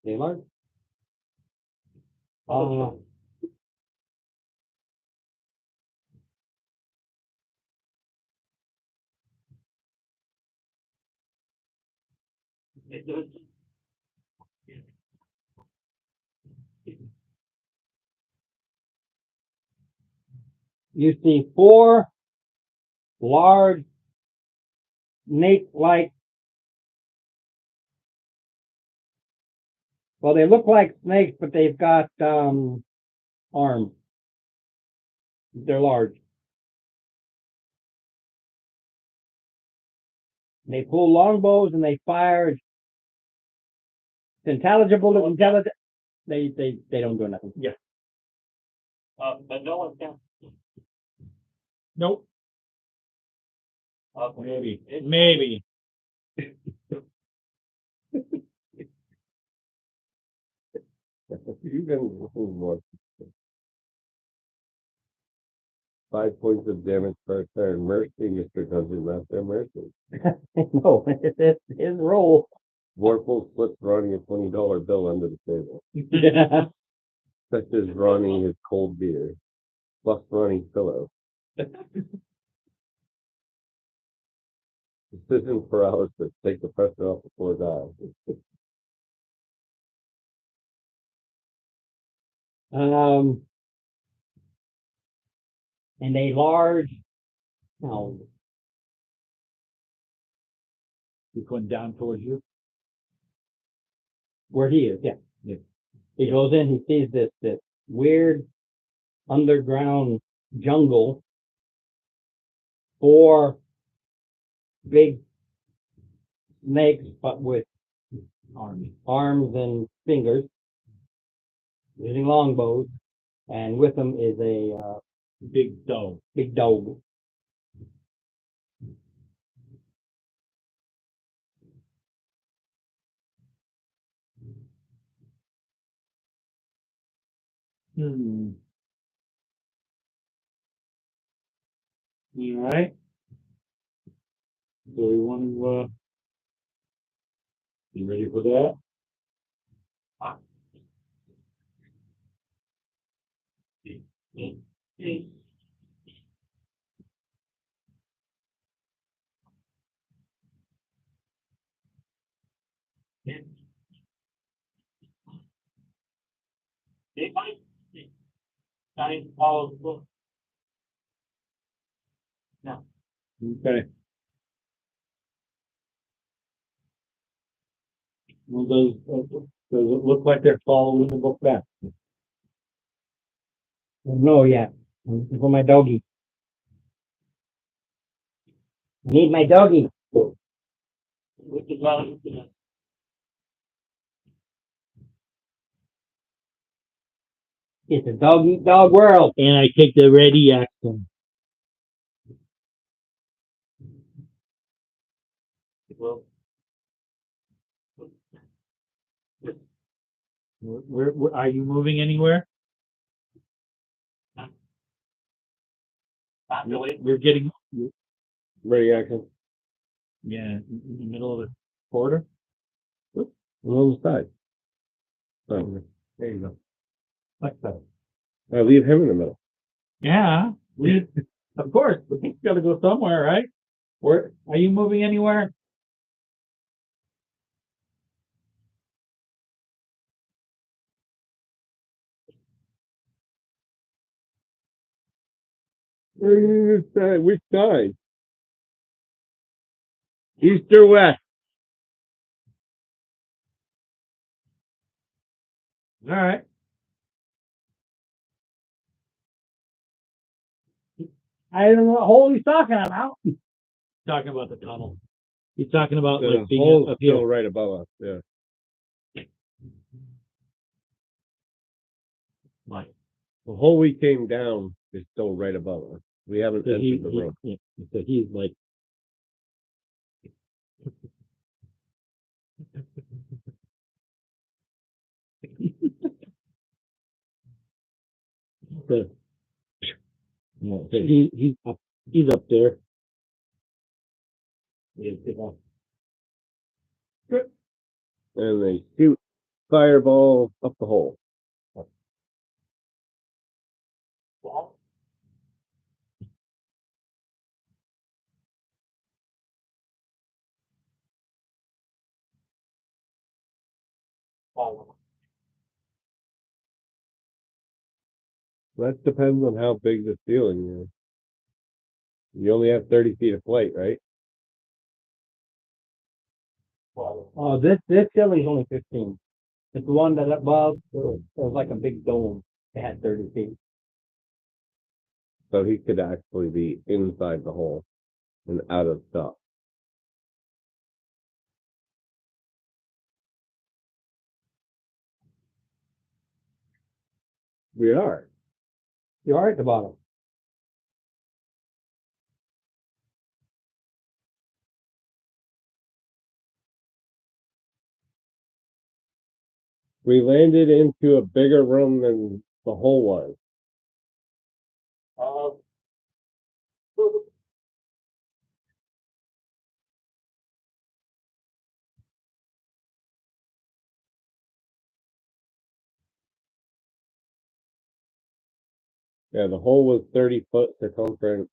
daylight. It does. You see 4 large snake-like. Well, they look like snakes, but they've got arms. They're large. They pull longbows and they fire. It's intelligible to intelligent. They don't do nothing. Yeah. But no one can. Nope. Maybe. Maybe. You've been more. 5 points of damage per turn. Mercy, Mr. Dungeon Master. Mercy. No, it's his role. Vorpal slips Ronnie a $20 bill under the table. Yeah. Such as Ronnie his cold beer. Plus Ronnie's pillow. Decision paralysis. Take the pressure off before die. and a large hound. He's going down towards you. Where he is, yeah. Yeah. He goes in, he sees this weird underground jungle. 4 big snakes, but with arms and fingers, using longbows, and with them is a Big dog. big dog. Hmm. All right. So we want to, you ready for that? They might, time follows the book. Okay. Well, does it look like they're following the book back? No, yeah. For my doggy. Need my doggy. Which is why I'm looking at. It's a dog eat dog world. And I take the ready action. Well, Where are you moving anywhere? not really. You're getting, Ready action. yeah, in the middle of the corridor? On the side. Oh, there you go. Like that. Leave him in the middle. Yeah, of course, but he's gotta go somewhere, right? Where, are you moving anywhere? Which side? East or west? All right. I don't know what hole he's talking about. Talking about the tunnel. He's talking about The like being hole's up still here. right above us, yeah. Like, The hole we came down is still right above us. We haven't so entered the room. so he's like. So, yeah, so he's up there. And they shoot fireball up the hole. Well, well, That depends on how big the ceiling is. You only have 30 feet of flight, right? well, Oh, this ceiling's only 15. It's the one that above, it was like a big dome. It had 30 feet. So he could actually be inside the hole and out of stuff. We are. You are at the bottom. We landed into a bigger room than the hole was. uh, Yeah, the hole was 30-foot circumference,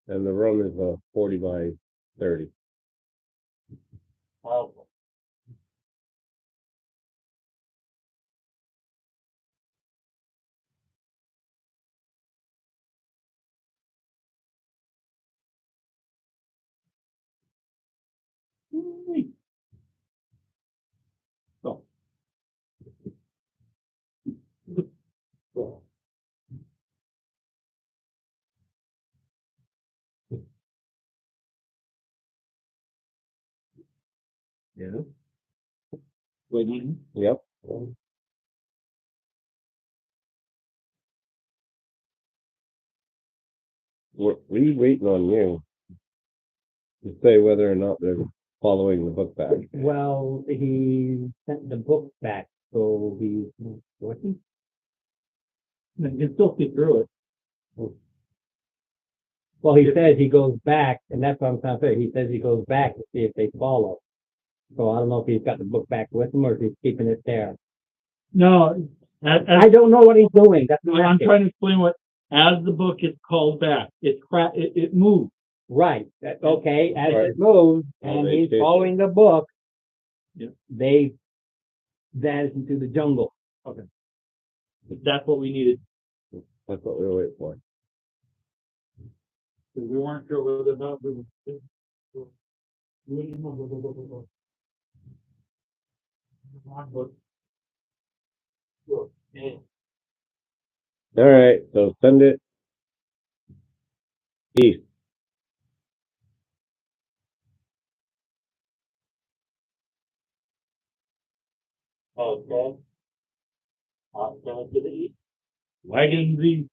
and the room is a 40 by 30. well, Yeah. Wait, Yep. We waiting on you to say whether or not they're following the book back. Well, he sent the book back, so he's working. you can still see through it. Well, he says he goes back, and that's what I'm trying to say. He says he goes back to see if they follow. So I don't know if he's got the book back with him or if he's keeping it there. No, I don't know what he's doing. That's what I'm trying to explain what, as the book is called back, it moves. Right. Okay. As Right. it moves, Oh, and they he's chase following the book, Yeah. they vanish into the jungle. That's what we needed. That's what we were waiting for. We weren't sure whether or not we were. All right, so send it east. Okay. Send it to the east. Wagons East.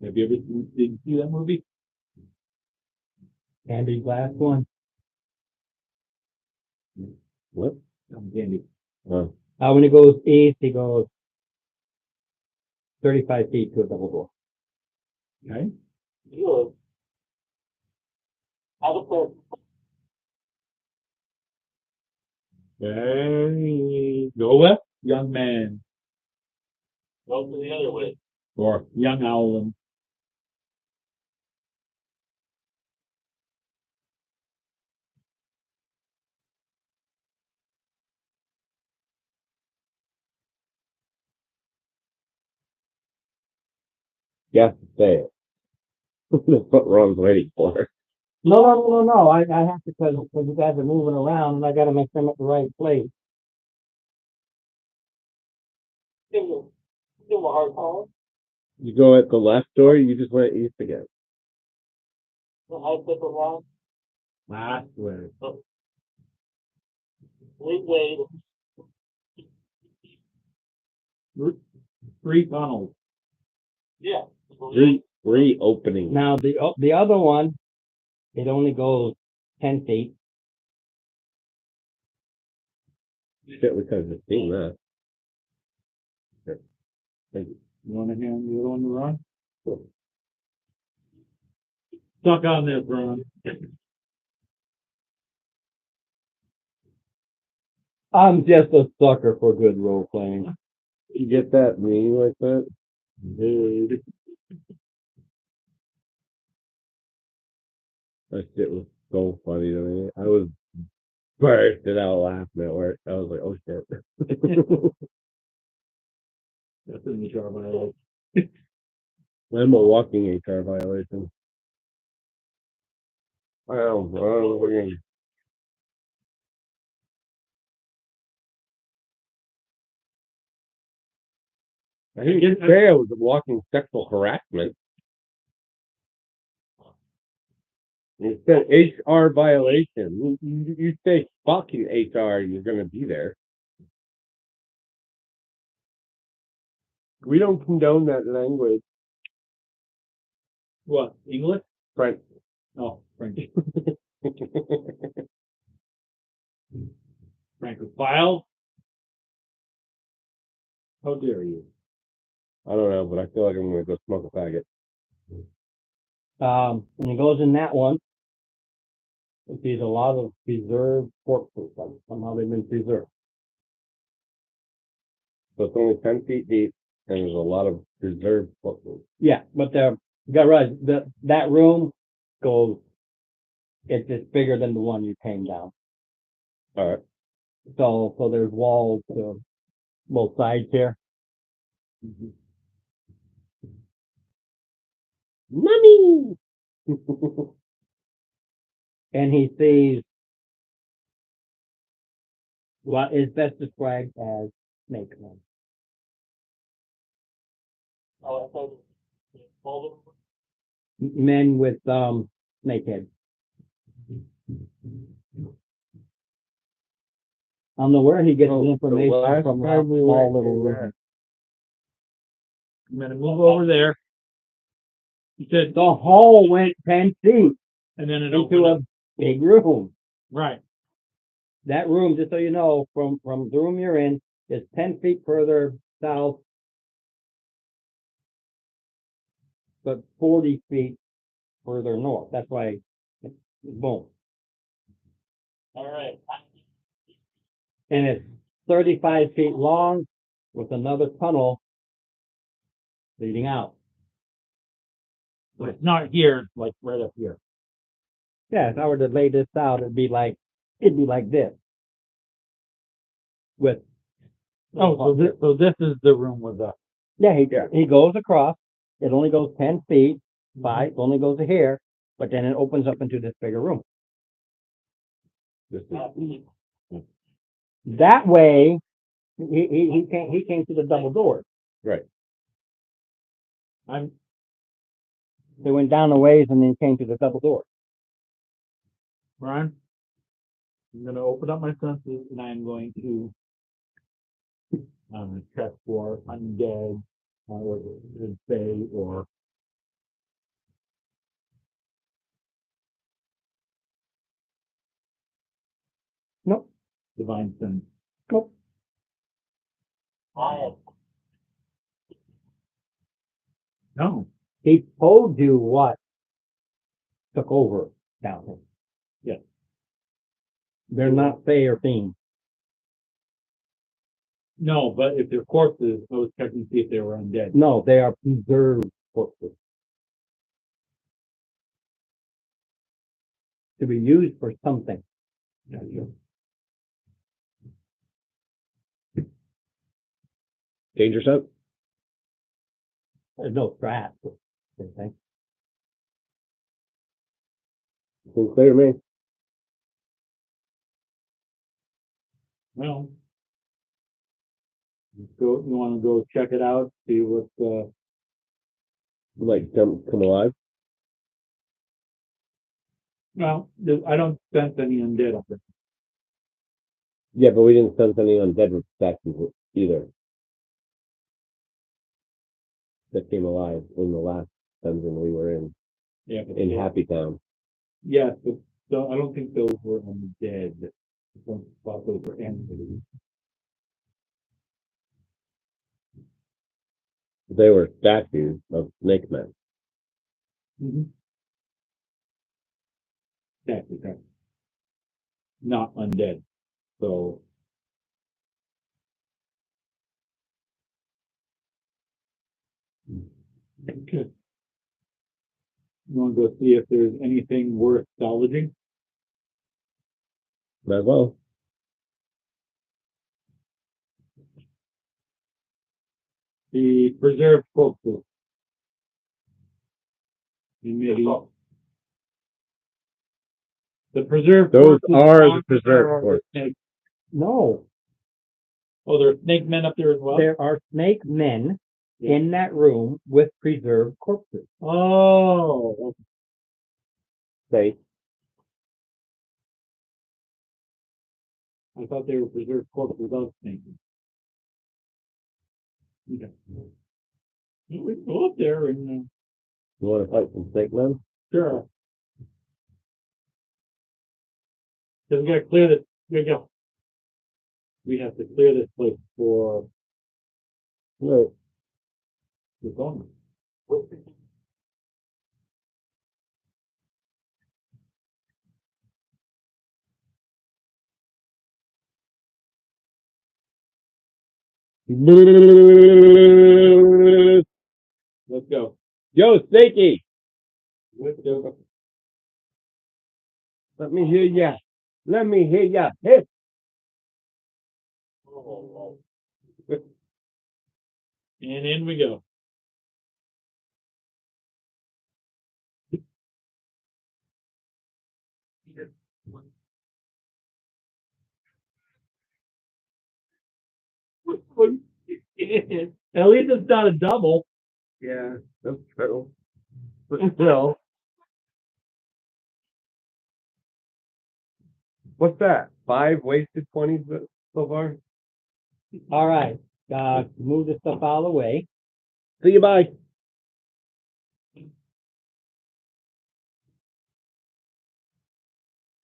Have you ever see that movie? Candy glass one. What? Candy. Oh, When he goes east, he goes 35 feet to a double door. Okay. Good. Other person. Okay. Go west, young man, Go to the other way. or young owl. you have to say it. That's what Ron's waiting for. No. I have to, because you guys are moving around and I got to make them at the right place. Give him a hard time. You go at the left door, you just went east again. I flip around. Last way. Wait. Three tunnels. Yeah. Reopening. Now, the other one, it only goes 10 feet. Shit, we could have just seen that. Here. Thank you. You want to hand the other one to Ron? Stuck on this, Ron. I'm just a sucker for good role playing. You get that meaning like that? Dude. That shit was so funny to me. I was bursting out laughing at work. I was like, oh shit. That's an HR violation. I'm a walking HR violation. Wow, we're gonna. I didn't say I was a walking sexual harassment. You said HR violation. You say fucking HR, you're gonna be there. We don't condone that language. What? English? French. Oh, French. Francophile? How dare you? I don't know, but I feel like I'm gonna go smoke a faggot. When it goes in that one, it sees a lot of preserved corpses. Like somehow they've been preserved. So it's only 10 feet deep, and there's a lot of preserved footprints. Yeah, but you got right. That room goes. It's bigger than the one you came down. All right. So there's walls to both sides here. Money. And he sees what is best described as snake men. Oh, I thought it was Men with snake heads. I don't know where he gets Oh, his the information last from. That time we small went little through room. I'm gonna move over there. He said, The hall went 10 feet and then it into opened a up. big room. Right. That room, just so you know, from the room you're in, is 10 feet further south, but 40 feet further north. That's why, boom. All right. And it's 35 feet long with another tunnel leading out. But it's not here, it's like right up here. Yeah, if I were to lay this out, it'd be like this. With, Oh, so this is the room with the, yeah, he goes across. It only goes 10 feet, only goes to here, but then it opens up into this bigger room. This is, That way, he came to the double door. right. I'm, They went down a ways and then came to the double door. Ron, I'm gonna open up my senses and I'm going to check for undead, or say, or Nope, divine sense. nope. No, He told you what took over down here. Yes. They're not Fey or Fiends. no, but if they're corpses, I was checking to see if they were undead. No, they are preserved corpses. To be used for something. Danger sense? There's no strat. Anything. Seems clear to me. Well, you wanna go check it out, see what, Like come alive. well, I don't sense any undead up there. Yeah, but we didn't sense any undead statues either. That came alive in the last dungeon we were in Yeah, but Happy Town. yes, but I don't think those were undead. I don't thought those were animated. They were statues of snake men. Mm-hmm. Exactly, okay. Not undead, so. Okay. You wanna go see if there's anything worth salvaging? Might as well. The preserved corpses. And maybe. The preserved Those corpses are the on preserved there are corpses. snake- No, Oh, there are snake men up there as well? there are snake men Yeah. in that room with preserved corpses. Oh, Say, I thought they were preserved corpses of snakes. Okay. Well, we can go up there and, you want to fight some snake men? sure. Cause we gotta clear this, we have to clear this place for Right. the going. Let's go. Yo, Snakey, Let's go. let me hear ya. Let me hear ya. Hey. And in we go. At least it's not a double. Yeah, that's true. But still. What's that? 5 wasted 20s so far. All right, move this stuff out of the way. See you, bye.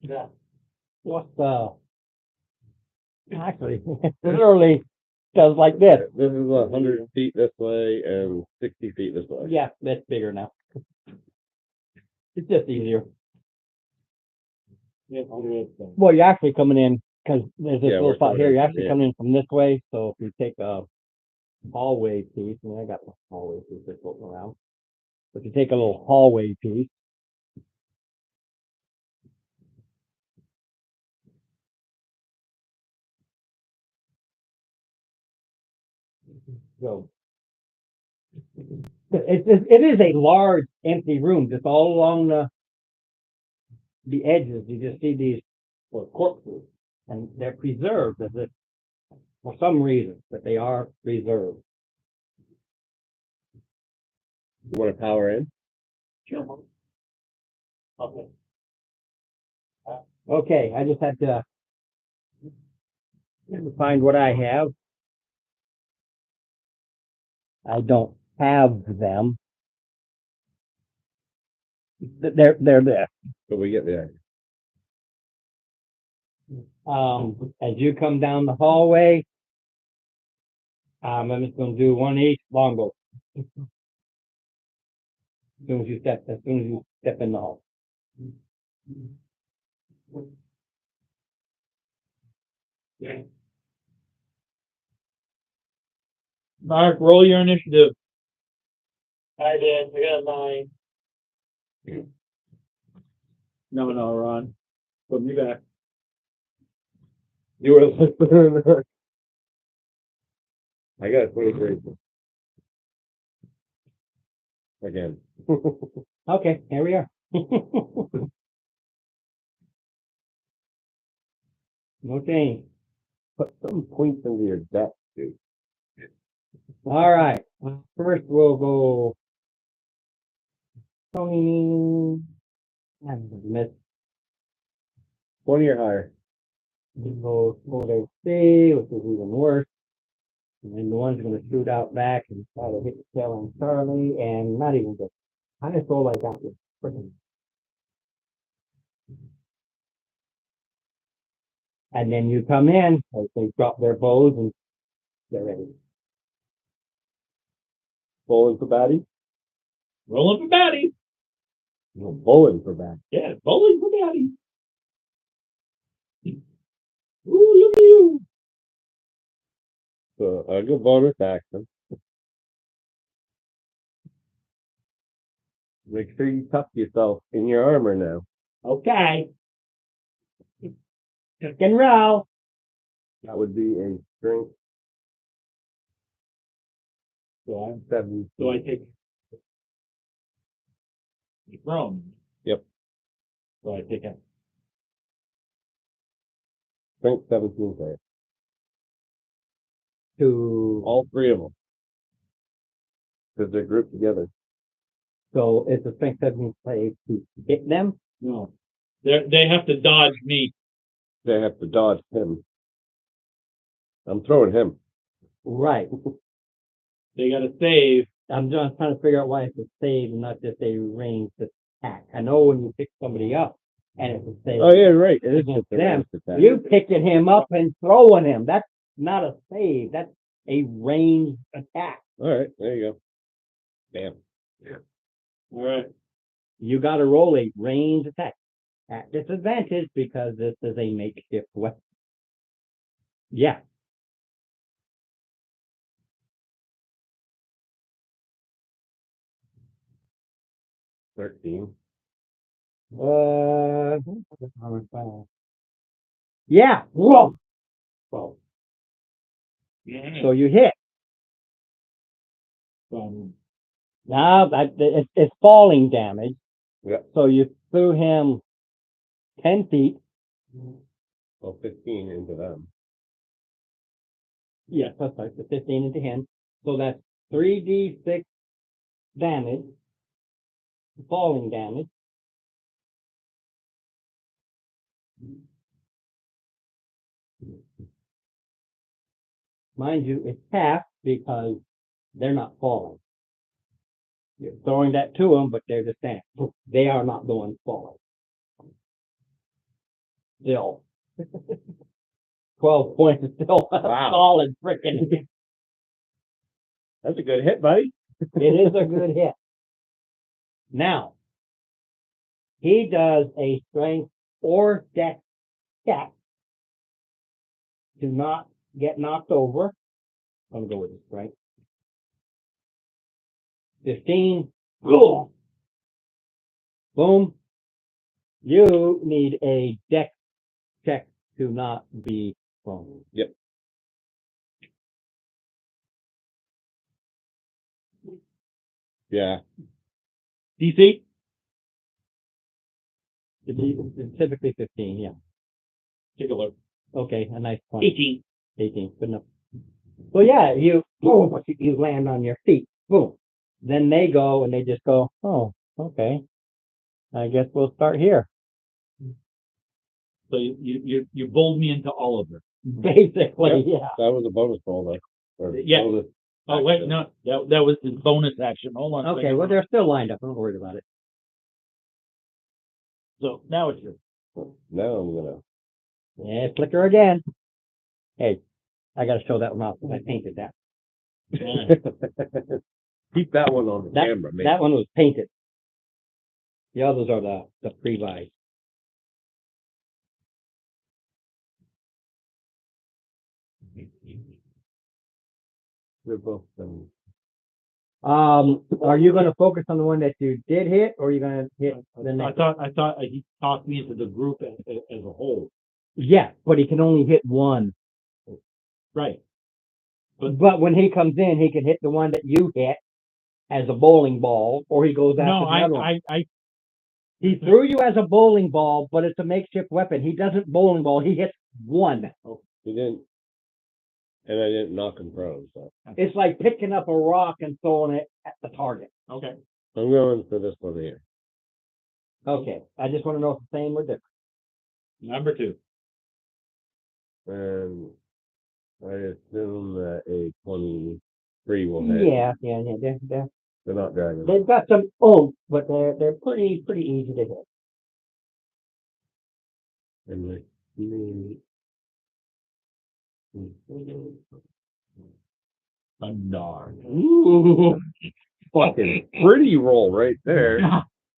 Yeah. What's, actually, literally does like this. This is 100 feet this way and 60 feet this way. Yeah, that's bigger now. It's just easier. Yeah, I'll do it then. Well, you're actually coming in, because there's this Yeah, little we're spot coming here, in you're from actually here. coming in from this way, so if you take a hallway piece, and I got the hallway piece that's floating around. If you take a little hallway piece. So. It is a large empty room, just all along the edges, you just see these corpses, and they're preserved as if, for some reason, that they are preserved. You want to power in? Sure. Okay. Okay, I just had to find what I have. I don't have them. They're there. So we get there. As you come down the hallway, I'm just gonna do one each longbow. As soon as you step in the hall. Mark, roll your initiative. I did, I got a 9. No, Ron. Put me back. You were listening. I got a 23. Again. Okay, here we are. Okay, Put some points into your deck, dude. all right. First we'll go. Tony. I missed. 20 or higher. We'll go to C, which is even worse. And then the one's gonna shoot out back and try to hit the tail on Charlie, and not even good. Highest roll I got was freaking. And then you come in, as they drop their bows and they're ready. Bowling for baddie? Rolling for baddie. No, bowling for baddie. Yeah, bowling for baddie. Ooh, look at you. So a good bonus action. Make sure you tuck yourself in your armor now. Okay. Tuck and roll. That would be a strength So 7. I take Rome. Yep. So I take it. Strength 17 player. To All 3 of them. Because they're grouped together. so it's a strength 7 play to hit them. No. They have to dodge me. They have to dodge him. I'm throwing him. Right. They got to save. I'm just trying to figure out why it's a save and not just a ranged attack. I know when you pick somebody up and it's a save. Oh yeah, right. It is Against just a them. ranged attack. You picking him up and throwing him. That's not a save. That's a ranged attack. All right, there you go. Damn. All right. You got to roll a ranged attack at disadvantage because this is a makeshift weapon. Yeah. Yeah. 13. Yeah. Whoa. Whoa. Yeah. So you hit. Now it's falling damage. Yeah. So you threw him 10 feet. Well, 15 into them. Yeah, that's right. The 15 into him. So that's 3d6 damage. Falling damage. mind you, it's half because they're not falling. You're throwing that to them, but they're just saying, they are not the ones falling. Still. 12 points is still a Wow. solid freaking. That's a good hit, buddy. It is a good hit. Now, he does a strength or dex check to not get knocked over. I'm gonna go with the strength. 15. Boom. Boom. You need a dex check to not be thrown. Yeah. DC? It's typically 15, yeah. Take a look. Okay, a nice point. 18. 18, good enough. So yeah, you land on your feet. Boom. Then they go and they just go, oh, okay. I guess we'll start here. So you bowled me into all of them. Basically, yeah. That was a bonus roll, though. Or Yeah. bonus Oh, wait, action. no, that was his bonus action. Hold on. a Okay, second. well, they're still lined up. I'm not worried about it. So now it's your. Now I'm gonna. Yeah, flicker again. Hey, I gotta show that one off because I painted that. Keep that one on the That- camera, man. That one was painted. The others are the pre-buy. They're both, Are you gonna focus on the one that you did hit, or are you gonna hit the I next? thought he talked me into the group as a whole. Yeah, but he can only hit one. Right. But when he comes in, he can hit the one that you hit as a bowling ball, or he goes after No, the other one. I He threw you as a bowling ball, but it's a makeshift weapon. He doesn't bowling ball. He hits one. He didn't. And I didn't knock him prone, so. It's like picking up a rock and throwing it at the target. okay. I'm going for this one here. Okay, I just want to know if it's the same or different. Number 2. And I assume that a 23 will hit. Yeah. They're not dragging. They've got some oomph, but they're pretty easy to hit. And like, Thunder. ooh, fucking pretty roll right there.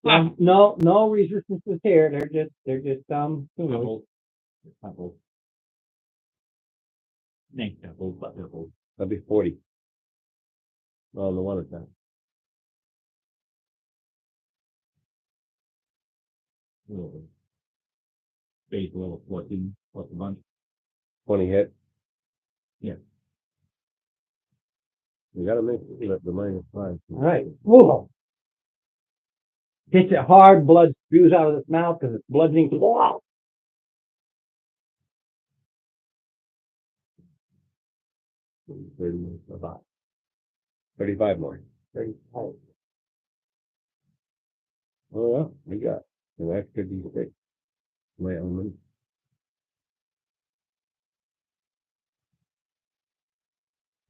No resistances here. They're just Double. Name double, but double. That'd be 40. On the one attack. Base level 14 plus a bunch. 20 hit. Yeah. You gotta make the -5. all right. Whoa. Hits it hard, blood spews out of his mouth because it's bludgeoning. Wow. About 35 more. 35. Oh, yeah, we got an extra D6. My element.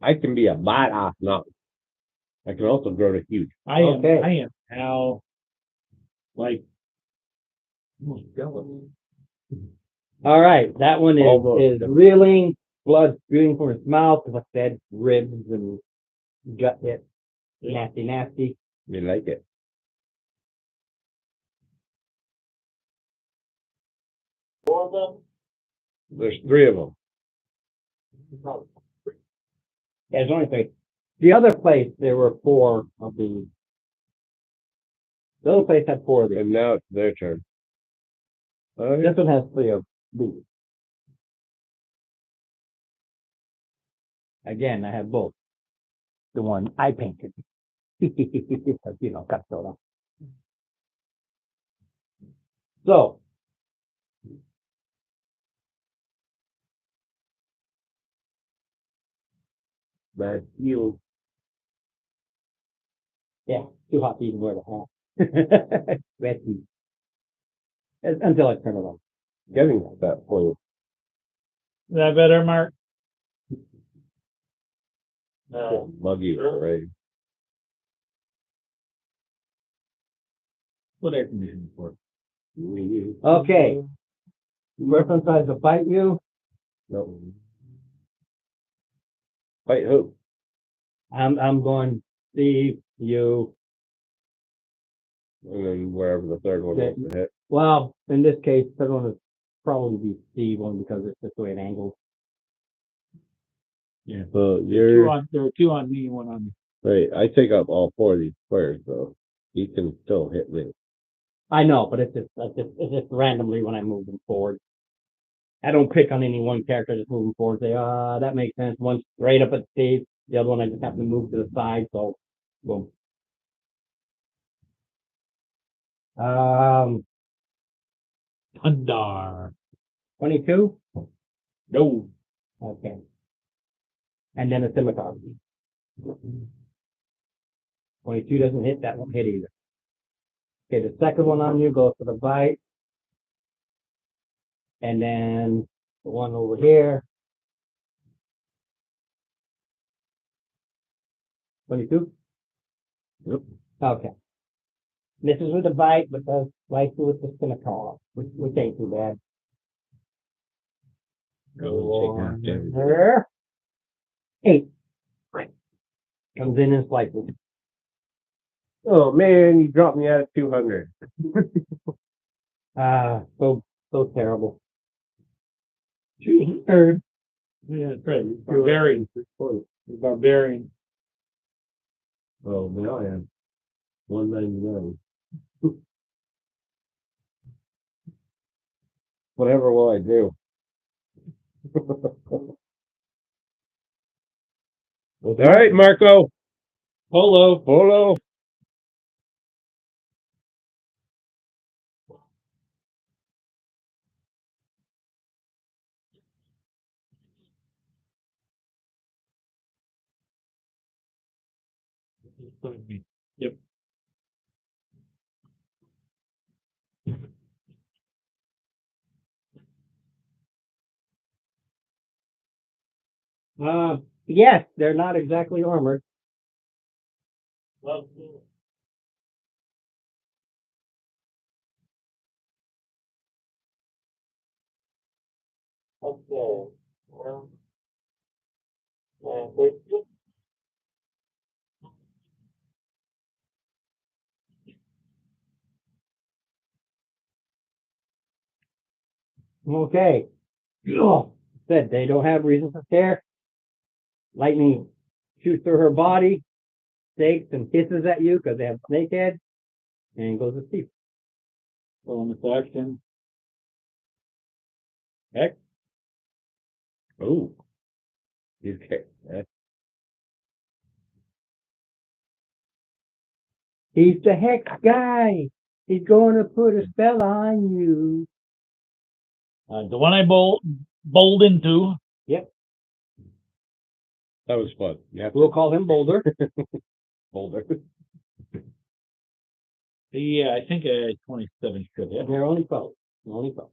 I can be a badass now. I can also grow to huge. I am. Okay. I am now. Like. Almost jealous. All right, that one Almost. is reeling, blood spewing from his mouth, like I said, ribs and gut hit. Yeah. Nasty. You like it. Four of them, There's 3 of them. Yeah, there's only 3. The other place, there were 4 of these. The other place had 4 of these. And now it's their turn. Oh, yeah. This one has 3 of these. Again, I have both. The one I painted. Because, got soda. So, Bad heels. yeah, too hot to even wear the hat. Red heat. Until I turn it on. Getting to that point. Is that better, Mark? Muggy with rain. What air conditioning for? Okay. Griffin tries to fight you. No. Fight who? I'm going Steve, you. And then wherever the third one wants to hit. Well, in this case, they're going to probably be Steve only because it's just the way it angles. So There are two on me, one on me. wait, I take up all four of these squares though. He can still hit me. I know, but it's just randomly when I move them forward. I don't pick on any one character just moving forward. Say, that makes sense. One's right up at Steve, the other one I just have to move to the side. So, boom. 22. No. Okay. And then a scimitar. 22 doesn't hit. That won't hit either. Okay, the second one on you goes for the bite. And then the one over here. 22? Yep. Okay. This is with the bite, but does right through with the scimitar, which ain't too bad. There. 8. Comes in and slices. Oh man, you dropped me out at 200. So terrible. 200. Yeah, that's right. Barbarian. Barbarian. Oh, now I am 199. Whatever will I do? All right, Marco. Polo. Polo. Yep. Yes, they're not exactly armored. Well, okay. And Okay. Said they don't have reason to scare. Lightning shoots through her body, stakes and hisses at you because they have snake head, and goes to sleep. Bonus action. Heck. Oh. Okay. He's the hex guy. He's going to put a spell on you. The one I bowled into. That was fun. Yeah. We'll call him Boulder. Boulder. Yeah, I think 27 should hit. They're only 12. Only 12.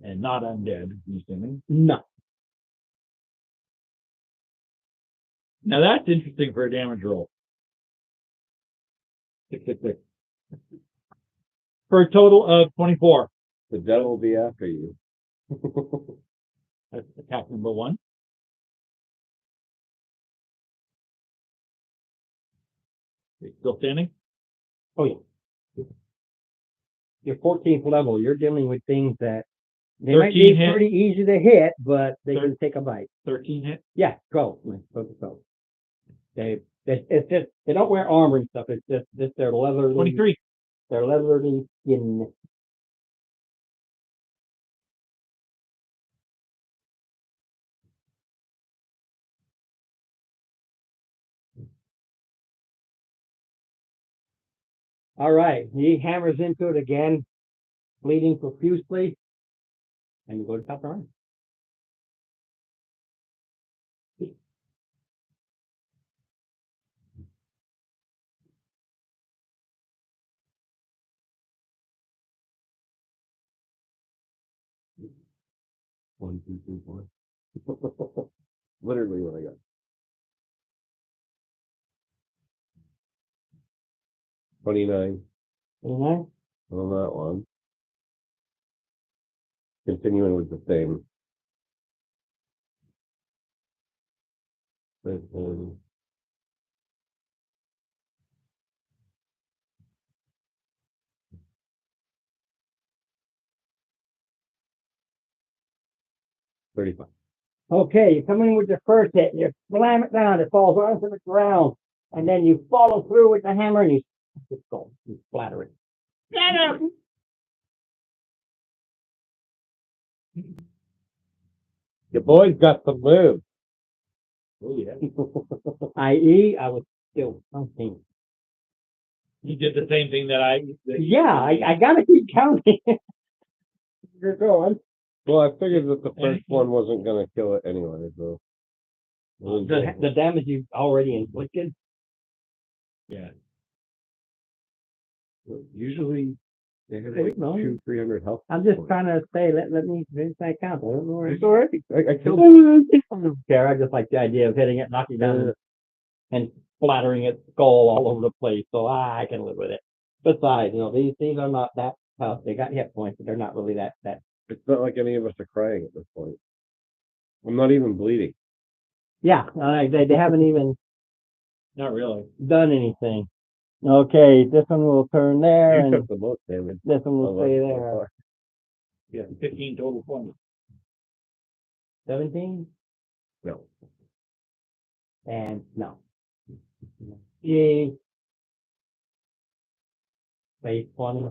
And not undead, I'm assuming. No. Now that's interesting for a damage roll. 666. For a total of 24. The devil will be after you. That's attack number 1. It's still standing? Oh, yeah. Your 14th level, you're dealing with things that they might be 13 hit. pretty easy to hit, but they can take a bite. 13 hit. Yeah, 12. 12. It's just, they don't wear armor and stuff. It's just their leather. 23. Their leathery skin. All right, he hammers into it again, bleeding profusely, and you go to top round. One, two, three, four. literally what I got. 29 29? on that one. Continuing with the same. And 35. Okay, you come in with your first hit, and you slam it down, it falls onto the ground, and then you follow through with the hammer, and you just go, you splatter it. Your boy's got some moves. Oh, yeah. I.e., I was still something. You did the same thing that Yeah, I gotta keep counting. You're going. Well, I figured that the first one wasn't gonna kill it anyway, so. The damage you've already inflicted. Yeah. Usually they have Wait, no. 200-300 health. I'm just points. trying to say, let me finish that count. I don't know where It's alright. I killed I don't care. I just like the idea of hitting it, knocking it down, and splattering its skull all over the place. So I can live with it. Besides, these are not that tough. They got hit points, but they're not really that. It's not like any of us are crying at this point. I'm not even bleeding. Yeah, they haven't even Not really. done anything. Okay, this one will turn there, You and took the most damage. this one will of us stay so there. far. Yeah, 15 total points. 17 No. and no. Yay. Base 20.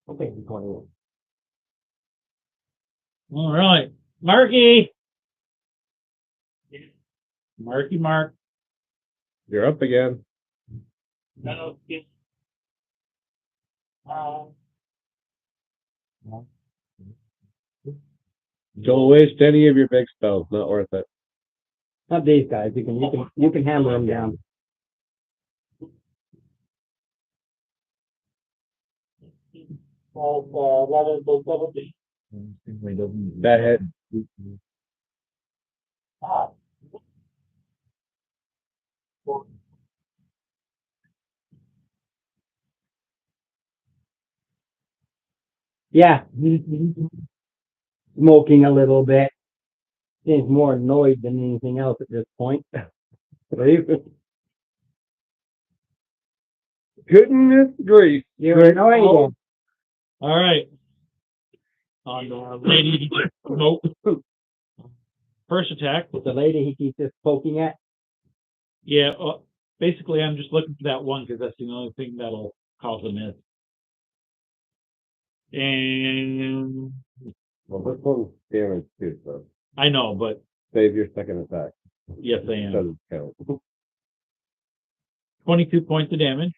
Okay, 21. All right. Marky. Mark. You're up again. No, it's, Don't waste any of your big spells. Not worth it. Not these guys. You can hammer them down. level 17. That hit. Ah. Yeah. Smoking a little bit. Seems more annoyed than anything else at this point. Goodness grief. You're annoying him. All right. On Lady Smoke. First attack. With the lady he keeps just poking at. Yeah. Basically, I'm just looking for that one because that's the only thing that'll cause a miss. And Well, this one's damage too, so I know, but save your second attack. yes, I am. Doesn't count. 22 points of damage.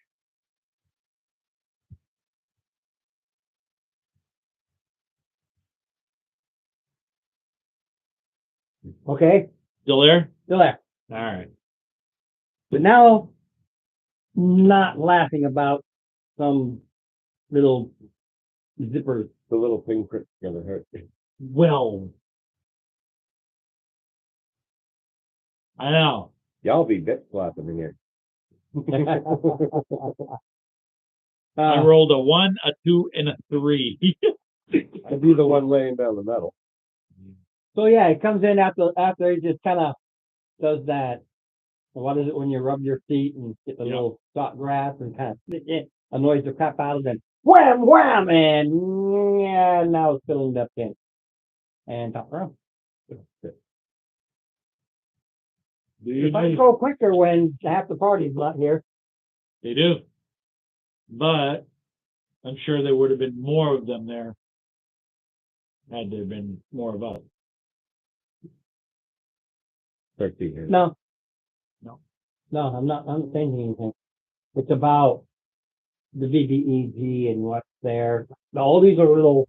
Okay. Still there? Still there. All right. But now, not laughing about some little zipper. The little pinprick's gonna hurt. Well, I know. Y'all be bit slapping in here. I rolled a 1, a 2, and a 3. I'd be the one laying down the metal. So yeah, it comes in after he just kind of does that. What is it when you rub your feet and get the little short grass and kind of it annoys the crap out of them. Wham, wham, and yeah, now it's filling up in. And top row. If I go quicker when half the party's not here. They do. But I'm sure there would have been more of them there had there been more of us. 13 here. No. No. No, I'm not changing anything. It's about the VBEG and what's there. All these are little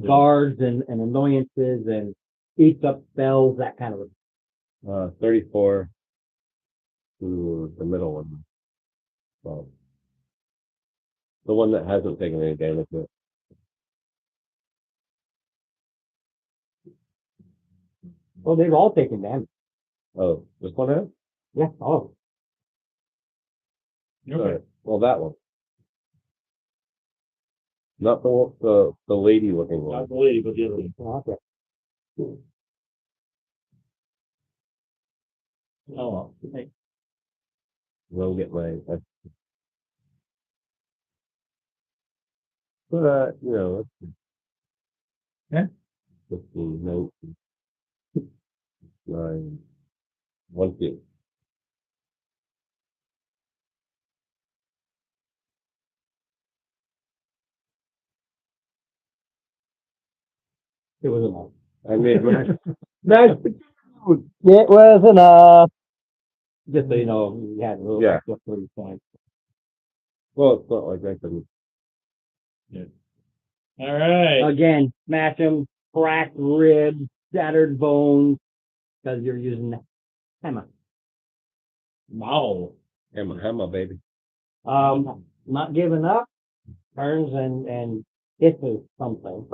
guards and annoyances and eats up spells, that kind of 34 to the middle one. Well, the one that hasn't taken any damage yet. Well, they've all taken damage. Oh, this one has? Yeah, all Okay. Alright, well, that one. Not the one, the lady looking one. Not the lady, but the other one. of them. Okay. Oh, well. Hey, We'll get my. But, you know. Yeah. 15, 19, 9, 1 kid. It was enough. I made my. Mashed potatoes. It was enough. Just so you know, you had a little Yeah. extra 30 points. Well, it's not like I can. all right. Again, smash them, cracked ribs, shattered bones, because you're using the hammer. Wow. Hammer, baby. Not giving up, turns and hits is something.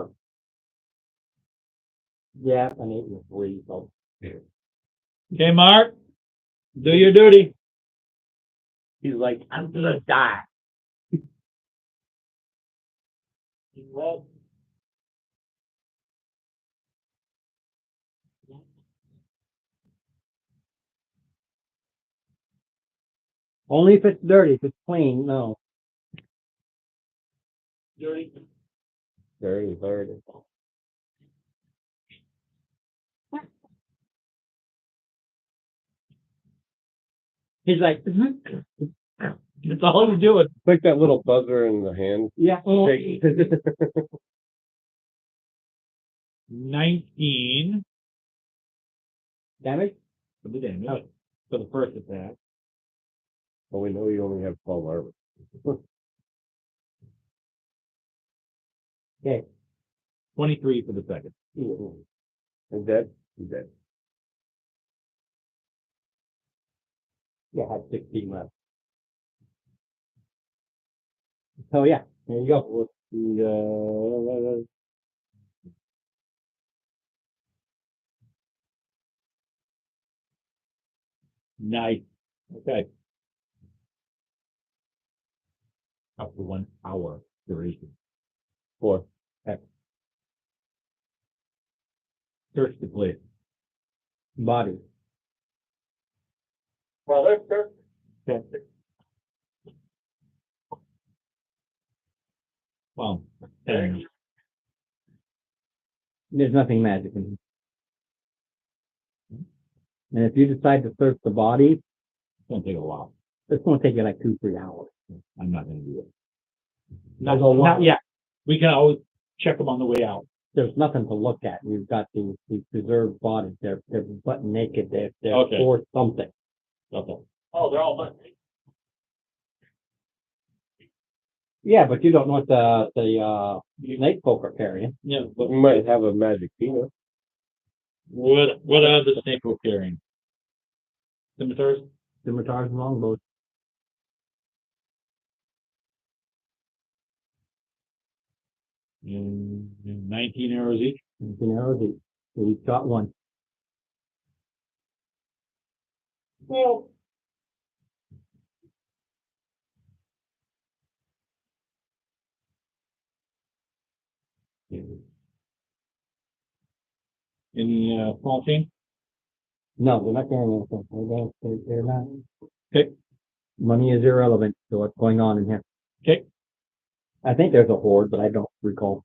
Yeah, and it was 3, so. Okay, Mark, do your duty. He's like, I'm gonna die. Red. Only if it's dirty. If it's clean, no. Dirty. Very hard. He's like, That's all you're doing. Like that little buzzer in the hand. yeah. Shake. 19 Damage? for the damage for the first attack. Well, we know you only have 12 armor. Okay. 23 for the second. And dead? He's dead. Yeah, I had 16 left. So yeah, there you go. Nice. Okay. Up to 1 hour duration. 4. Search the place. Body. Well, there's Wow. 10. There's nothing magic in here. And if you decide to search the body, It's gonna take a while. it's going to take you like 2-3 hours. I'm not gonna do it. There's a lot. Not yet. We can always check them on the way out. There's nothing to look at. You've got these preserved bodies. They're butt naked. They're Okay. for something. Okay. oh, they're all done. Yeah, but you don't know what the snake folk are carrying. Yeah, but We might have a magic peanut. what are the snake folk carrying? Scimitars? Scimitars and longbows. Mm, 19 arrows each. You can arrows each. So each got one. Well, Any small team? No, they're not carrying anything. They're not. Okay. Money is irrelevant to what's going on in here. Okay. I think there's a horde, but I don't recall.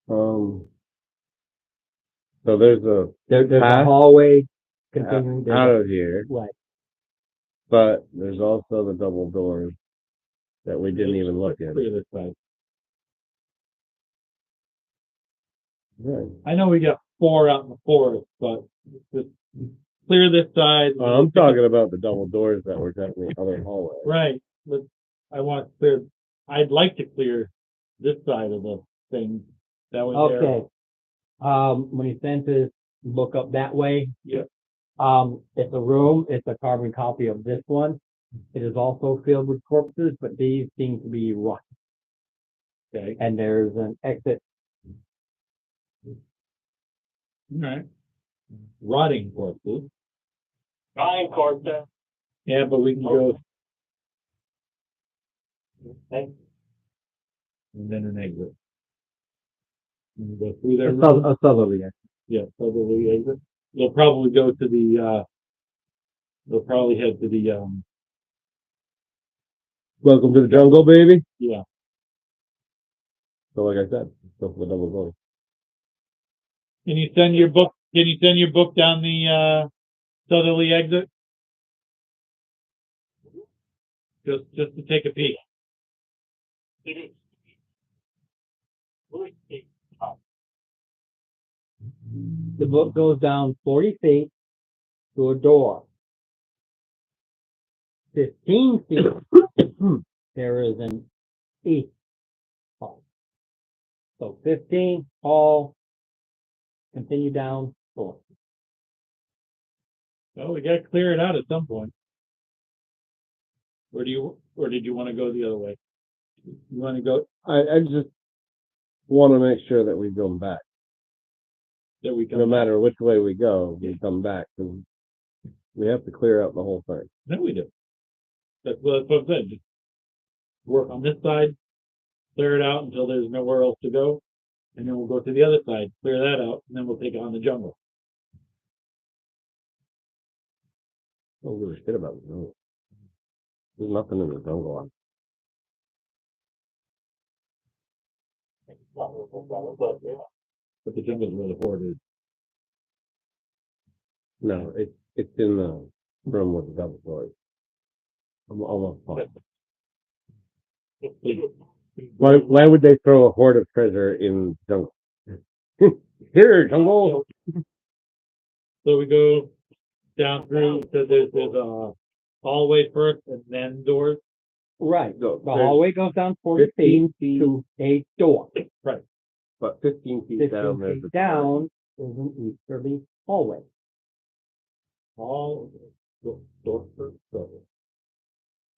So there's a There's a Path? hallway continuing. There's out a- of here, Right. but there's also the double doors that we didn't even look at. Clear this side. Right. I know we got 4 out in the forest, but just clear this side. I'm talking about the double doors that were down the other hallway. Right, but I want to clear, I'd like to clear this side of the thing. That way there. Okay. When he sends his book up that way. Yeah. It's a room. It's a carbon copy of this one. It is also filled with corpses, but these seem to be rotten. Okay, And there's an exit. all right. rotting corpses. 9 corpses. Yeah, but we can go Thank and then an exit. And go through there. A southerly. Yeah, southerly exit. They'll probably go to the, they'll probably head to the, Welcome to the jungle, baby. yeah. So like I said, go for the double goal. Can you send your book down the, southerly exit? Just to take a peek. you. The book goes down 40 feet to a door. 15 feet, there is an east hall. So 15, hall, continue down 4. Well, we gotta clear it out at some point. Or did you want to go the other way? You want to go I just want to make sure that we come back. that we No come back? matter which way we go, we come back. 'Cause we have to clear out the whole thing. Then we do. That's what I said. Just work on this side, clear it out until there's nowhere else to go, and then we'll go to the other side, clear that out, and then we'll take on the jungle. Don't give a shit about the jungle. There's nothing in the jungle. But the jungle's where the horde is. No, it's in the room with the double doors. I'm almost fine. Why would they throw a hoard of treasure in jungle? Here, jungle. So we go down through, so there's a hallway first and then doors. Right. No, The hallway goes down 40 15 feet to a door. but 15 feet 15 down, there's feet a down is an easterly hallway. Door first.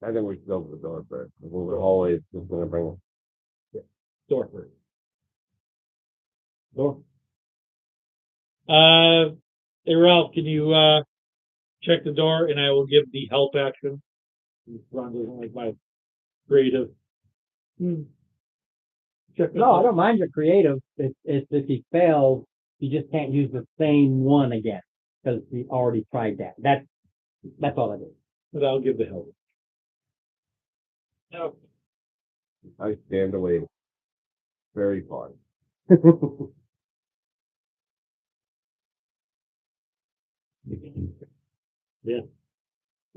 I think we should go for the door first. I think the hallway is just gonna bring. Door first. Door. Hey Ralph, can you check the door and I will give the help action. Ron doesn't like my creative. Check the No, I door. don't mind your creative. It's if he fails, you just can't use the same one again because he already tried that. That's all it is. But I'll give the help. No, I stand away very far.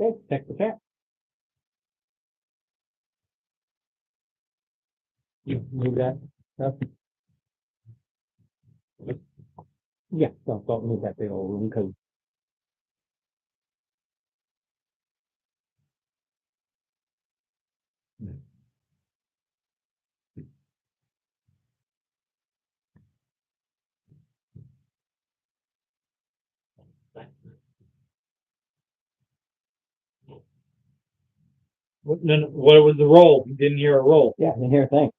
Okay, check the chat. Move that. Up. Yeah, don't move that big old room because Then what was the roll? You didn't hear a roll. yeah, I didn't hear a thing.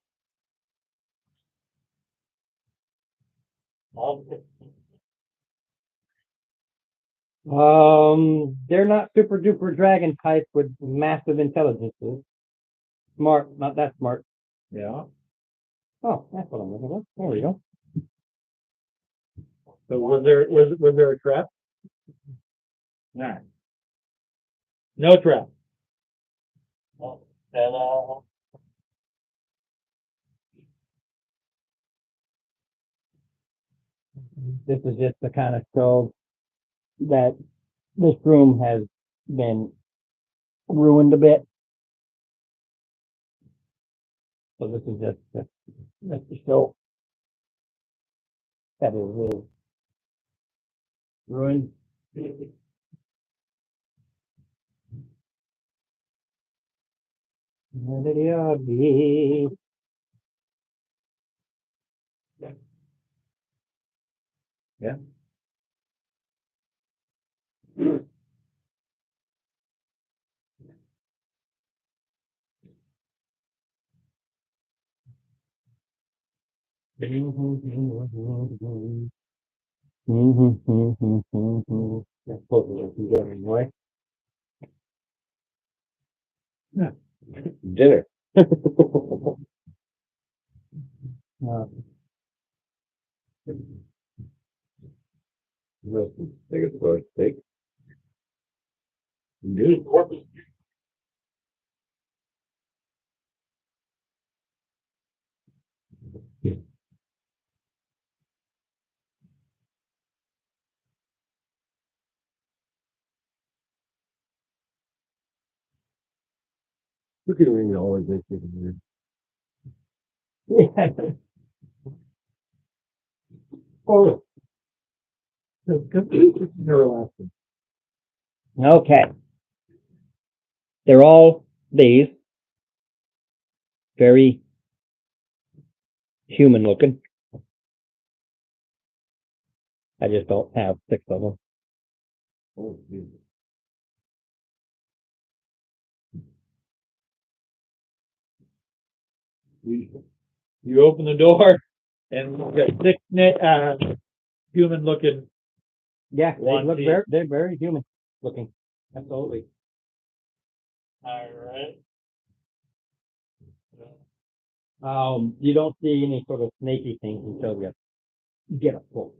They're not super duper dragon type with massive intelligences. Smart, not that smart. Yeah. Oh, that's what I'm looking for. There we go. So was there a trap? No. No trap. and This is just to kind of show that this room has been ruined a bit. So this is just to show that it is ruined. Yeah. That's supposed to be good anyway. Dinner. Uh, Take a first steak. Dude, Corpus, Look at me, always this here. oh, Everlasting. okay. They're all these. Very human looking. I just don't have 6 of them. Oh, Jesus. You open the door and you got six human looking. Yeah, they One look piece. they're very human looking. Absolutely. all right. You don't see any sort of snaky things until you get up close.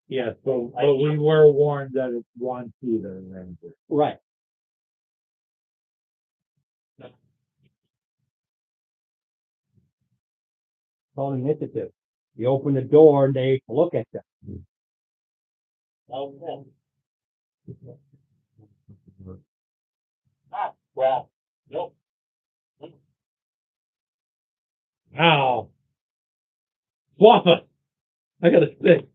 Yeah, so but we were warned that it's one Peter Ranger. Right. Call initiative. You open the door and they look at you. Okay. Ah, well, nope. Ow. Swap it. I got a stick.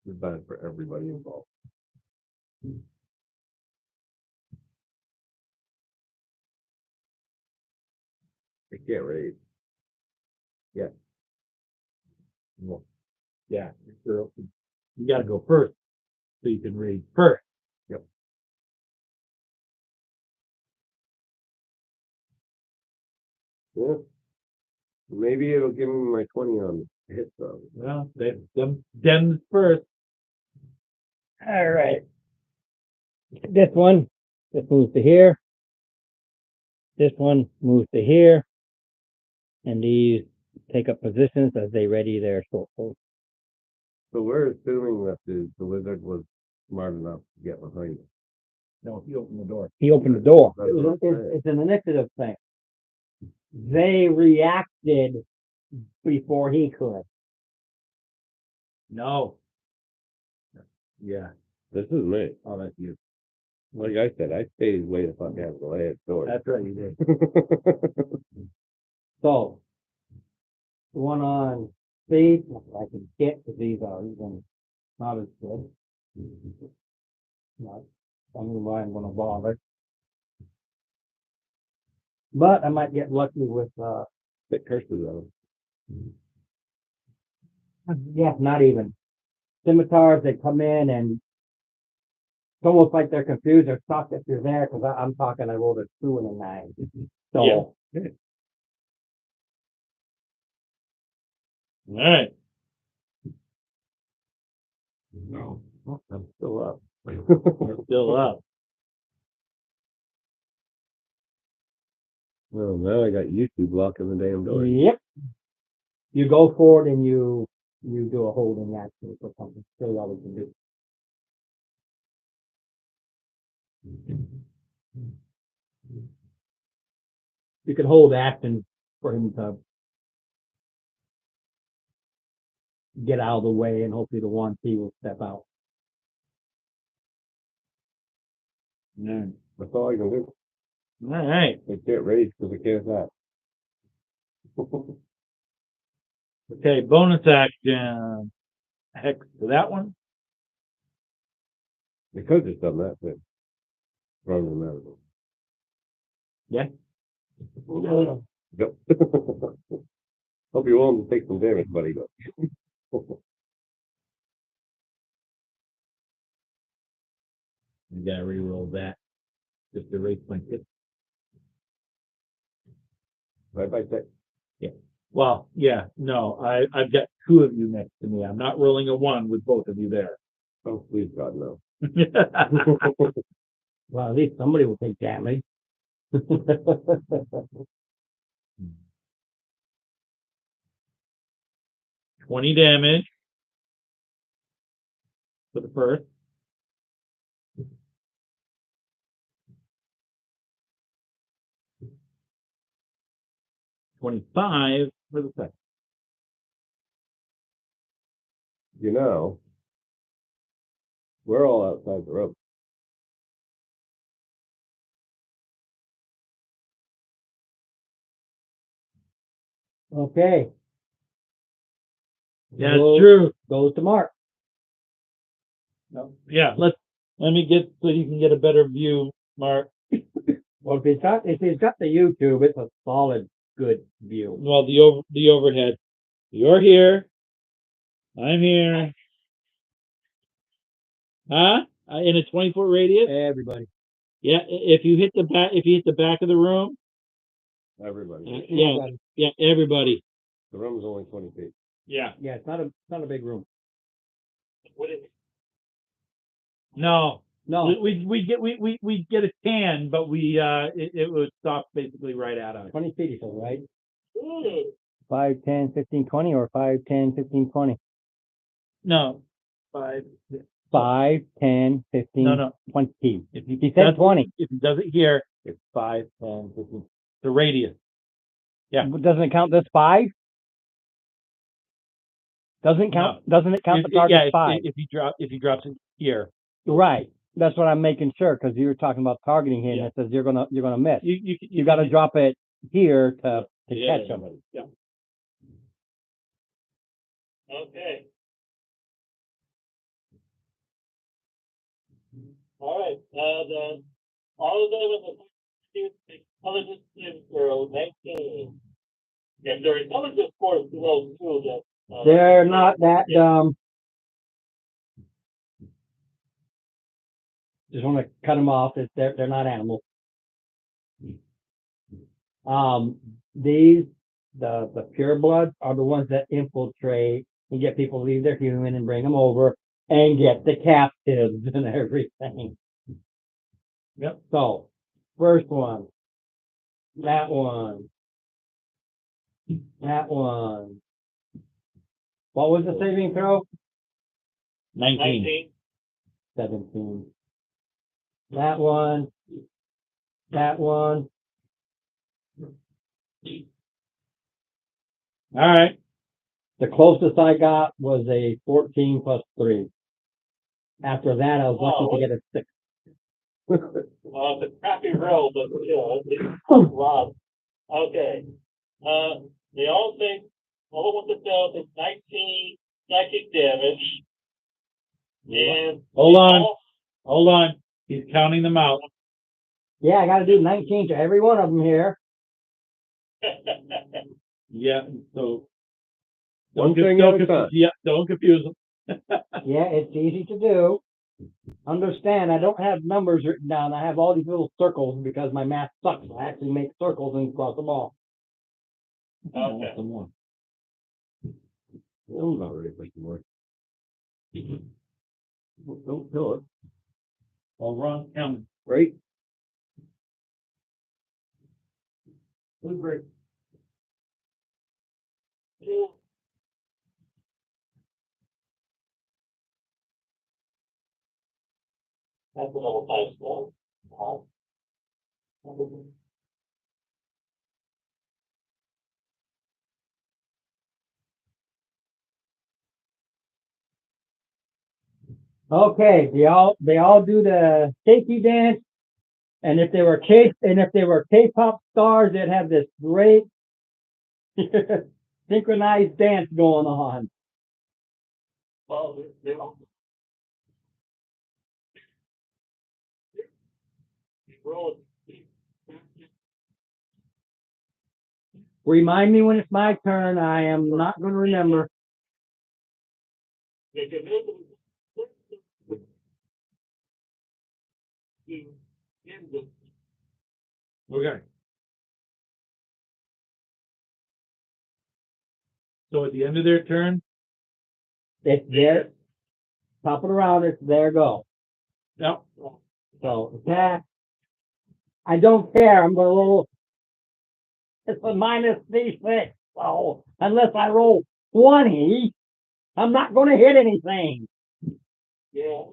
It's bad for everybody involved. I can't read. Yeah, you gotta go first so you can read first. Yeah. Maybe it'll give me my 20 on the hit though. Well, them first. All right. This moves to here. This one moves to here. And these take up positions as they ready their short post. So we're assuming that the wizard was smart enough to get behind it. No, he opened the door. He opened the door. That's what I'm saying. It's an initiative thing. They reacted before he could. No. Yeah. This is me. Oh, that's you. Like I said, I stayed way the fuck out of the way of the door. That's right, you did. So, the one on speed, I can get because these are even not as good. Not, I don't know why I'm gonna bother. But I might get lucky with, It curses on yeah, not even. Scimitars, they come in and it's almost like they're confused or shocked that you're there because I'm talking, I rolled a 2 and a 9. So, All right. No, I'm still up. We're still up. Well, now I got YouTube blocking the damn door. yep. You go forward and you do a holding action for something. Really all we can do. You can hold action for him to get out of the way and hopefully the 1P will step out. All That's all I can do. right. I can't raise because I can't attack. Okay, bonus action. Hex to that one. They could just done that thing. Rather than that. Yeah. Yep. Hope you're willing to take some damage, buddy. You gotta re-roll that. Just erase my tip. right by that. Well, yeah, no, I've got two of you next to me. I'm not rolling a one with both of you there. Oh, please, God, no. Well, at least somebody will take damage. 20 damage for the first. 25 for the second. You know, we're all outside the rope. Okay. Yeah, it's Goes- true. Goes to Mark. Yeah, let me get so you can get a better view, Mark. Well, if he's got the YouTube, it's a solid, good view. Well, the overhead. You're here. I'm here. Huh? In a 20-foot radius? Everybody. Yeah. If you hit the back of the room, Everybody. yeah, everybody. The room's only 20 feet. Yeah. Yeah, it's not a big room. What is it? No. We get a tan, but it would stop basically right at us. 20 feet, you said, right? Mm. 5, 10, 15, 20, or 5, 10, 15, 20? No. 5. 5, 10, 15, No. 20. If He said 20. If he does it here, it's 5, 10, 15. The radius. Yeah. Doesn't it count this 5? Doesn't it count the target 5? If he drops it here, Right. That's what I'm making sure, because you were talking about targeting him. Yeah. It says you're gonna miss. you got to drop it here to catch him. Yeah. Okay. All right. All of them with the intelligence zero 19. If their intelligence score is below 2, then They're not that dumb. Just want to cut them off. They're not animals. The purebloods are the ones that infiltrate and get people to leave their human and bring them over and get the captives and everything. Yep. So, first one, that one. What was the saving throw? 19. 19. 17. That one. All right. The closest I got was a 14 plus 3. After that, I was lucky to get a 6. Well, it's a crappy roll, but still, it's Rob. Okay. They all think all of themselves is 19 psychic damage. And Hold on. He's counting them out. Yeah, I got to do 19 to every one of them here. Yeah. So One thing at a time. Yeah. Don't confuse them. Yeah, it's easy to do. Understand, I don't have numbers written down. I have all these little circles because my math sucks. I actually make circles and cross them all. Okay. Some more. I'm not ready for some more. Don't kill it. All wrong counting. Right? That's a level 5 score. Okay, they all do the shaky dance, and if they were K-pop stars, they'd have this great synchronized dance going on. Well, they all roll. Remind me when it's my turn. I am not going to remember. They can make them to end the Okay. So at the end of their turn, It's their, top of the round, it's their go. yeah, So, attack. I don't care, I'm gonna roll. It's a minus D6, so unless I roll 20, I'm not gonna hit anything. Yeah.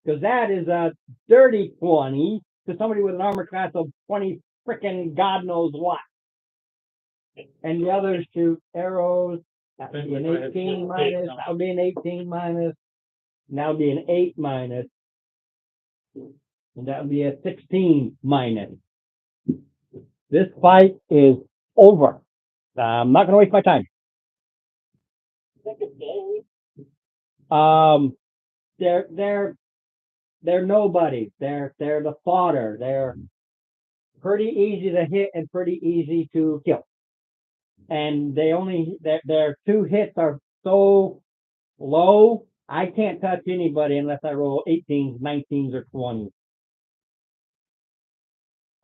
Because that is a dirty 20 to somebody with an armor class of 20 frickin' God knows what. And the others shoot arrows. That would be an 18 minus. That would be an 18 minus. And that would be an 8 minus. And that would be a 16 minus. This fight is over. I'm not going to waste my time. They're nobody. They're the fodder. They're pretty easy to hit and pretty easy to kill. And their 2 hits are so low, I can't touch anybody unless I roll 18s, 19s, or 20s.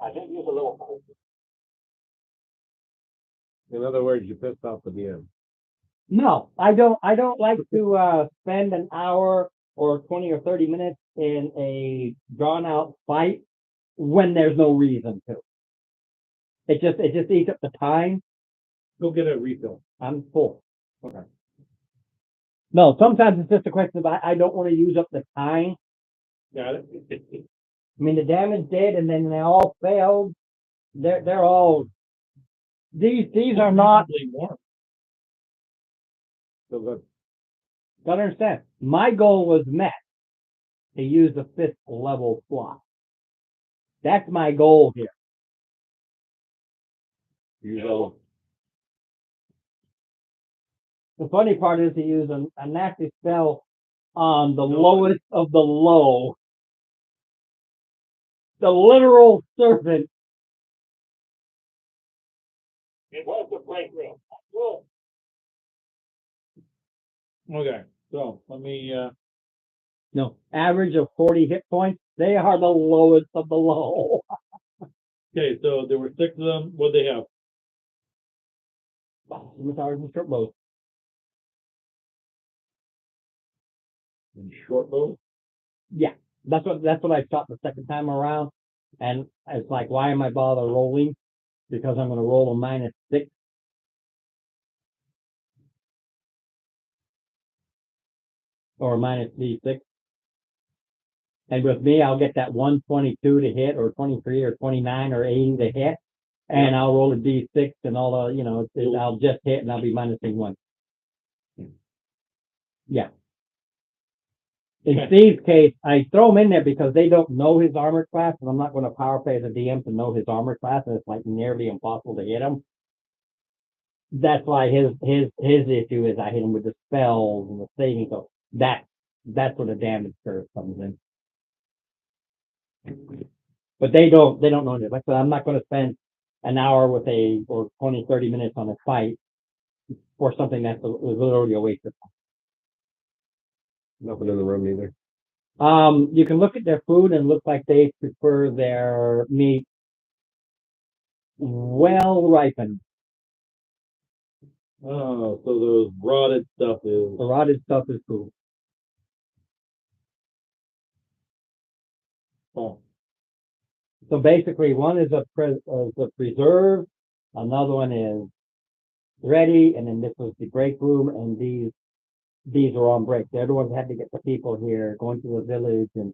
I think use a little. In other words, you pissed off the DM. No, I don't like to spend an hour or 20 or 30 minutes in a drawn out fight when there's no reason to. It just eats up the time. go get a refill. I'm full. Okay. No, sometimes it's just a question of I don't want to use up the time. Got it? I mean, the damage did, and then they all failed. They're all. These are not. More. So the Gotta understand. My goal was met to use the 5th level slot. That's my goal here. you know, The funny part is to use a nasty spell on the lowest of the low. The literal servant. It was a breakthrough. Good. Okay, so let me, No, average of 40 hit points. They are the lowest of the low. okay, so there were 6 of them. What'd they have? Scimitars and short bows. And short bow? Yeah, that's what I shot the second time around, and it's like, why am I bother rolling? Because I'm going to roll a -6. Or a -D6. And with me, I'll get that 122 to hit, or 23, or 29, or 80 to hit, and I'll roll a D6, and all the, I'll just hit, and I'll be minusing 1. Yeah. In Okay. Steve's case, I throw him in there because they don't know his armor class, and I'm not going to power play as a DM to know his armor class, and it's like nearly impossible to hit him. That's why his issue is I hit him with the spells and the saving, so that's where the damage curve comes in. But they don't know it. Like I said, I'm not going to spend an hour or 20, 30 minutes on a fight for something that's literally a waste of time. nothing in the room either. You can look at their food and look like they prefer their meat well ripened. Oh, so those rotted stuff is, The rotted stuff is cool. oh, So basically, one is a preserve, another one is ready, and then this was the break room, and these are on break. They're the ones that had to get the people here, going to the village and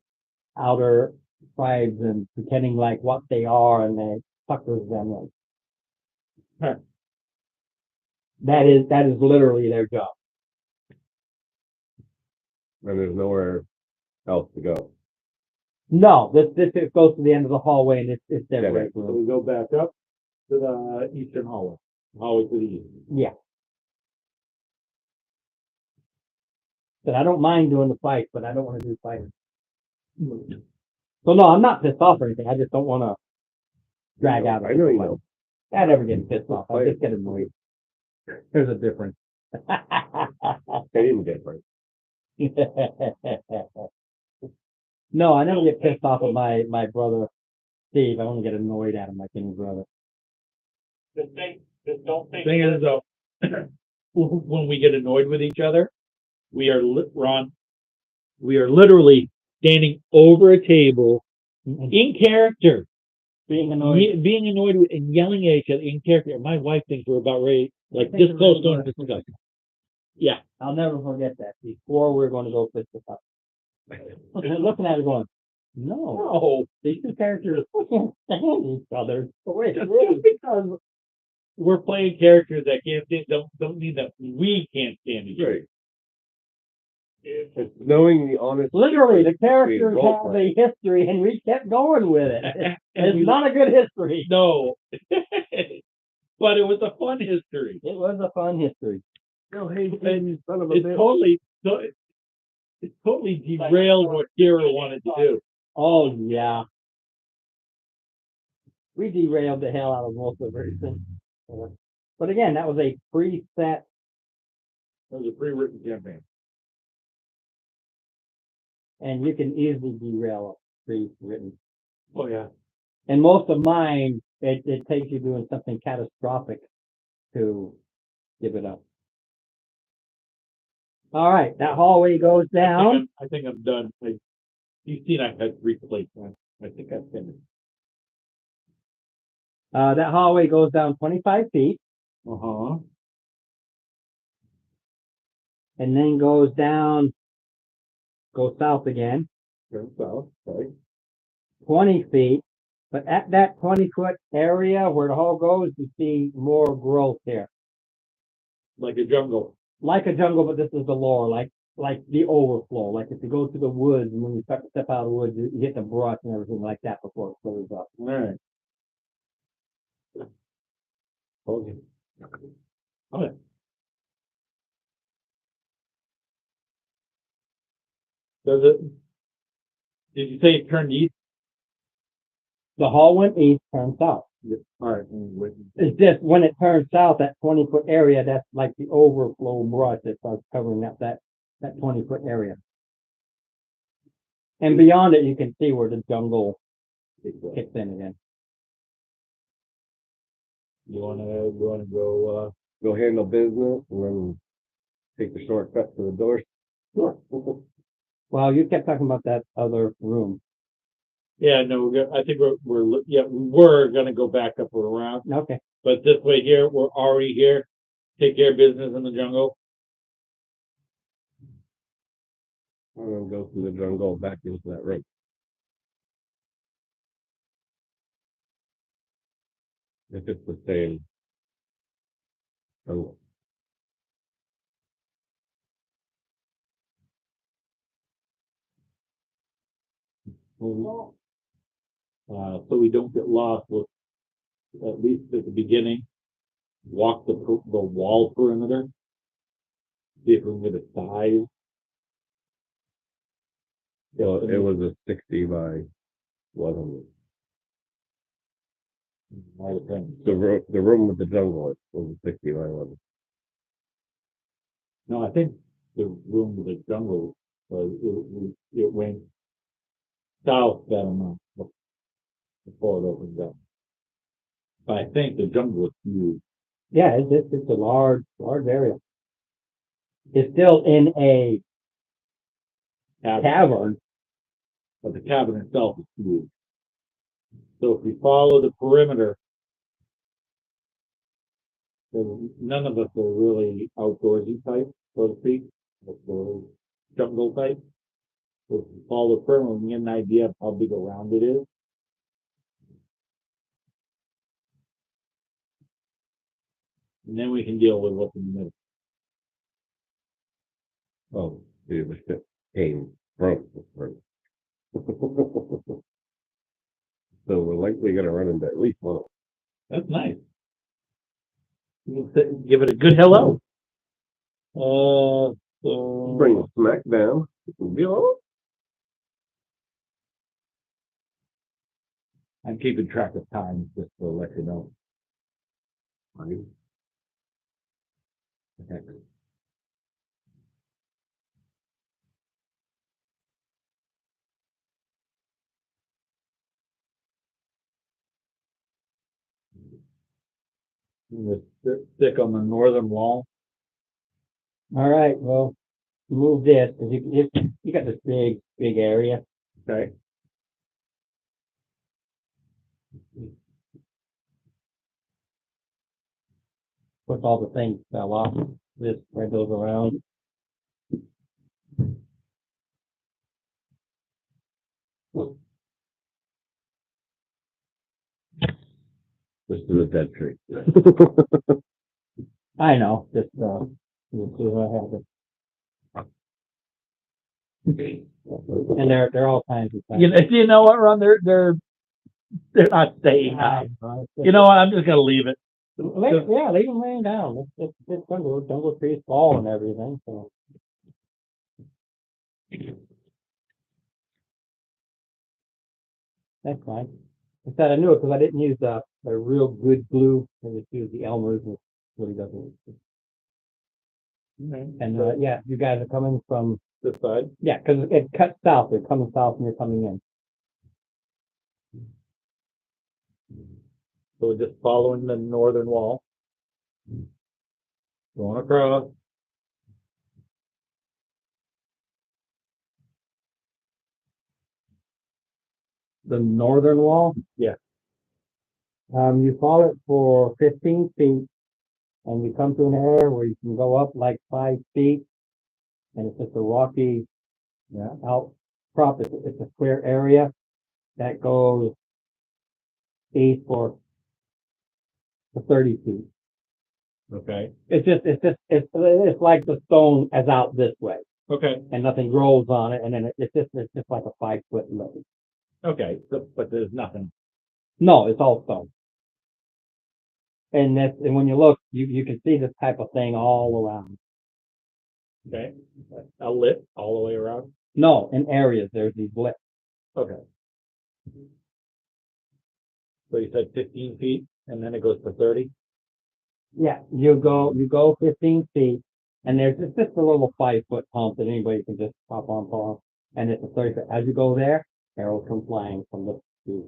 outer tribes and pretending like what they are, and they suckers them in. Huh. That is literally their job. And there's nowhere else to go. No, this goes to the end of the hallway, and it's their Yeah, break so room. we go back up to the eastern hallway to the east. Yeah. But I don't mind doing the fight, but I don't want to do fighting. So no, I'm not pissed off or anything. I just don't want to drag out. I know you know. I never get pissed off. I just get annoyed. There's a difference. Can't even get right. No, I never get pissed off at my brother Steve. I only get annoyed at him like any brother. Just don't think. Thing is, though, when we get annoyed with each other, Ron, we are literally standing over a table in character, Being annoyed. being annoyed with, and yelling at each other in character. And my wife thinks we're about ready, like think this we're close ready to to a go. discussion. Yeah. I'll never forget that. Before we were going to go fist this up. Looking at it going, no, No, these two characters can't stand each other. Wait, just really? because we're playing characters that can't stand, don't mean that we can't stand each other. Right. It's knowing the honest. Literally, the characters role have play. a history, and we kept going with it. And It's we- not a good history. No, but it was a fun history. It was a fun history. Oh, hey, And son of a It bitch. totally, it totally derailed what Kira wanted to do. Oh yeah, we derailed the hell out of most of everything. But again, that was a preset. That was a pre-written campaign. And you can easily derail a pre-written. Oh, yeah. And most of mine, it takes you doing something catastrophic to give it up. All right, that hallway goes down. I think I'm done. You've seen I've had 3 plates. I think I've finished. That hallway goes down 25 feet Uh-huh. and then goes south again, Turn south, right? 20 feet. But at that 20-foot area where the hall goes, you see more growth here. Like a jungle. Like a jungle, but this is the lower, like the overflow. Like if you go to the woods and when you start to step out of the woods, you hit the brush and everything like that before it clears up. All right. Okay. Okay. Does it? Did you say it turned east? The hall went east, turned south. All right. Wait. It's just when it turns south, that 20-foot area, that's like the overflow brush that starts covering up that 20-foot area. And beyond it, you can see where the jungle kicks in again. You wanna go? Go handle business and then take the shortcut to the door. Sure. Well, you kept talking about that other room. Yeah. No. I think we're gonna go back up or around. Okay. But this way here, we're already here. Take care of business in the jungle. I'm gonna go through the jungle back into that room. If it's the same. jungle. So we don't get lost. We'll, at least at the beginning, walk the wall perimeter. See if we can get a size. So it was a 60 by 100. All the time. The room with the jungle was a 60 by 100. No, I think the room with the jungle, it went south that amount before it opened up. But I think the jungle is huge. Yeah, it's a large area. It's still in a cavern. But the cabin itself is huge. So if we follow the perimeter, then none of us are really outdoorsy type, so to speak, or jungle type. So if we follow the perimeter, we get an idea of how big around it is. And then we can deal with what's in the middle. Oh, it was just came from. So we're likely gonna run into at least one of That's nice. Give it a good hello. them. So Bring the smack down. Yo. I'm keeping track of time just to let you know. Fine. Okay. Stick on the northern wall. All right, well, move this, 'cause you got this big area. Okay. Plus all the things fell off, this spread those around. This is a dead tree. I know, just, you'll see what happens. And they're all kinds of things. You know what, Ron? They're not staying high. You know what? I'm just gonna leave it. Yeah, leave them laying down. It's jungle trees fall and everything, so. That's fine. Instead, I knew it because I didn't use a real good glue. I just used the Elmer's and it really doesn't. And, yeah, you guys are coming from, This side. yeah, because it cuts south. They're coming south and you're coming in. So we're just following the northern wall. Going across. The northern wall? Yeah. You follow it for 15 feet and you come to an area where you can go up like 5 feet. And it's just a rocky, outcrop. It's a square area that goes east for 30 feet. Okay. It's like the stone as out this way Okay. and nothing grows on it. And then it's just like a 5-foot lake. Okay. So, but there's nothing. No, it's all stone. And when you look, you can see this type of thing all around. Okay. A lip all the way around. No, in areas, there's these blips. Okay. So you said 15 feet and then it goes to 30? Yeah, you go 15 feet and there's just a little 5-foot pump that anybody can just pop on off. And it's a 30 foot. As you go there, arrows come flying from the tree.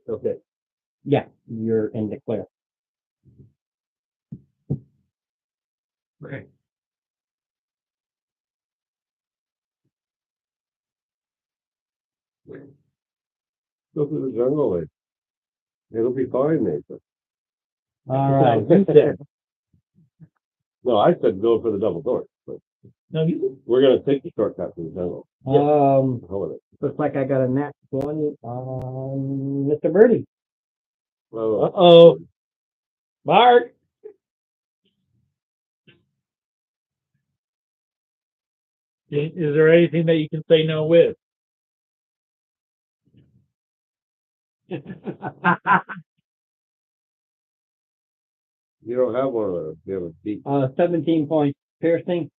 Okay. Yeah, you're in the clear. Okay. Go through the jungle, Nathan. It'll be fine, Nathan. All right. You said. No, I said go for the double door, but No, you. we're gonna take the shortcut through the jungle. Hell with it. Looks like I got a nat 20 on Mr. Birdie. Well, Uh-oh. Mark. Is there anything that you can say no with? you don't have one of those. You have a beak. 17 point piercing.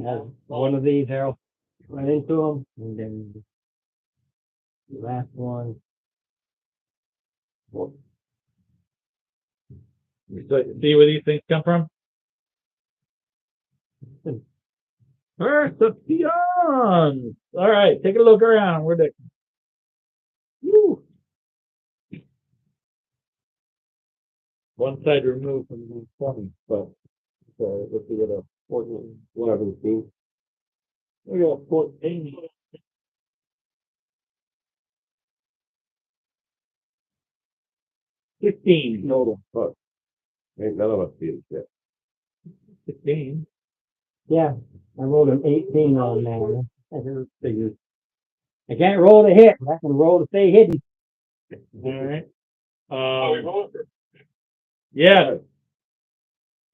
Has one of these arrows right into them, and then the last one. So, see where these things come from? Persephone. All right, take a look around. Where'd they? Woo. One side removed from the 20, but let's see what a 14. Whatever the team. We got 14. $15 total. Fuck. Ain't none of us beat it yet. 15. Yeah, I rolled an 18 on that. I just figured. I can't roll to hit, but I can roll to stay hidden. All right. Are we going for? Yeah.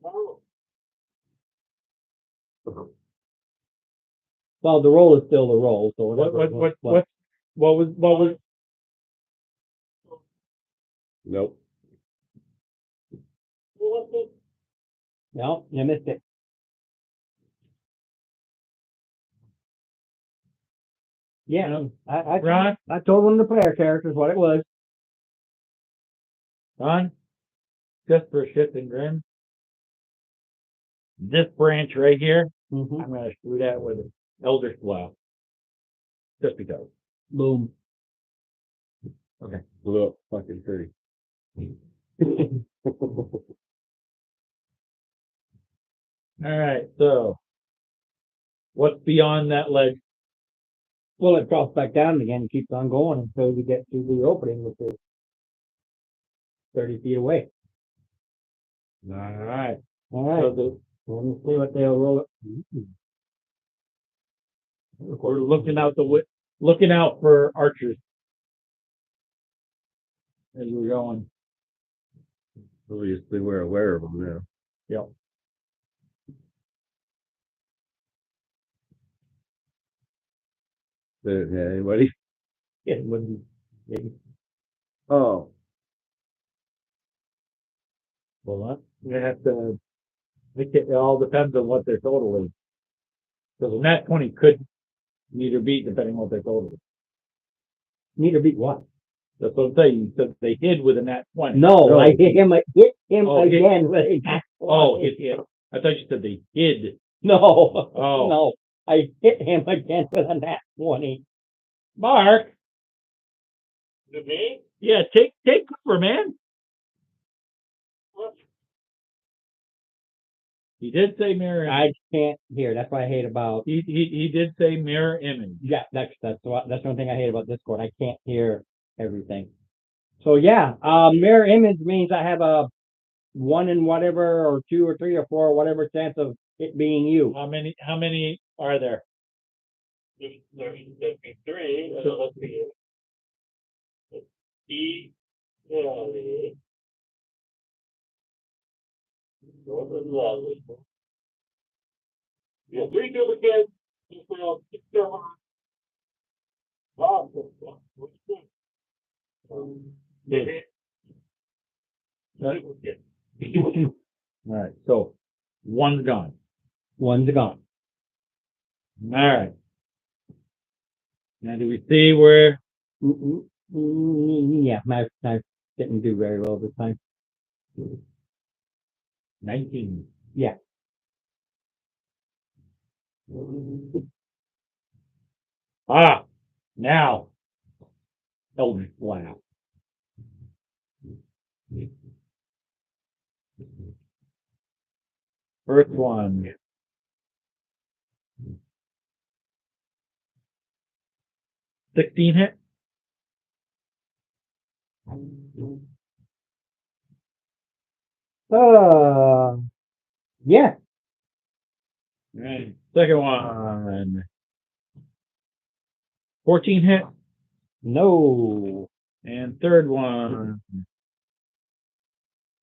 Oh, Well, the roll is still the roll, so What whatever. was Nope. what's this? No, you missed it. Yeah, Ron? I told one of the player characters what it was. Ron? Just for shits and grins. This branch right here, Mm-hmm. I'm gonna shoot that with an elder slough. Just because. Boom. Blew up fucking tree. All right, so what's beyond that ledge? Well, it drops back down again and keeps on going until we get to the opening, which is 30 feet away. All right. All right. So Let me see what they'll roll it. we're looking out for archers as we're going. Obviously, we're aware of them now. Yep. Anybody? Yeah, when you- Oh, Well, we have to. It all depends on what their total is. Because a nat 20 could meet or beat depending on what their total is. Need to beat what? That's what I'm saying. You said they hid with a nat 20. No, I hit him Oh, hit- again with a nat Oh, 20. hit. I thought you said they hid. No, Oh. no, I hit him again with a nat 20. Mark. To me? Yeah, take cover, man. What? He did say mirror image. I can't hear. That's what I hate about. He did say mirror image. Yeah, that's the one thing I hate about Discord. I can't hear everything. So yeah, mirror image means I have a 1 in whatever, or 2 or 3 or 4 or whatever chance of it being you. How many are there? There's be three. Let's see. E. Yeah, 3 duplicates. Just now, 6 servers. Wow. What's good? Yeah. Duplicate. All right, so one's gone. One's gone. All right. Now, do we see where? Yeah, my didn't do very well this time. 19. Yeah. Ah, now. Eldritch Blast. First one. $16 hit. Yeah. Right. Second one. 14 hit. No. And third one.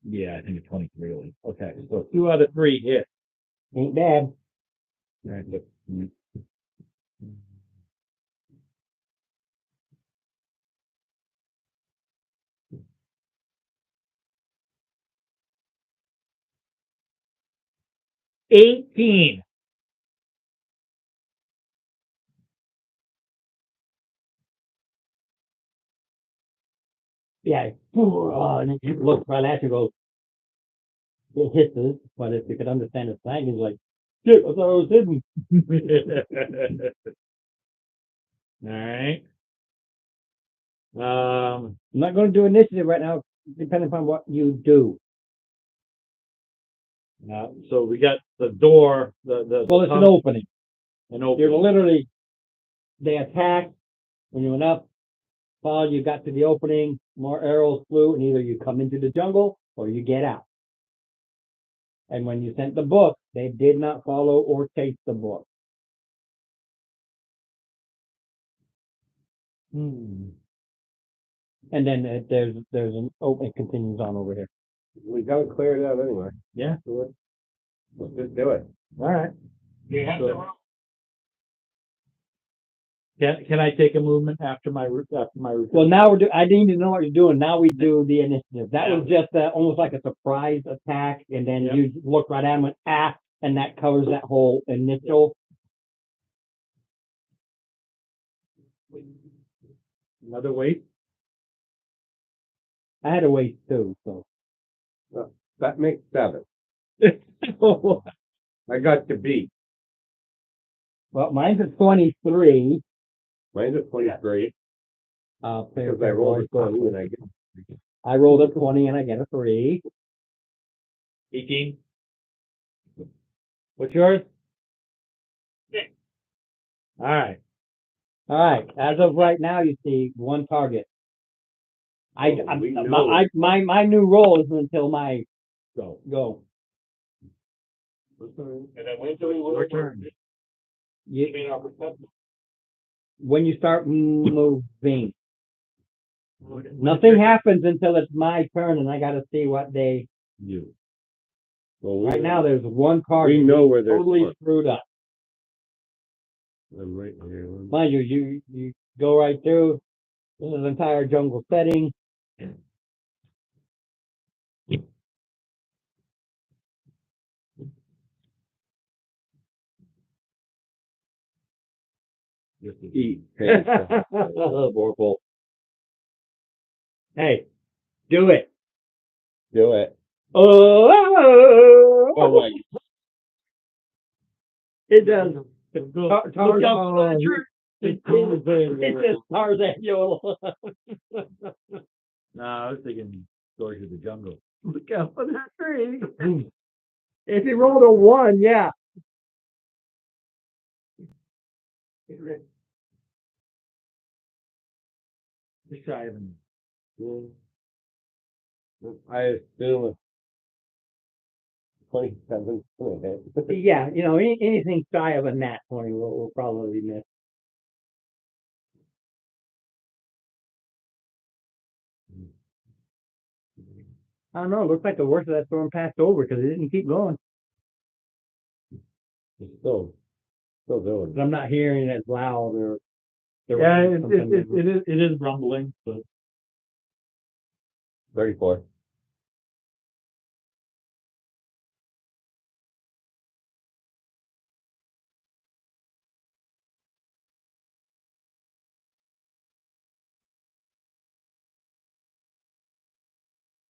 Yeah, I think it's 23 really. Okay, so 2 out of 3 hit. Ain't bad. Right. 18. Yeah. And it looks right at you, goes, it hisses, but if you could understand the slang, he's like, shit, I thought I was hidden. All right. I'm not going to do initiative right now, depending upon what you do. So we got the door, Well, it's an opening. an You're opening. literally, they attack. When you went up, fall, you got to the opening, more arrows flew, and either you come into the jungle or you get out. And when you sent the book, they did not follow or chase the book. And then there's an open, it continues on over here. we gotta clear it out anyway. Yeah. So let's just do it. All right. You have to. Can I take a movement after my Well, now I need to know what you're doing. Now we do the initiative. That was just almost like a surprise attack, and then Yep. you look right at him and and that covers that whole initial. another weight. I had to wait too, so. That makes 7. I got to beat. Well, mine's at 23. Mine's at 23. Fair, Because I rolled a 20 and I get I rolled a 20 and I get a 3. 18. What's yours? Six. All right. All right. As of right now, you see one target. We know. My new roll isn't until my Go. go. And then when do we Your turn. You, mean our perception? when you start moving, nothing happens until it's my turn, and I got to see what they. You. Well, Right now, there's one card we know where they're totally screwed up. I'm right here. Mind you, you go right through. This is an entire jungle setting. Just to eat. Vorpal. Hey, do it. Do it. Oh, Oh my. it does. Look out, Tarzan. It's It says Tarzan Yodel. No, I was thinking Stories of the Jungle. Look out for that tree. If you rolled a 1, yeah. Just shy of an I assume it's 27. Yeah, anything shy of a nat 20 will probably miss. I don't know. It looks like the worst of that storm passed over because it didn't keep going. It's still doing. But I'm not hearing it as loud or. Yeah, it is rumbling, but 34.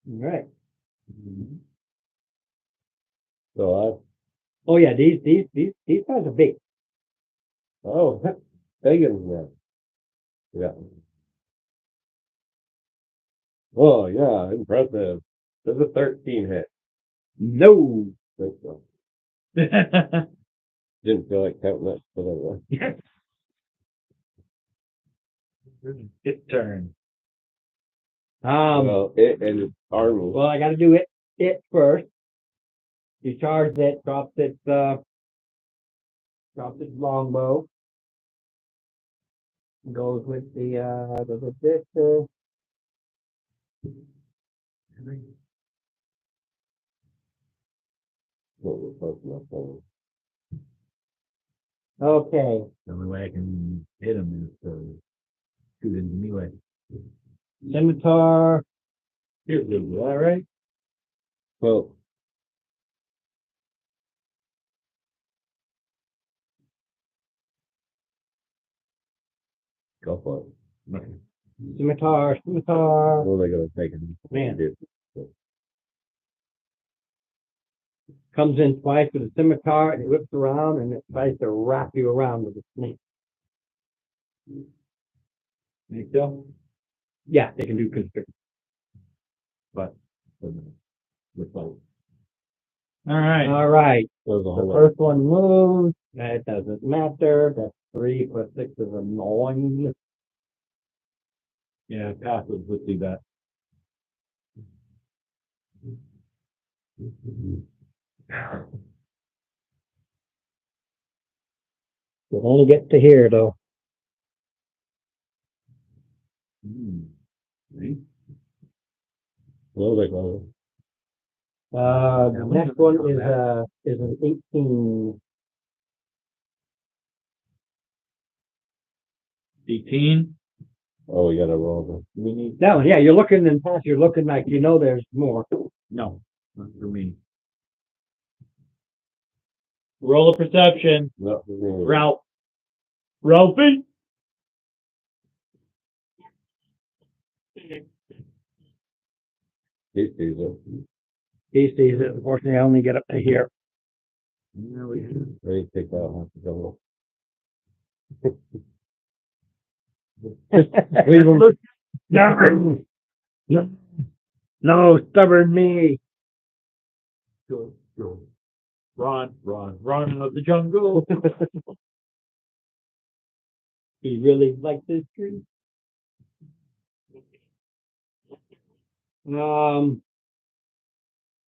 Right. So Oh yeah, these guys are big. oh, Hagen's there. Yeah. Oh yeah, impressive. There's a 13 hit. No. Think so. Didn't feel like counting it, but anyway. its turn. Well, it and its army. Well, I got to do it first. You charge it, drops its longbow. Goes with this. What we're talking about, so. Okay. The only way I can hit him is to shoot him anyway. Scimitar. Here's the all right. Well, go for it. Scimitar. What are they gonna take it? Man. Dude. Comes in twice with a scimitar and it whips around and it tries to wrap you around with a snake. Make go. Yeah, they can do constrict. But with both. All right. All right. There's a The whole lot. first one moves. That doesn't matter. That's 3 plus 6 is a 9. Yeah, passive would do that. You'll only get to here though. Right? What are they going? The next one is an 18. 18. Oh, we gotta roll We need That one, yeah, you're looking and past, you're looking like there's more. no, not for me. Roll a perception. No, Ralph. Ralphie? he sees it. He sees it. Unfortunately, I only get up to here. Yeah, we Ready to take that half the jungle. Leave him. No, stubborn me. Go, go. Run, run, run of the jungle. He really likes this tree.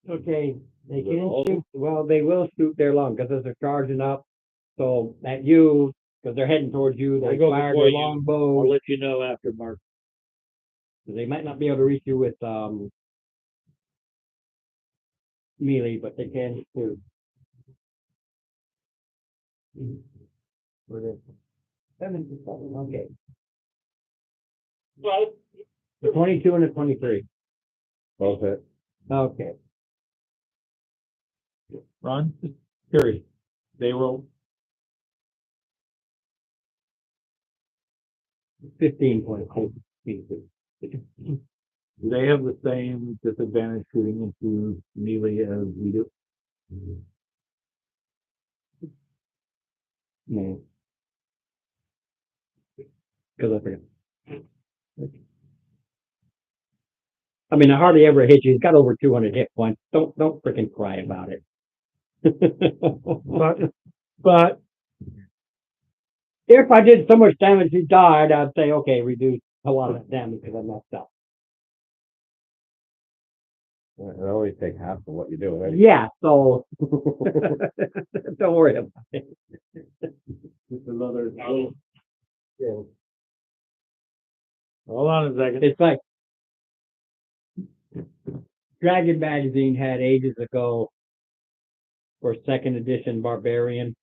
Okay, they can't shoot. Well, they will shoot their long because as they're charging up. So at you, because they're heading towards you, I they go fire before their you. long I'll bow. let you know after, Mark. They might not be able to reach you with melee, but they can shoot. Okay. Well, The 22 and the 23. Both it. Okay. Run. Period. They will. 15 points. They have the same disadvantage shooting into melee as we do. No. Because I forgot. I mean, I hardly ever hit you. He's got over 200 hit points. Don't freaking cry about it. But If I did so much damage he died, I'd say, okay, reduce a lot of that damage because I messed up. It only take half of what you do. Right? Yeah, so don't worry about it. just another. Yeah. Hold on a second. It's like Dragon Magazine had ages ago for second edition Barbarian.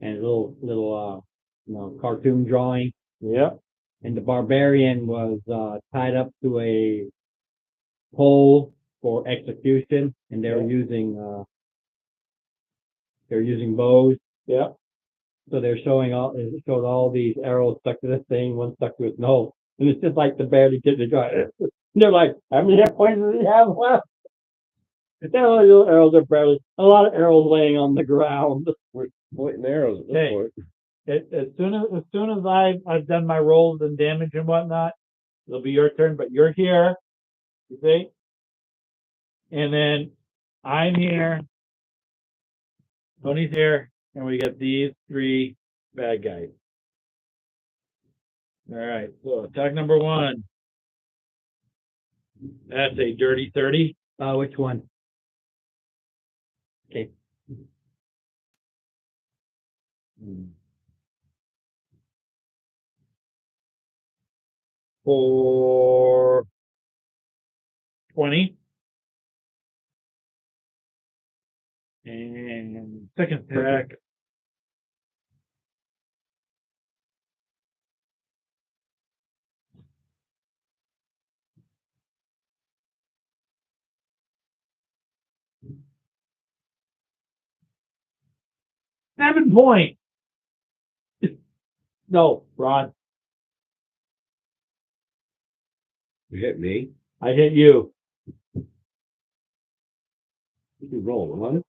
And a little cartoon drawing. Yeah. And the Barbarian was tied up to a pole for execution, and they were using bows. Yeah. So it showed all these arrows stuck to this thing, one stuck to his nose, and it's just like the barely did the dry. They're like, how many hit points does he have left? Little arrows are barely a lot of arrows laying on the ground. Pointing arrows at this Hey. point. As soon as I've done my rolls and damage and whatnot, it'll be your turn. But you're here, you see, and then I'm here. Tony's here, and we got these three bad guys. All right. So attack number 1. That's a dirty 30. Which one? Okay. For 20. And second attack. Seven point. No, Ron, You hit me. I hit you. You roll one.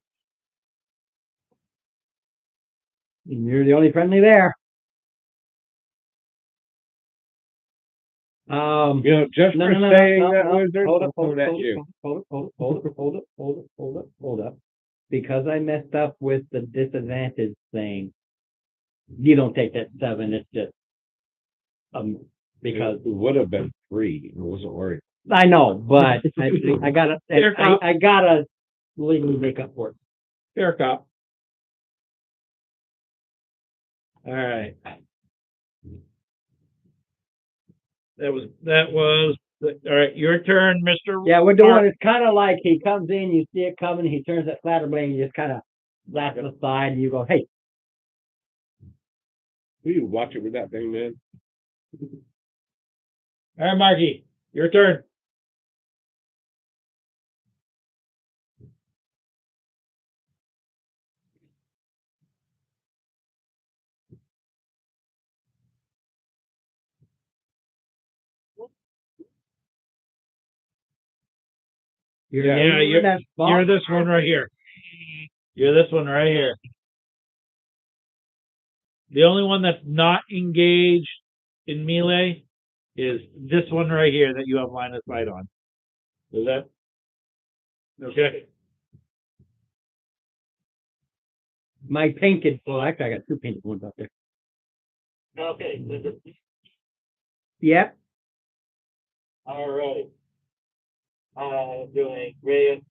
And you're the only friendly there. You know, just No, for no, no, saying no, that no. wizard, Hold up, I'll hold throw up, at hold you. up, hold up. Because I messed up with the disadvantage thing. You don't take that 7. It's just because It would have been 3. I wasn't worried. I know, but I gotta Fair cop. I gotta legally make up for it. Fair cop. All right. That was all right. Your turn, Mr. Yeah, we're doing it's kind of like he comes in, you see it coming, he turns that flatter blade, and you just kind of blast it aside, and you go, hey. Will you watch it with that thing, man? All right, Marky, your turn. You're this one right here. You're this one right here. The only one that's not engaged in melee is this one right here that you have line of sight on. Is that? Okay. My painted, well, actually, I got two painted ones up there. Okay, Yep. all right. Doing ray.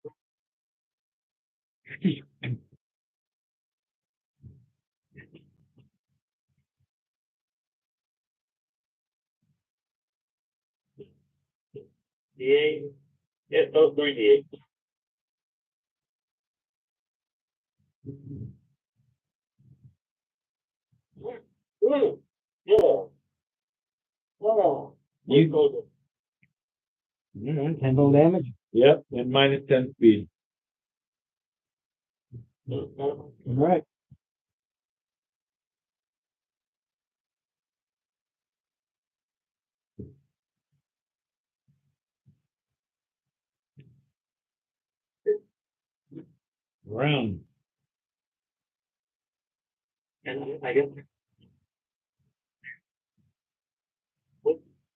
D8. Yes, those three D8. Ooh, yeah. Oh, You- go. 10 volt damage. Yep, and minus 10 speed. All right. Round. And I guess.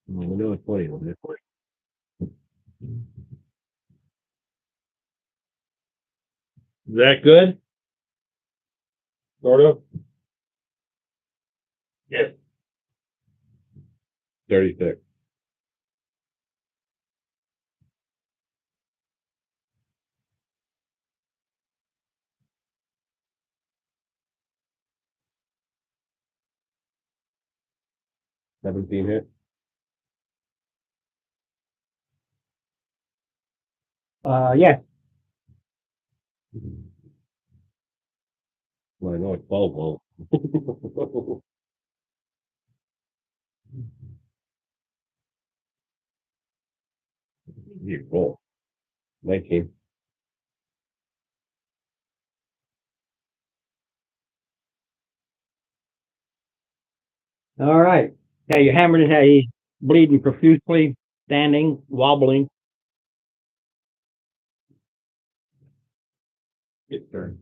We know it's funny, isn't it? Is that good? Sort of. Yes. 36. Seventeen hit. Yeah. Well, I know it's 12 volt. You roll. 19. All right. Yeah, you hammered his head. He's bleeding profusely, standing, wobbling. Get turned.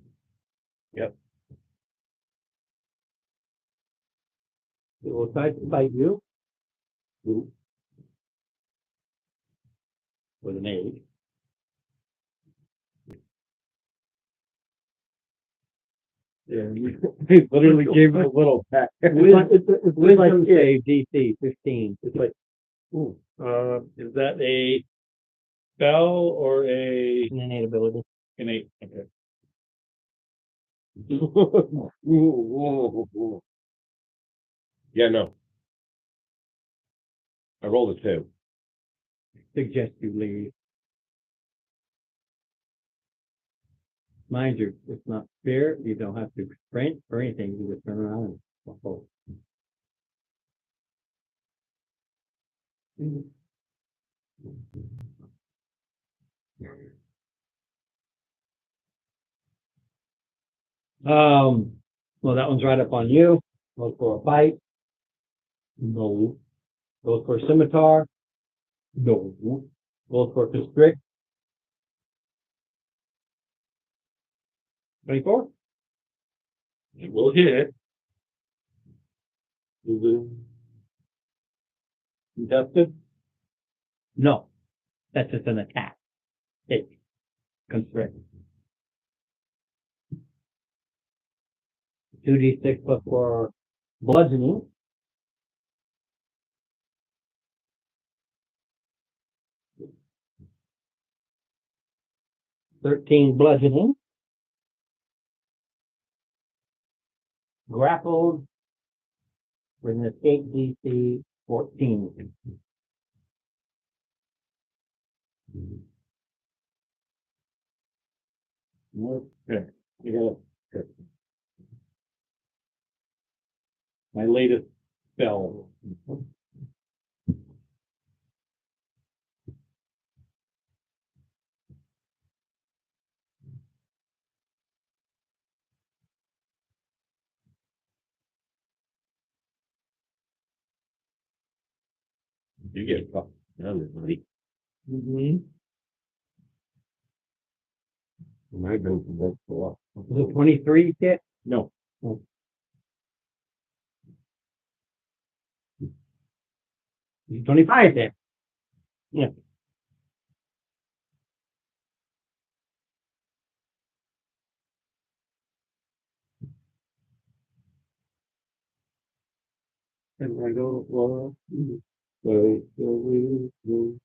He will try to bite you. With an 8. Yeah, he literally gave him a little peck. Wisdom save DC 15. It's like, ooh. Is that a spell or a Innate ability. innate? Okay. Yeah, no. I rolled a 2. Suggest you leave. Mind you, it's not fair. You don't have to sprint or anything. You just turn around and walk over. Well, that one's right up on you. Goes for a bite. No. Goes for a scimitar. No. Goes for a constrict. 24? It will hit. Is it contested? No. That's just an attack. It constrict. 2d6 plus 4 bludgeoning. $13 bludgeoning. Grappled with an escape DC 14. Okay. You got my latest spell. You get fucked down, buddy. Mm-hmm. I've been from work for a while. Was it 23 hit? No. He's 25 there. Yeah. And I don't want to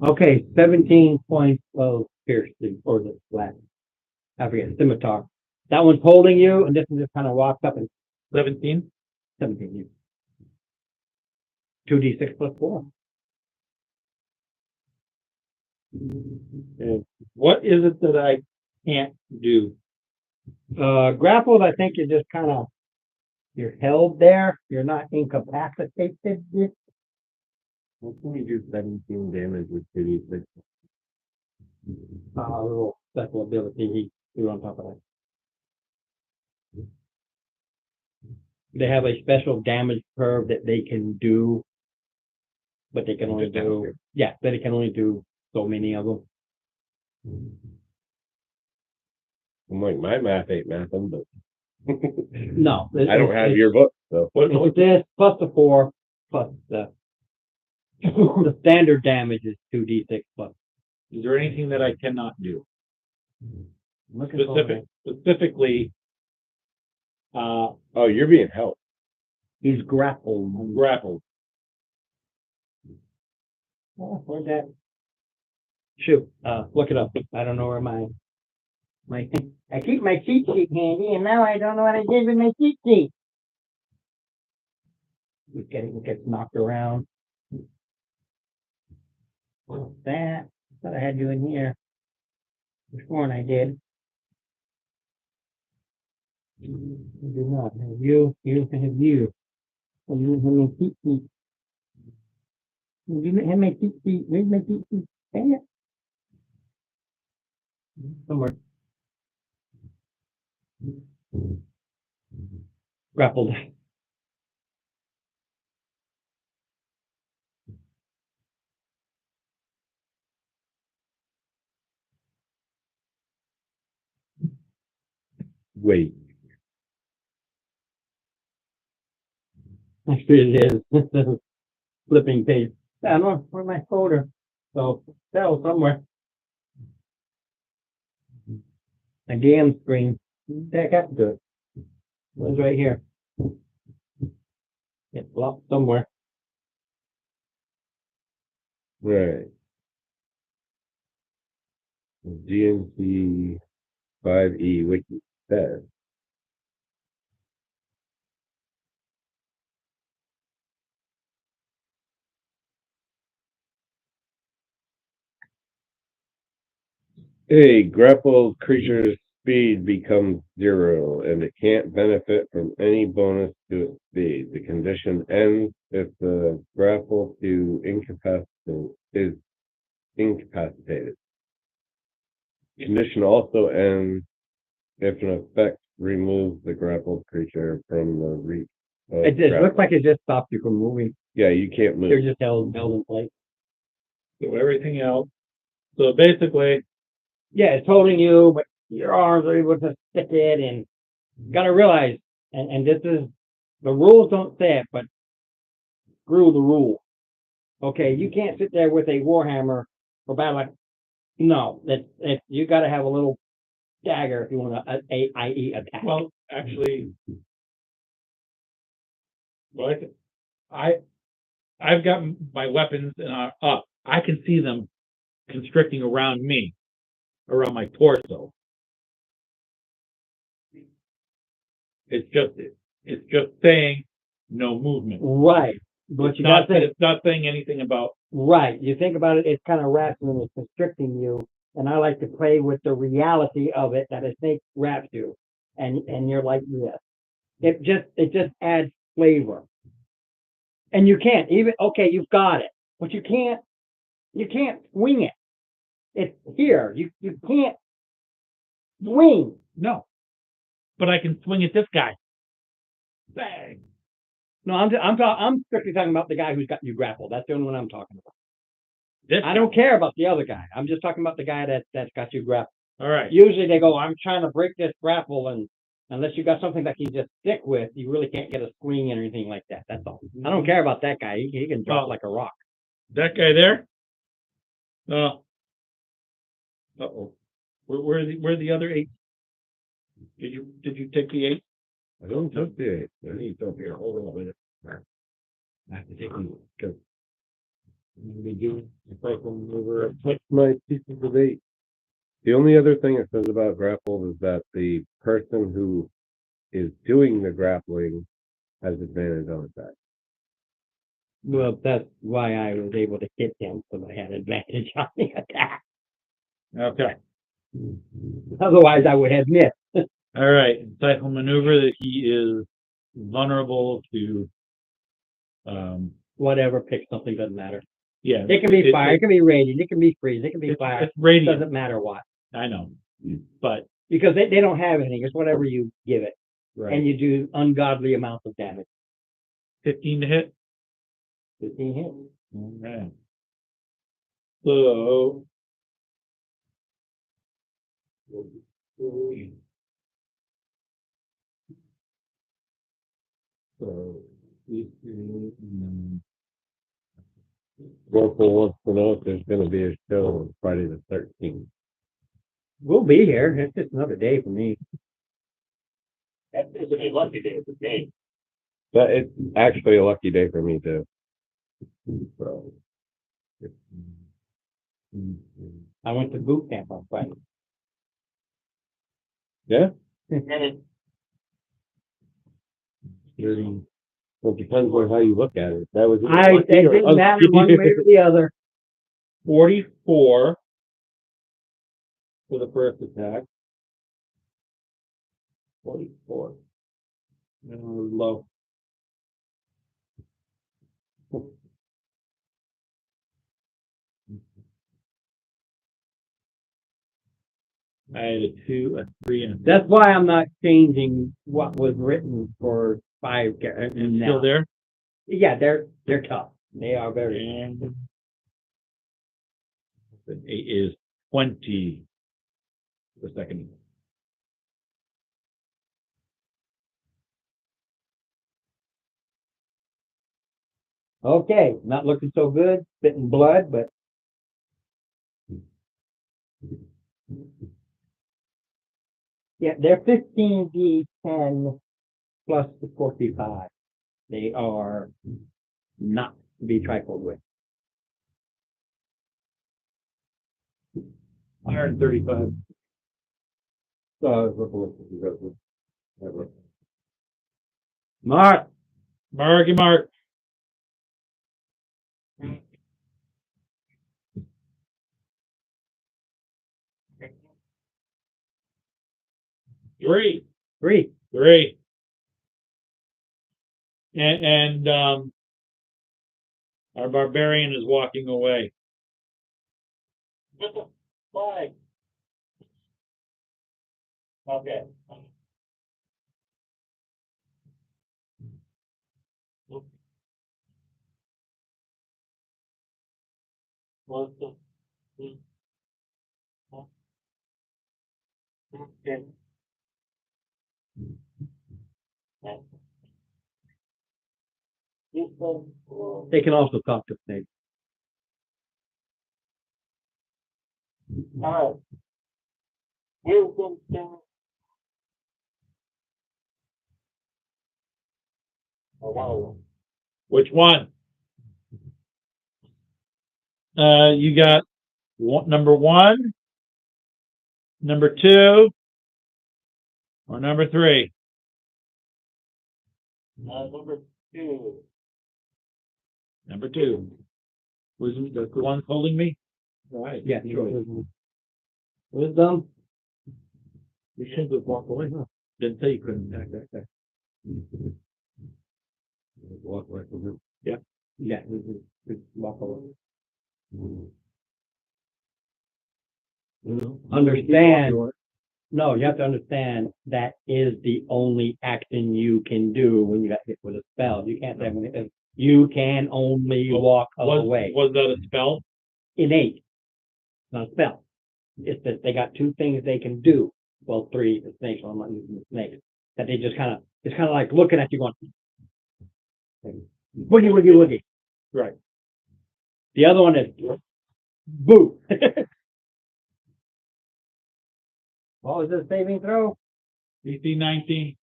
Okay, 17 points of piercing or the flat. I forget, scimitar. That one's holding you, and this one just kind of walks up and 17. 17 you. 2d6 plus 4. What is it that I can't do? Grappled, I think you're just kind of, you're held there. You're not incapacitated. How can you do 17 damage with 2d6? A little special ability he threw on top of that. They have a special damage curve that they can do, but they can only Just down do, here. yeah, but they can only do so many of them. I'm like, my math ain't mathing, but No. I don't have your book, so. It's this plus the 4 plus the standard damage is 2d6 plus. Is there anything that I cannot do? Looking for Specifically, Oh, you're being helped. He's grappled. grappled. Oh, where'd that? Shoot, look it up. I don't know where my I keep my cheat sheet handy, and now I don't know what I did with my cheat sheet. It gets knocked around. What's that? I thought I had you in here. Before and I did. I do not have you. You have you. And you have my cheat sheet. You have my cheat sheet. Where's my cheat sheet? Dang it. Somewhere. Grappled. Wait. Actually, it is. Flipping page. I don't know where's my folder. So fell somewhere. My damn screen. Back up to it. It was right here. It's locked somewhere. Right. GNC 5E wiki says. A grappled creature's speed becomes 0 and it can't benefit from any bonus to its speed. The condition ends if the grapple to incapacitate is incapacitated. Condition also ends if an effect removes the grappled creature from the reach of It looks grapple. like it just stopped you from moving. Yeah, you can't You're move. just held in place. So everything else. So basically, Yeah, it's holding you, but your arms are able to stick it, and you gotta realize, and this is, the rules don't say it, but screw the rule. Okay, you can't sit there with a warhammer or battle like, no, you gotta have a little dagger if you want to, i.e. attack. well, actually, well, I've got my weapons and are up. I can see them constricting around me, around my torso. It's just saying no movement. Right, but It's you gotta not, think, it's not saying anything about, right, you think about it, it's kind of wrapping and it's constricting you, and I like to play with the reality of it that a snake wraps you, and you're like this. It just adds flavor. And you can't even, okay, you've got it, but you can't swing it. It's here. You can't swing. no. But I can swing at this guy. Bang. No, I'm strictly talking about the guy who's got you grappled. That's the only one I'm talking about. This I don't care about the other guy. I'm just talking about the guy that's got you grappled. All right. Usually they go, I'm trying to break this grapple, and Unless you got something that you just stick with, you really can't get a swing or anything like that. That's all. I don't care about that guy. He can drop Oh. like a rock. That guy there? Uh-oh. Where are the other 8? Did you take the 8? I don't think they, I need to here, hold on a minute. I have to take them, because. We do, if I can over. Touch my pieces of 8. The only other thing it says about grapple is that the person who is doing the grappling has advantage on attack. Well, that's why I was able to hit him, so I had advantage on the attack. Okay. Otherwise, I would have missed. All right. Insightful maneuver that he is vulnerable to. Whatever, pick something, doesn't matter. Yeah. It can be fire, it can be radiant, it can be freeze, it can be fire. It's radiant. Doesn't matter what. I know, but Because they don't have anything. It's whatever you give it. right. And you do ungodly amounts of damage. 15 to hit. 15 hits. All right. So. So. Local wants to know if there's gonna be a show on Friday the 13th. We'll be here. It's just another day for me. That is a lucky day for me. But it's actually a lucky day for me too. So. I went to boot camp on Friday. Yeah, And well, it depends on how you look at it. That was. It didn't matter one way or the other. 44 for the first attack. 44. Low. I had a 2, a 3, and a That's why I'm not changing what was written for 5. And still there. Yeah, they're tough. They are very. And the 8 is 20. The second. Okay, not looking so good. Spitting blood, but yeah, they're 15d10 plus the 45. They are not to be trifled with. 135. Mark, Marky Mark. Three. 3. And our barbarian is walking away. with the flag. Okay. What's the? Okay. They can also talk to snakes. Alright. Wisdom thing. Oh, wow. Which one? You got number 1, number 2, or number 3. Number 2. Number 2. Was the one holding me? Right. Yeah, sure. Wisdom. You should have walked away, huh? Didn't say you couldn't attack that guy. Walk away from him. Yeah, just walk away. Understand. No, you have to understand that is the only action you can do when you got hit with a spell. You can't say anything. You can only walk away. Was that a spell? Innate, not a spell. It's that they got 2 things they can do. Well, 3 the snake, so I'm not using the snake. that they just it's kind of like looking at you going, woogie, woogie, woogie. Right. The other one is, boo. What was the saving throw? DC 19.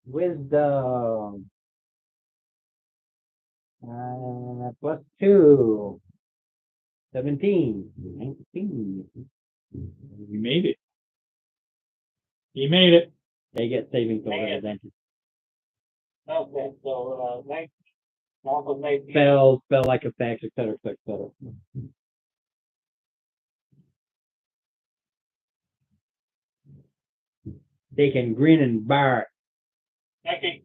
Wisdom. Plus 2. 17. 19. We made it. He made it. They get saving throw at advantage. Okay, so, 19, also 19. Spell like effects, etc., etc. They can grin and bear it. Okay,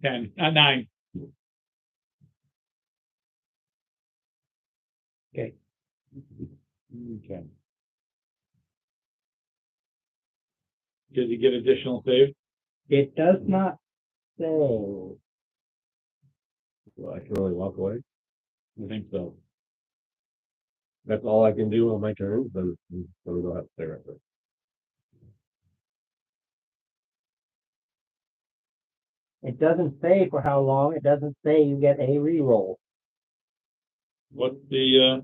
10. 9. Okay. Okay. Does he get additional save? It does not say. Well, I can only walk away. I think so. That's all I can do on my turn, then we don't have to stay right there. It doesn't say for how long. It doesn't say you get a reroll. What's the,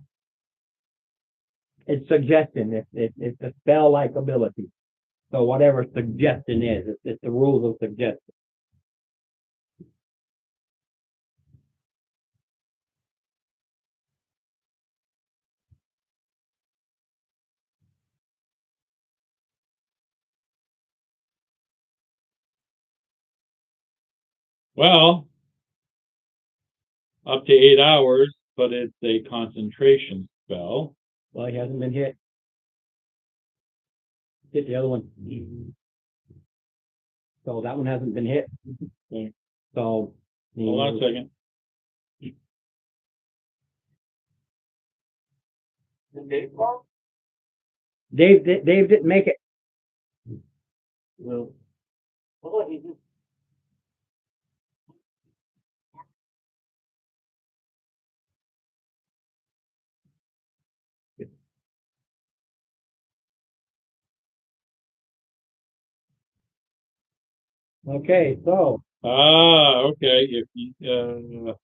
It's suggestion. It's a spell-like ability. So whatever suggestion is, it's the rules of suggestion. well, up to 8 hours, but it's a concentration spell. Well, he hasn't been hit. Hit the other one. So that one hasn't been hit. So. Hold on a second. Dave Clark? Dave didn't make it. Well, Well, he just. Okay, so Okay. If you,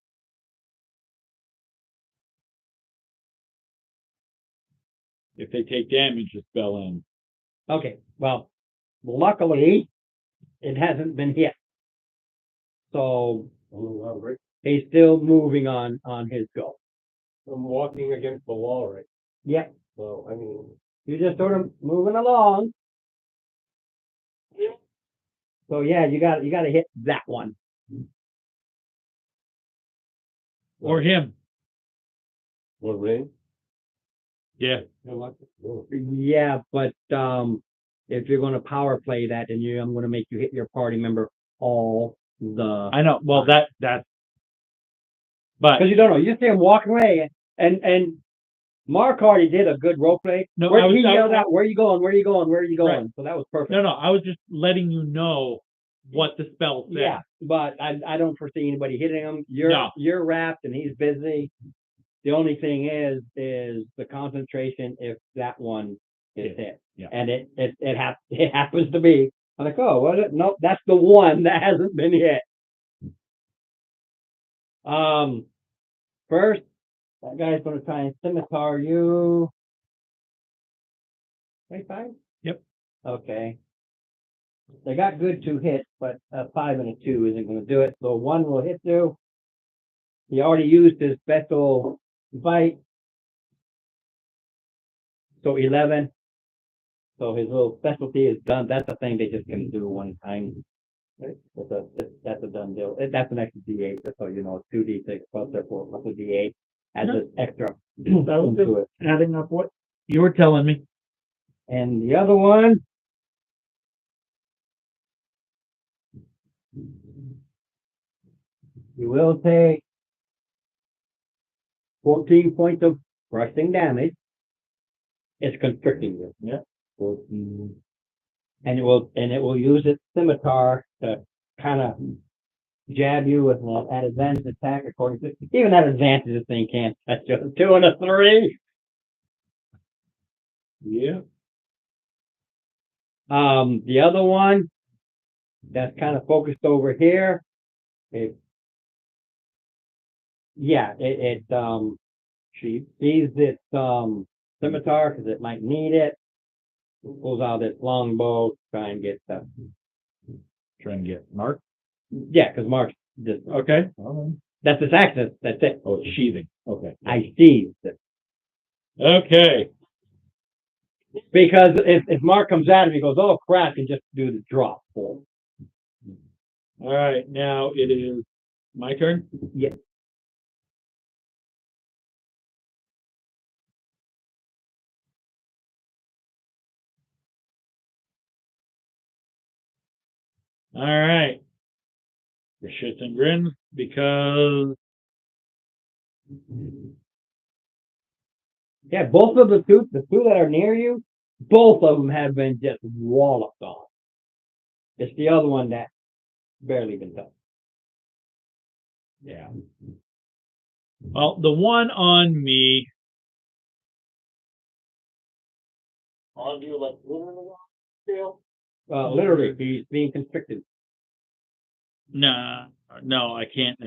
if they take damage, the spell ends. okay, well, luckily it hasn't been hit. So right. he's still moving on his go. I'm walking against the wall, right? Yeah, So, I mean, you're just sort of moving along. Yeah. So yeah, you got to hit that one. Or him. what ring? Yeah. Yeah, but if you're going to power play that, then I'm going to make you hit your party member all the. I know. Well, that's, but Because you don't know. You just see him walking away, and Mark already did a good role play. No, where I was- he I yelled was- out, "Where are you going? Where are you going? Where are you going?" Right. So that was perfect. no, I was just letting you know what the spell said. Yeah, but I don't foresee anybody hitting him. No. You're wrapped and he's busy. The only thing is the concentration if that one is hit. Yeah. And it happens to be. I'm like, oh, what? No, that's the one that hasn't been hit. First, that guy's going to try and scimitar you. 25? Yep. Okay. They got good 2 hits, but a 5 and a 2 isn't going to do it. So 1 will hit you. He already used his special bite. So 11. So his little specialty is done. That's the thing they just can do one time. Right? That's a done deal. That's an extra D8, just so you know. It's 2D6 plus therefore plus a D8 adds this extra That was into it. adding up what you were telling me. And the other one. You will take 14 points of crushing damage. It's constricting you. Yeah. 14. And it will use its scimitar to kind of jab you with an advantage attack according to even that advantage this thing can't touch you. 2 and a 3. Yeah. The other one that's kind of focused over here, it, yeah, she sees its, scimitar because it might need it. Pulls out its longbow, to try and get the, Trying to get Mark. yeah, because Mark's just, Okay. that's its access, that's it. Oh, it's sheathing. Okay. I seized it. Okay. Because if Mark comes at him, he goes, oh crap, and just do the drop for him. All right, now it is my turn. Yeah. All right. For shits and grins, because Yeah, both of the two that are near you, both of them have been just walloped on. It's the other one that barely been touched. Yeah. well, the one on me, On you like literally still. Literally, he's being constricted. no, I can't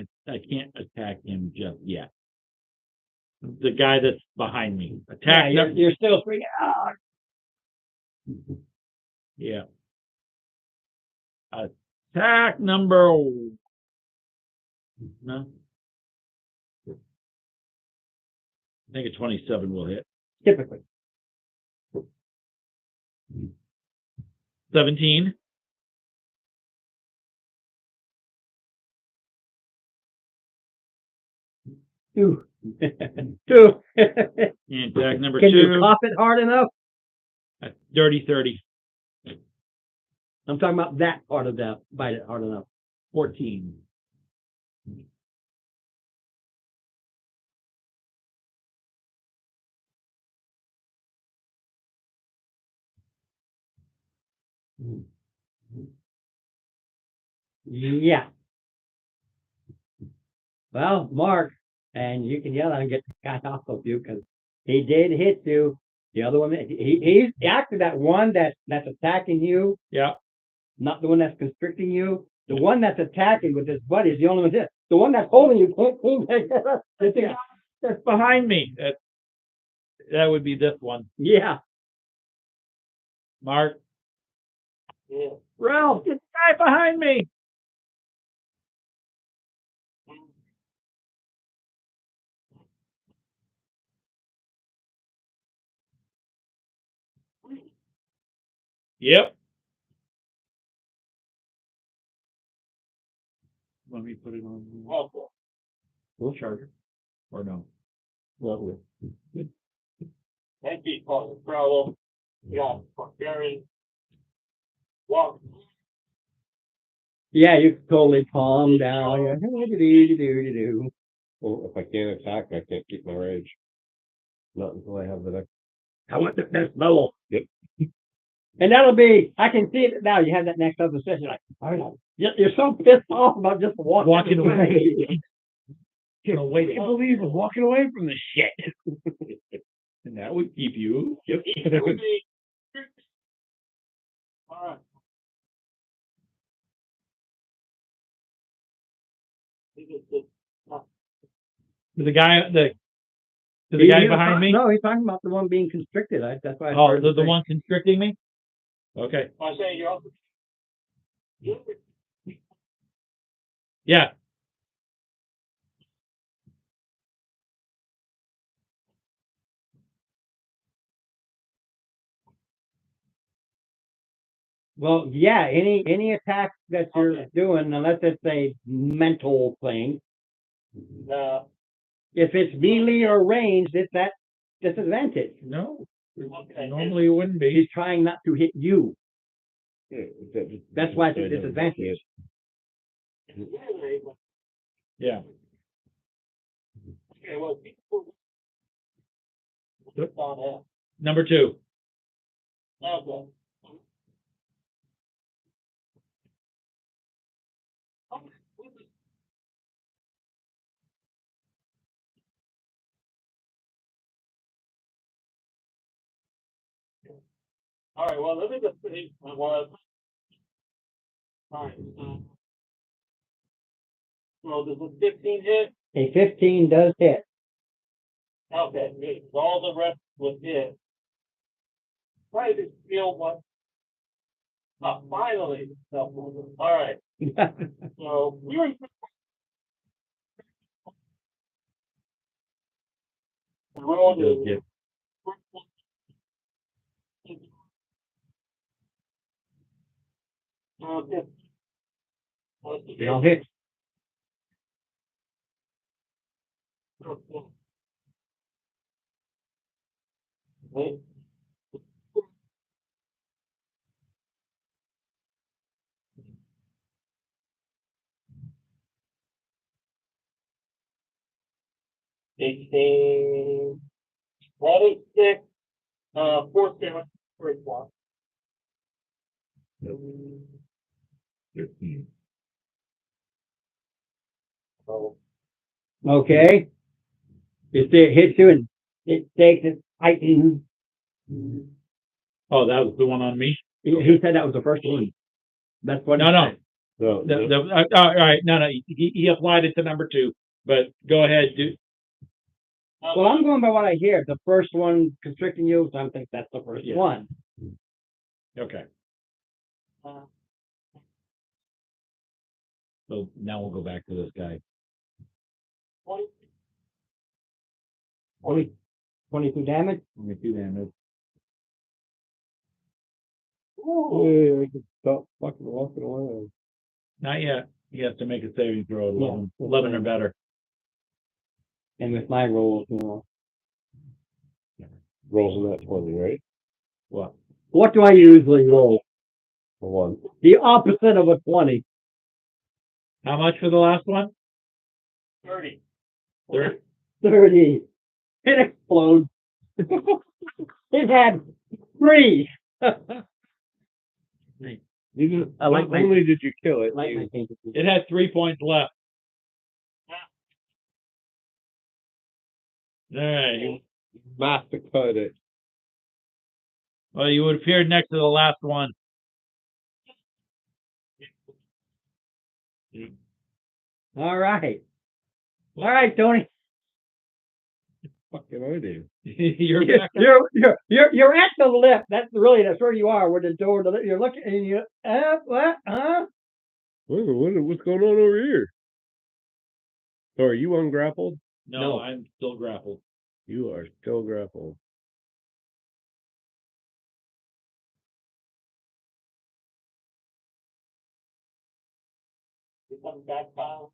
attack him just yet. The guy that's behind me. Yeah, Attack you're, them. you're still freaking out. Yeah. Attack number. No. I think a 27 will hit. Typically. 17. Two. Two. And attack number Can you 2. cough it hard enough? Dirty 30. I'm talking about that part of that. Bite it hard enough. 14. Yeah. Well, Mark, and you can yell and get the guy off of you because he did hit you. The other one, he's actually that one that's attacking you, Yeah. not the one that's constricting you. The one that's attacking with his buddy is the only one that's hit. The one that's holding you can't seem to get up. That's behind me. That would be this one. Yeah. Mark. Yeah. Ralph, get the guy behind me. Yep. Let me put it on Well, the charger. Or no? Well, that beat called the problem. You got barbarian. Walk. Yeah, you can totally calm down. Yeah. Do-do-do-do-do. Well, if I can't attack, I can't keep my rage. Not until I have the next. I want the next level. Yep. And that'll be, I can see it now. You have that next other session. Like, all right, you're so pissed off about just walking away. Wait, I can't believe we're walking away from this shit. And that would keep you. Yep. All right. The guy behind me? No, he's talking about the one being constricted. That's why. Oh, the one constricting me? Okay. I'm saying you're also. Yeah. Well, yeah, any attack that you're Okay. doing, unless it's a mental thing, No. if it's melee or ranged, it's that disadvantage. No. Okay. Normally it wouldn't be. He's trying not to hit you. Yeah, That's why it's a disadvantage. Yeah. Okay, well, people. On that. Number 2. Okay. All right, well, let me just see, all right, so does a 15 hit? A 15 does hit. Okay, good. All the rest was hit. Try to feel what. Finally. All right, so we were. Yeah. Okay. They all hit. Wait. 18, 26, 4 damage, 3 block. 13. So, Okay. It hits you and it takes it heightened. Oh, that was the one on me? He said that was the first one. That's what. No, no. So, All right, no, he applied it to number 2, but go ahead, do. Well, I'm going by what I hear. The first one constricting you, so I think that's the first Yeah. one. Okay. So now we'll go back to this guy. 22 damage. 22 damage. yeah, I can stop fucking walking away. Not yet. He has to make a saving throw at 11, Yeah. 11 or better. And with my rolls, Rolls in that 20, right? What? what do I usually roll? For one. The opposite of a 20. How much for the last one? 30. 30. It explodes. It had 3. You just, I like not my- only did you kill it, Like you my painted. It had 3 points left. All right. massacred it. Well, you would appear next to the last one. All right. All right, Tony. Fucking I do. You're back. You're at the lip. That's where you are. Where the door. You're looking and you. What? Huh? What's going on over here? So are you ungrappled? No, I'm still grappled. You are still grappled. Become back file.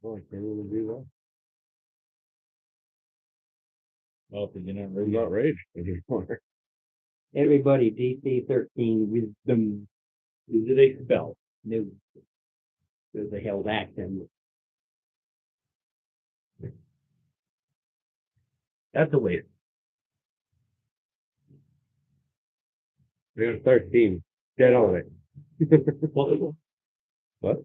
Oh, I can't even do that. Well, because you're not I'm ready. not raged anymore. Everybody, DC 13 wisdom. Is it a spell? No. There's a held action. That's a waste. There's 13. Dead on it. What?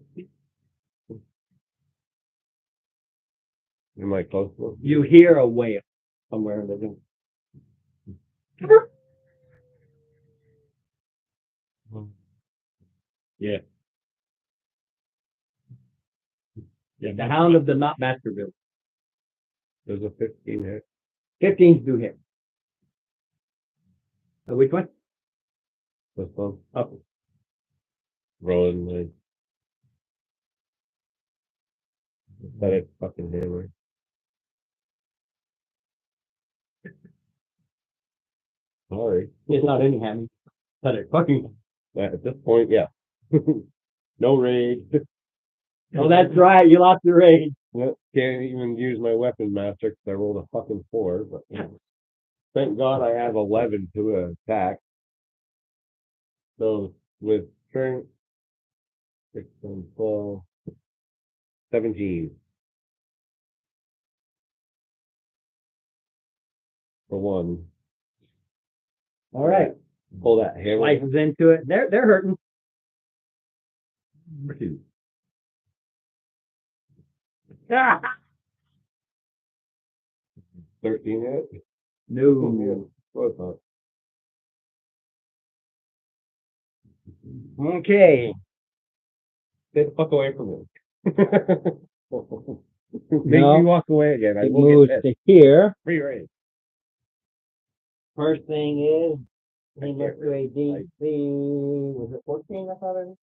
Am I close enough? You hear a wail somewhere in the room. Yeah. Yeah. The Hound of the Not Baskerville. There's a 15 hit. 15s do hit. Which one? This one. Up. Rolling like. That it fucking hammer. Sorry. It's not any hammy. But it fucking. At this point, yeah. No rage. Oh, that's right. You lost your rage. Can't even use my weapon master because I rolled a fucking 4. But thank God I have 11 to attack. So with strength, 6 and 12, 17. For 1. All right. Pull that hammer. Slices into it. They're hurting. Pretty. 13 hit? No. What's up? Okay. Get the fuck away from me. Make No. me walk away again. I It will moves get pissed. to here. Free range. First thing is, I he can't must do a really- DC, was it 14 I thought it was?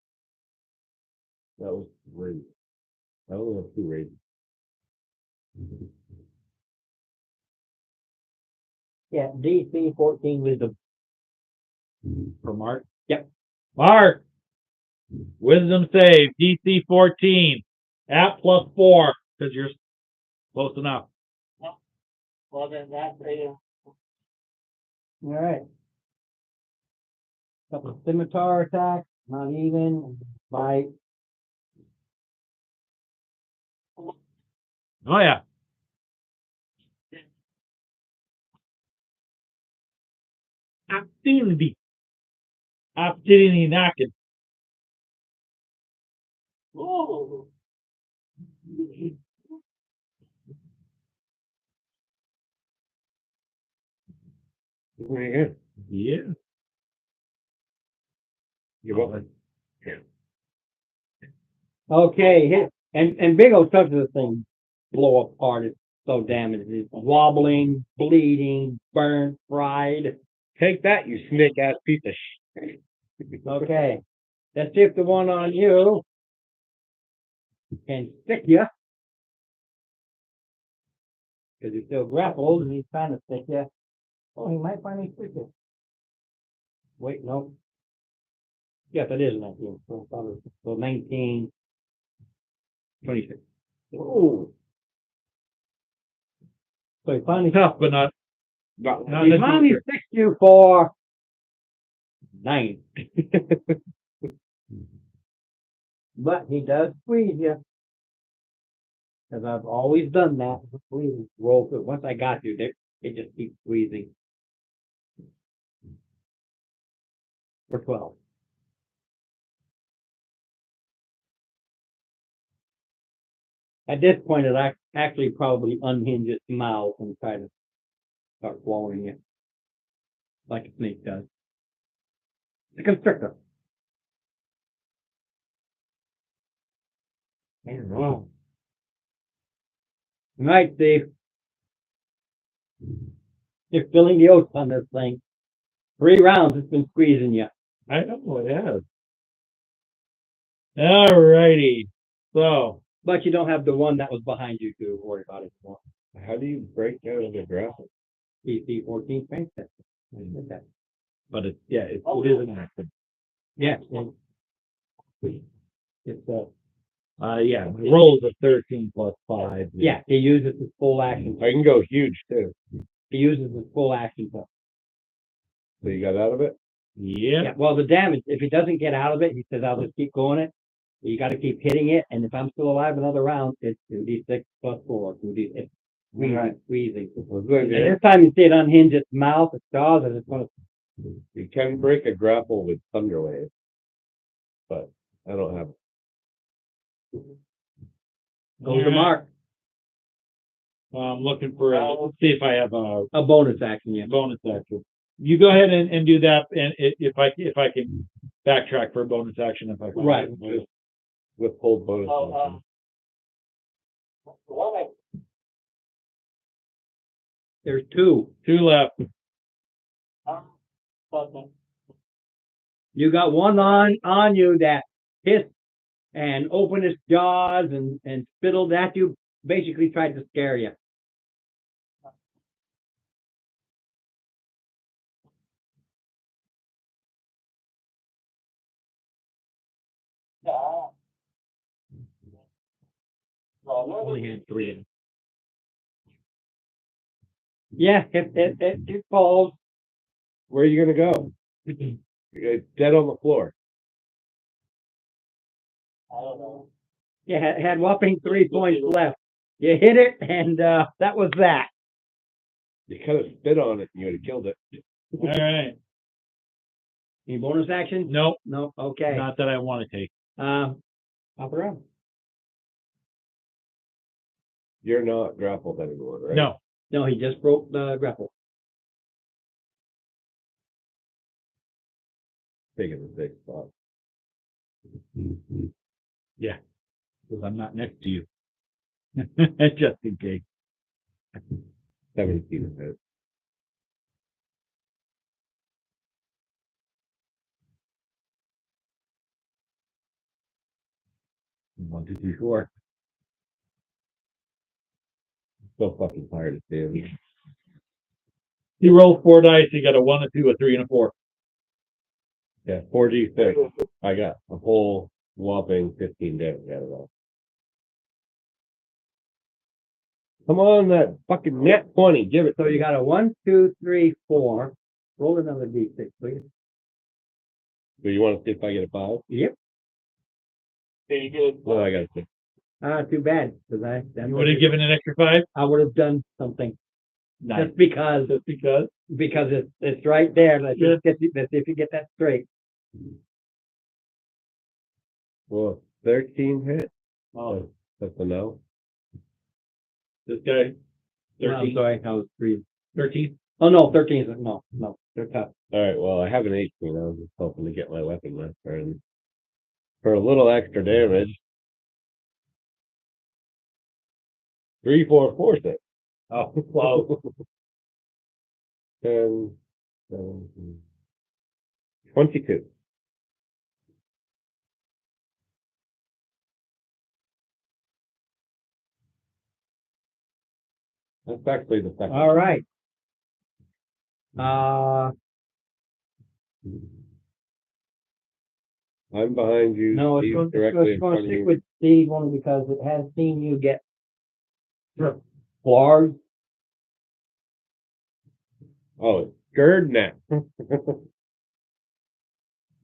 That was great. I only have 2 raids. Yeah, DC 14 wisdom. For Mark? Yep. Mark! Wisdom save, DC 14, at +4, because you're close enough. Well, then that's a, Alright. Couple of scimitar attacks, not even, bite. Oh, yeah. Opportunity. Opportunity knocking. oh, Very good. Yeah. Give up. Okay, hit, and Big O touches the thing, blow apart, it's so damaged, it's wobbling, bleeding, burnt, fried. Take that, you snake ass piece of shit. Okay, let's see if the one on you can stick you. Because you're still grappled and he's trying to stick you. Oh, he might finally stick you. Wait, no. Yes, it is 19. So 19. 26. Oh. So he finally, Tough, but not. No, Not he the finally teacher. sticks you for 9. But he does squeeze you. Because I've always done that. Squeeze, roll through. Once I got you, it just keeps squeezing. For 12. At this point, it actually probably unhinge its mouth and try to start swallowing you. Like a snake does. The constrictor. Wow. Right, Steve. You're filling the oats on this thing. 3 rounds it's been squeezing you. I know it has. All righty. So, But you don't have the one that was behind you to worry about it anymore. How do you break out of the graphic? PC 14 strength test. I did that. but it is an active. Yeah. It's yeah, my roll is a 13 plus 5. Yeah, he uses his full action. I can go huge too. He uses his full action. So you got out of it? Yeah. yeah, well, the damage, if he doesn't get out of it, he says, I'll just keep going it. You got to keep hitting it, and if I'm still alive another round, it's 2d6 plus 4. It's squeezing, Right. squeezing. Well, good. And Yeah. this time you see it unhinge its mouth, its jaws, and it's going to. You can break a grapple with Thunder Wave, but I don't have it. Go to Mark. I'm looking for, let's see if I have a A bonus action, yeah. bonus action. You go ahead and do that, and if I can backtrack for a bonus action if I find Right. it. Withhold bonus. oh, the one There's 2. 2 left. but You got one on you that hissed and opened its jaws and spittled at you, basically tried to scare you. Only had 3. Yeah, it falls. Where are you gonna go? You're dead on the floor. I don't know. You had whopping 3 points left. You hit it, and that was that. You could have spit on it and you would have killed it. All right. Any bonus action? Nope, No. Okay. not that I want to take. Hop around. You're not grappled anymore, right? No, No, he just broke the grapple. Taking the big spot. because I'm not next to you. Just in case. 17 hit. One, two, three, four. So fucking tired of seeing it. You roll 4 dice, you got a 1, a 2, a 3, and a 4. Yeah, 4d6. I got a whole whopping 15 damage out of that. Come on, that fucking net 20. Give it. So you got a 1, 2, 3, 4. Roll another d6, please. Do you want to see if I get a 5? Yep. Okay, you get No, I got a 6. Too bad, because You would have given an extra 5? I would have done something. Nice. Just because it's right there. Let's Yeah. just get let's see if you get that straight. Well, 13 hit. Oh, That's a no. this guy, No, I'm 13. sorry, I was 3. 13. Oh no, 13 is no, they're tough. All right, well, I have an 18. I was just hoping to get my weapon left turn. For a little extra damage. 3, 4, 4, 6. Oh, wow. 10, 17, 22. That's actually the second. All right. I'm behind you. No, it's Steve's going, directly in it's going front to of stick you. with Steve only because it has seen you get large. Oh, it's Gerd now.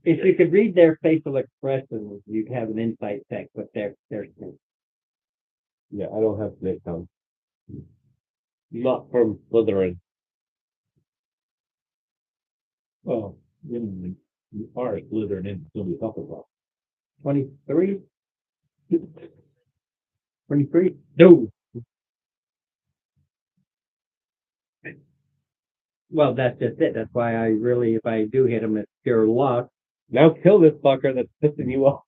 If you could read their facial expressions, you'd have an insight check with their Yeah, I don't have snake tongue. Not from Slytherin. Well, you are slithering in to be Hufflepuff. 23. 23. No. Well, that's just it. That's why I really, if I do hit him, it's pure luck. Now kill this fucker that's pissing you off.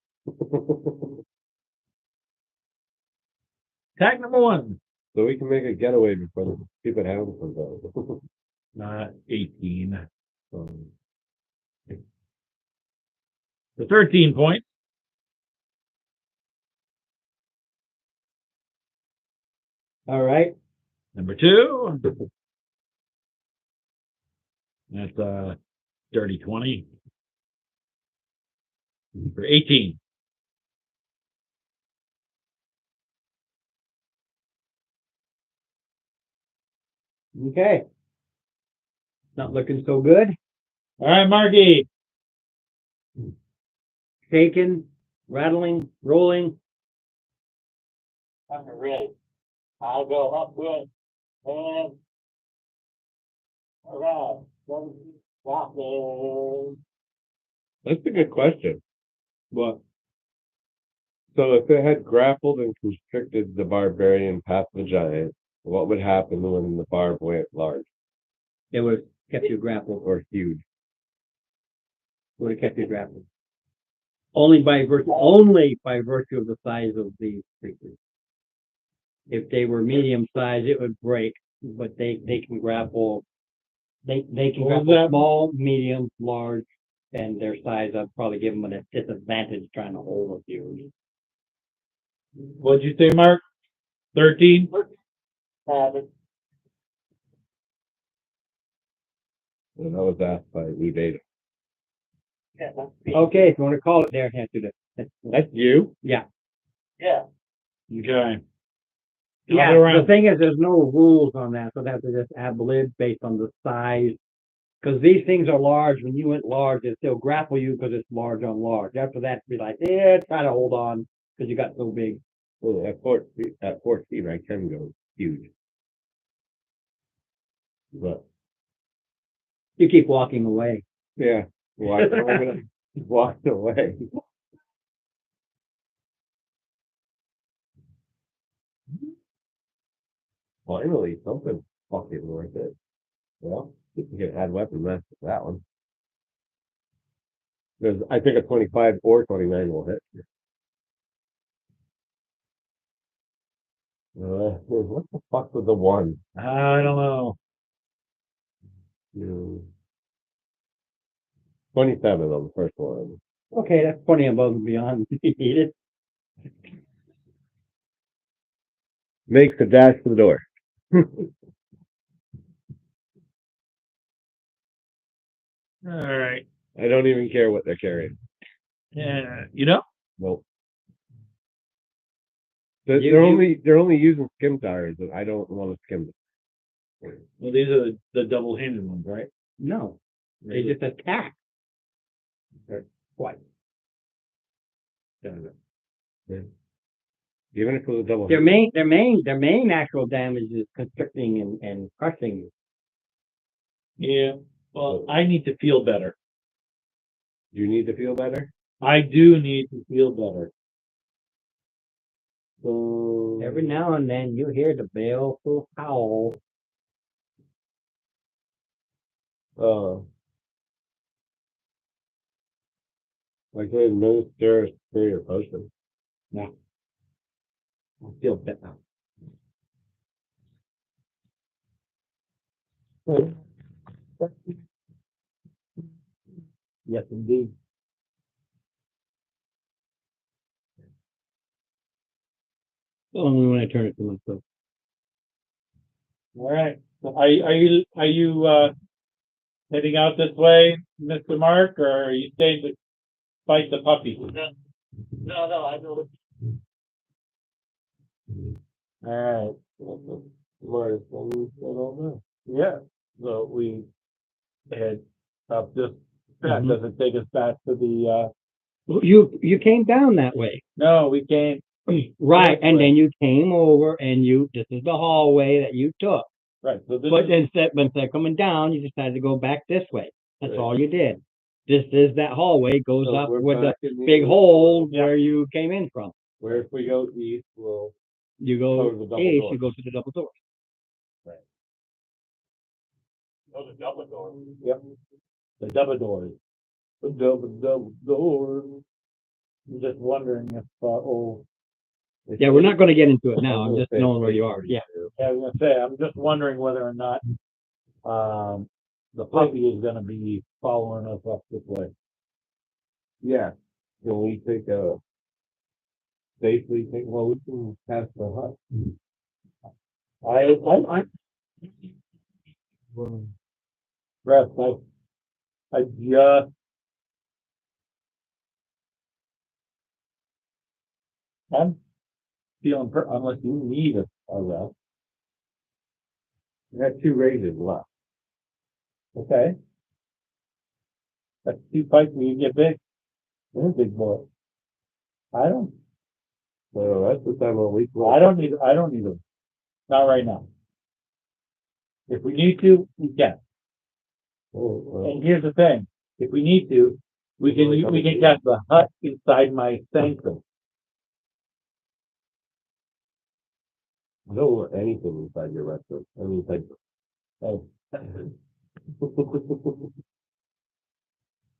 Tag number 1. So we can make a getaway before the stupid hound comes out. 18. The 13 points. All right. Number 2. That's dirty 20. For 18. Okay. Not looking so good. All right, Marky. Shaking, rattling, rolling. I'm ready. I'll go up good and around. Walking. That's a good question. What? So if it had grappled and constricted the barbarian past the giant, what would happen when the barb went large It would have kept you grappled. or huge? Would have kept you grappled. Only by virtue of the size of the creatures. If they were medium size, it would break, but they can grapple. They can What was grapple that? small, medium, large, and their size. I'd probably give them a disadvantage trying to hold a few. What'd you say, Mark? 13? Habit. And that was asked by eBay. Yeah. Okay, if you want to call it there, answer it. That's you? Yeah. Okay. Yeah, Other round. the thing is, there's no rules on that, so that's just ad lib based on the size. Because these things are large. When you went large, it still grapple you because it's large on large. After that, be like, yeah, try to hold on because you got so big. Well, at 14, I can go huge. But You keep walking away. yeah, why am I gonna walk away? Finally, something fucking worth it. Well, you can add weapon match with that one. Because I think a 25 or 29 will hit. What the fuck was the one? I don't know. 27 on the first one. Okay, that's plenty above and beyond needed. Makes the dash to the door. All right. I don't even care what they're carrying. Yeah, you know, Nope. They're only using skim tires, and I don't want to skim them. well, these are the double-handed ones, right? No, they just attack. What? Even if it was a double. Their main actual damage is constricting and crushing. Yeah. Well, I need to feel better. You need to feel better. I do need to feel better. So Every now and then you hear the baleful howl. Like they administer superior potion. I feel better. Yes, indeed. Only when I turn it to myself. all right. So are you heading out this way, Mr. Mark, or are you staying to fight the puppy? No, I know. All right. Yeah. So we head up this path. Mhm. Does it take us back to the? You came down that way. No, we can't. Right, and then you came over and this is the hallway that you took. Right. So this But is, instead of coming down, you decided to go back this way. That's Right. all you did. This is that hallway goes So up we're with the back in big hole Yeah. where you came in from. Where if we go east, we'll You Go go to the double east, doors. you go to the double door. Those are double doors. yep. The double doors. The double doors. I'm just wondering if Yeah, we're not going to get into it now. I I'm was just gonna say knowing where it's you are. pretty Yeah. too. I was gonna say, I'm just wondering whether or not the puppy is gonna be following us up this way. Yeah. Can we take a safely take? Well, we can pass the hut. I Russ, I just I'm feeling unless you need a rest. We got 2 raises left. Okay. That's 2 fights when you get big. You're a big boy. I don't So that's the time of the week. I don't need a not right now. If we need to, we can. And here's the thing, if we need to, we can cast the hut inside my sanctum. I don't want anything inside your restaurant. I mean, like, Of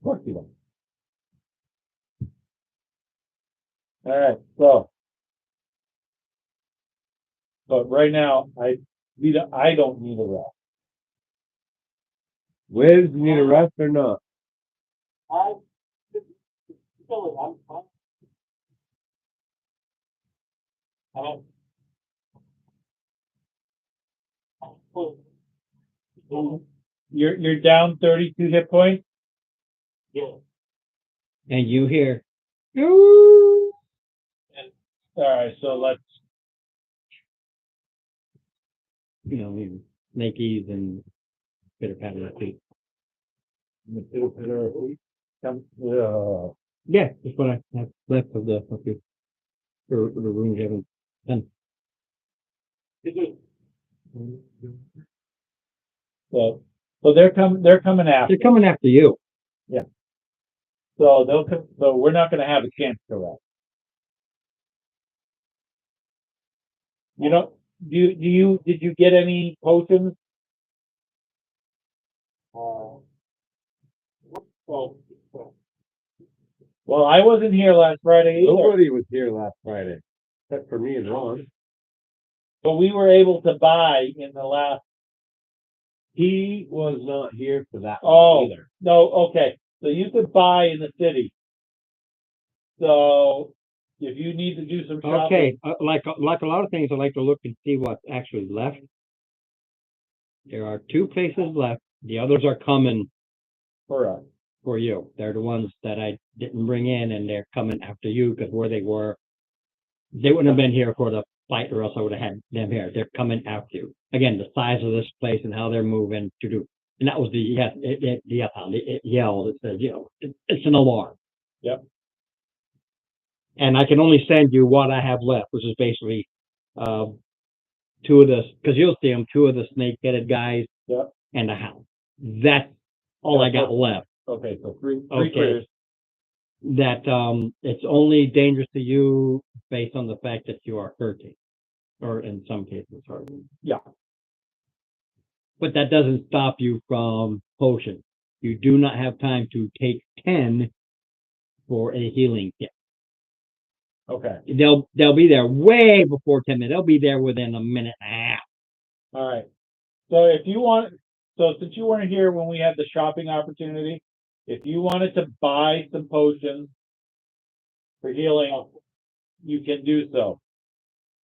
course you don't. All right, so. But right now, I don't need a rest. Wiz, you need a rest or not? I'm You're down 32 hit points. yeah. And you hear, All right, so let's. snakies and pitter patter of feet. Yeah, that's what I have left of the room you haven't done. So they're coming after. They're coming after you. So they'll come. So we're not going to have a chance to rest. You know, did you get any potions? Well, Well, I wasn't here last Friday either, Nobody was here last Friday, except for me and Ron. but we were able to buy in the last, He was not here for that Oh. one either. no, okay, so you could buy in the city. So if you need to do some shopping. Okay, like a lot of things, I like to look and see what's actually left. There are 2 places left. The others are coming For us. for you. They're the ones that I didn't bring in, and they're coming after you because where they were, they wouldn't have been here for the fight, or else I would have had them here. They're coming after you. Again, the size of this place and how they're moving to do. And that was the yes, it yelled. It said, it's an alarm. Yep. And I can only send you what I have left, which is basically 2 of the, because you'll see them, 2 of the snake-headed guys. Yep. And a hound. That's all I got left. Okay, so three Okay. critters. That it's only dangerous to you based on the fact that you are hurting, or in some cases hurting. Yeah. But that doesn't stop you from potion. You do not have time to take 10 for a healing kit. Okay, They'll be there way before 10 minutes. They'll be there within a minute and a half. all right. So if you want, so since you weren't here when we had the shopping opportunity, if you wanted to buy some potions for healing, you can do so.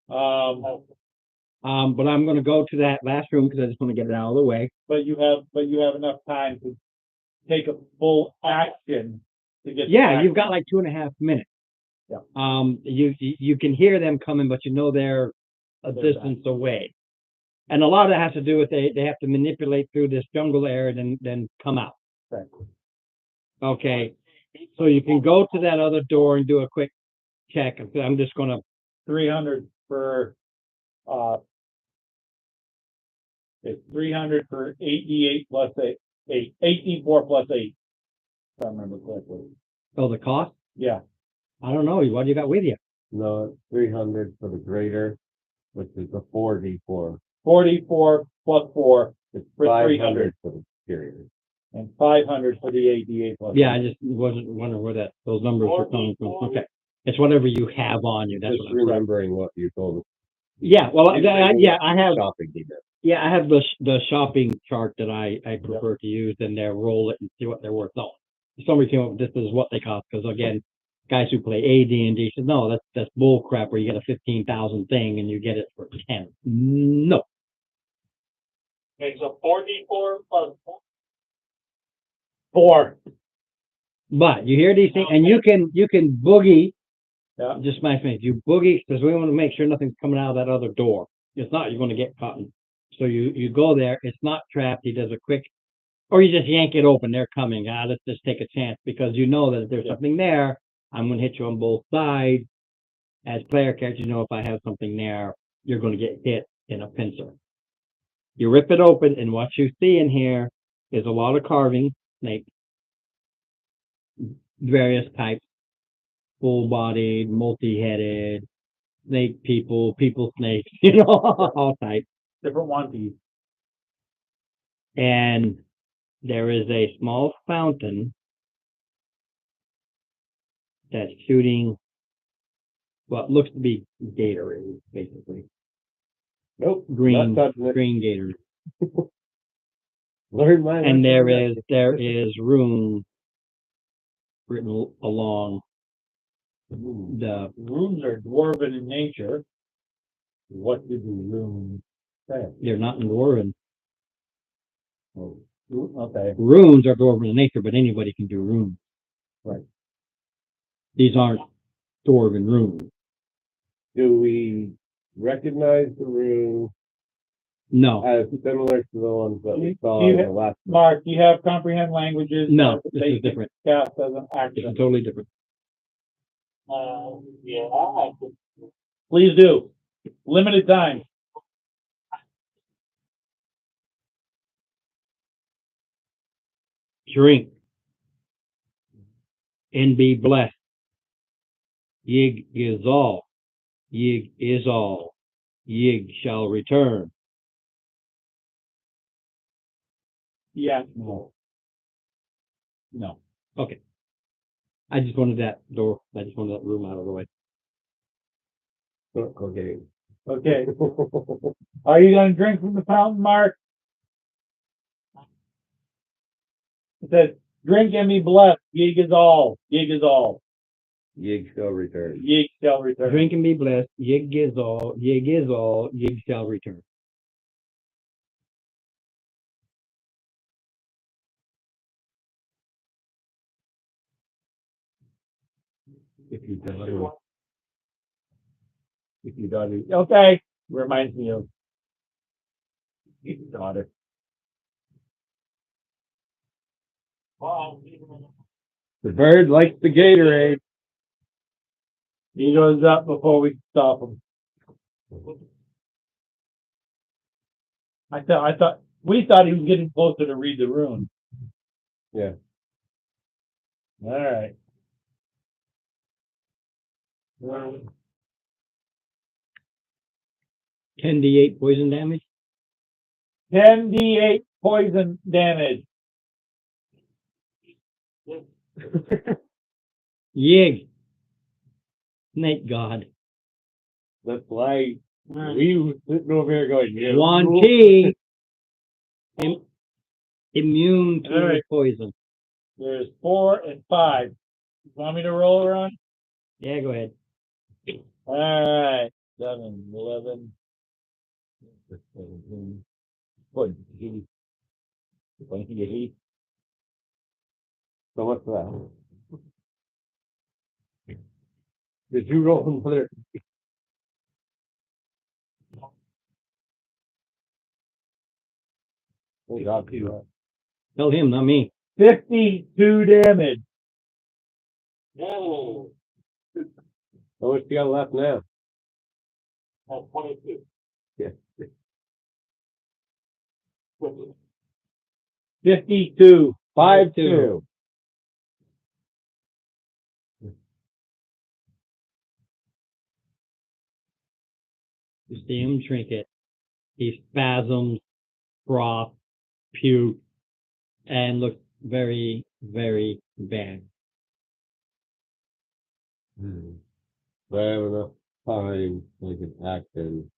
But I'm going to go to that last room because I just want to get it out of the way. But you have enough time to take a full action to get. Yeah, you've got like 2.5 minutes. Yeah. You can hear them coming, but you know they're a They're distance away. And a lot of that has to do with they have to manipulate through this jungle area and then come out. Right. Okay. So you can go to that other door and do a quick check. I'm just gonna 300 for it's 300 for 8d8 plus 8, 18 plus 8. If I remember correctly. the cost? Yeah. I don't know. What do you got with you? No, it's 300 for the greater, which is the 4d4. 44 plus 4 It's for 500 300 for the superior. and 500 for the 8d8 plus. Yeah, 8. I just wasn't wondering where those numbers were coming from. Okay. It's whatever you have on you. That's Just what I'm remembering what you told us. Yeah, well, I have Shopping email. I have the shopping chart that I prefer to use, and they roll it and see what they're worth. No, somebody came up with this is what they cost because again, guys who play AD&D said no, that's bull crap where you get a 15,000 thing and you get it for 10. No, Okay, so 4d4 plus 4. but you hear these things and you can boogie. Yeah. Just my thing. You boogie because we want to make sure nothing's coming out of that other door. If not, you're going to get caught. So you go there. It's not trapped. He does a quick, or you just yank it open. They're coming. Let's just take a chance because you know that if there's something there, I'm going to hit you on both sides. As player characters, you know if I have something there, you're going to get hit in a pincer. You rip it open, and what you see in here is a lot of carving, snakes, various types, full-bodied, multi-headed, snake people snakes, all types. Different onesies. And there is a small fountain that's shooting what looks to be Gatorade, basically. Nope. Green Not touching it. Gatorade. Learn my And lesson. there is runes written along the Runes are dwarven in nature. What did the runes say? they're not in Dwarven. Oh, okay. Runes are Dwarven in nature, but anybody can do runes. Right. These aren't Dwarven runes. Do we recognize the rune No. as similar to the ones that we saw Do you in the last? Mark, you have comprehend languages? No, that this they is can different. Cast as an This action. is totally different. yeah, I have to. Please do. Limited time. Drink and be blessed. Yig is all. Yig is all. Yig shall return. Yeah, no. No. Okay. I just wanted that door, I just wanted that room out of the way. Okay. Okay. Are you gonna drink from the fountain, Mark? It says, drink and be blessed. Yig is all. Yig is all. Yig shall return. Yig shall return. Drink and be blessed. Yig is all. Yig is all. Yig shall return. If you daughter. If you daughter. Okay. Reminds me of his daughter. Wow. The bird likes the Gatorade. He goes up before we stop him. We thought he was getting closer to read the rune. Yeah. All right. 10d8 poison damage. 10d8 poison damage. Yig. Snake god. That's why we were sitting over here going, yeah. Wan Chi. Immune to All right. poison. There's 4 and 5. You want me to roll around? Yeah, go ahead. All right. 7, 11, 17, 20, 28. So what's that? Did you roll another? Oh, God, Tell him, not me. 52 damage. Whoa. How much you got left now? That's 22. Yeah. 52. 5-2. You see him trinket. He spasms, froth, puke, and looks very, very bad. Do I have enough time so I can act and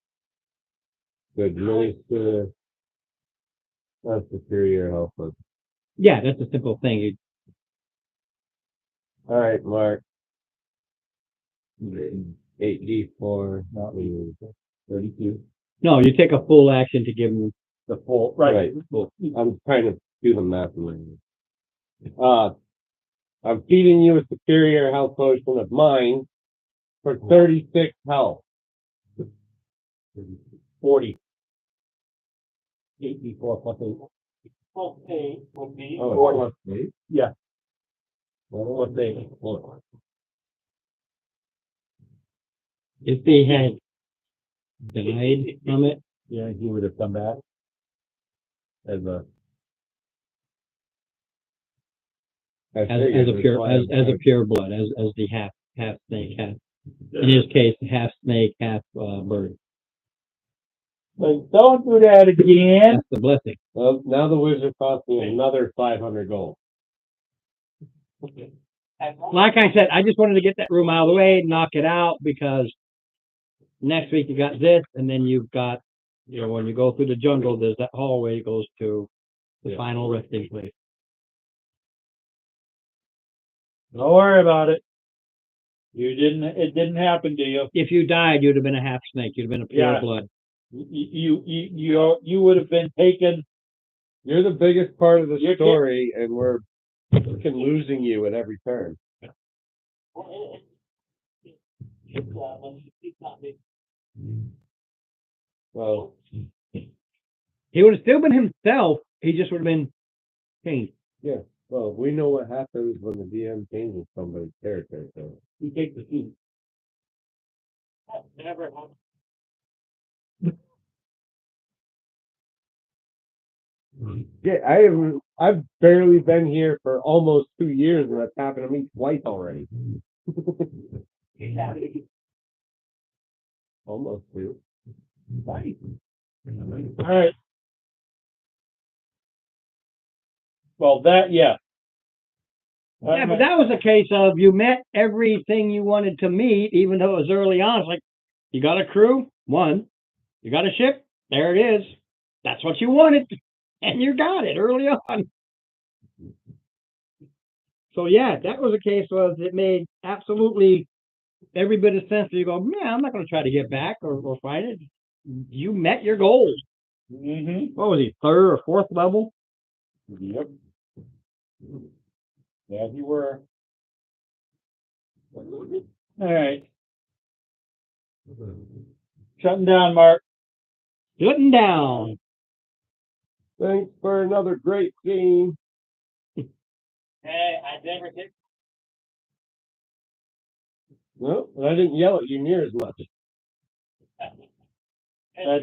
to administer a superior help us? Yeah, that's a simple thing. You, All right, Mark. 8d4, not me. 32. no, you take a full action to give him. The full. Right. Well, I'm trying to do the math in my head. I'm feeding you a superior health potion of mine for 36 health. 40. 8d4 plus 8. Okay, would be. Oh, plus 8? Yeah. Plus 8. If he had died from it, Yeah, he would have come back as a. as a pure blood, as the half snake, half in his case, half snake, half bird. Like, don't do that again. That's the blessing. Well, now the wizard cost me another 500 gold. Like I said, I just wanted to get that room out of the way, knock it out, because next week you got this, and then you've got, you know, when you go through the jungle, there's that hallway that goes to the Yeah. final resting place. Don't worry about it. It didn't happen to you. If you died, you'd have been a half snake. You'd have been a pure Yeah. blood. You would have been taken. You're the biggest part of the You're story, and we're fucking losing you at every turn. Well, He would have still been himself. He just would have been changed. well, we know what happens when the DM changes somebody's character. So. You take the seat. Never happened. Yeah, I've barely been here for almost 2 years, and that's happened to me twice already. Almost 2. Right. All right. Well, that, yeah. Yeah, but that was a case of you met everything you wanted to meet, even though it was early on. It's like, you got a crew? One. You got a ship? There it is. That's what you wanted. And you got it early on. So yeah, that was a case was it made absolutely every bit of sense. You go, man, I'm not going to try to get back or fight it. You met your goal. Mm-hmm. What was he, third or fourth level? Yep. Yeah, you were. All right. Shutting down, Mark. Shutting down. Thanks for another great game. Hey, I never hit. No, I didn't yell at you near as much. And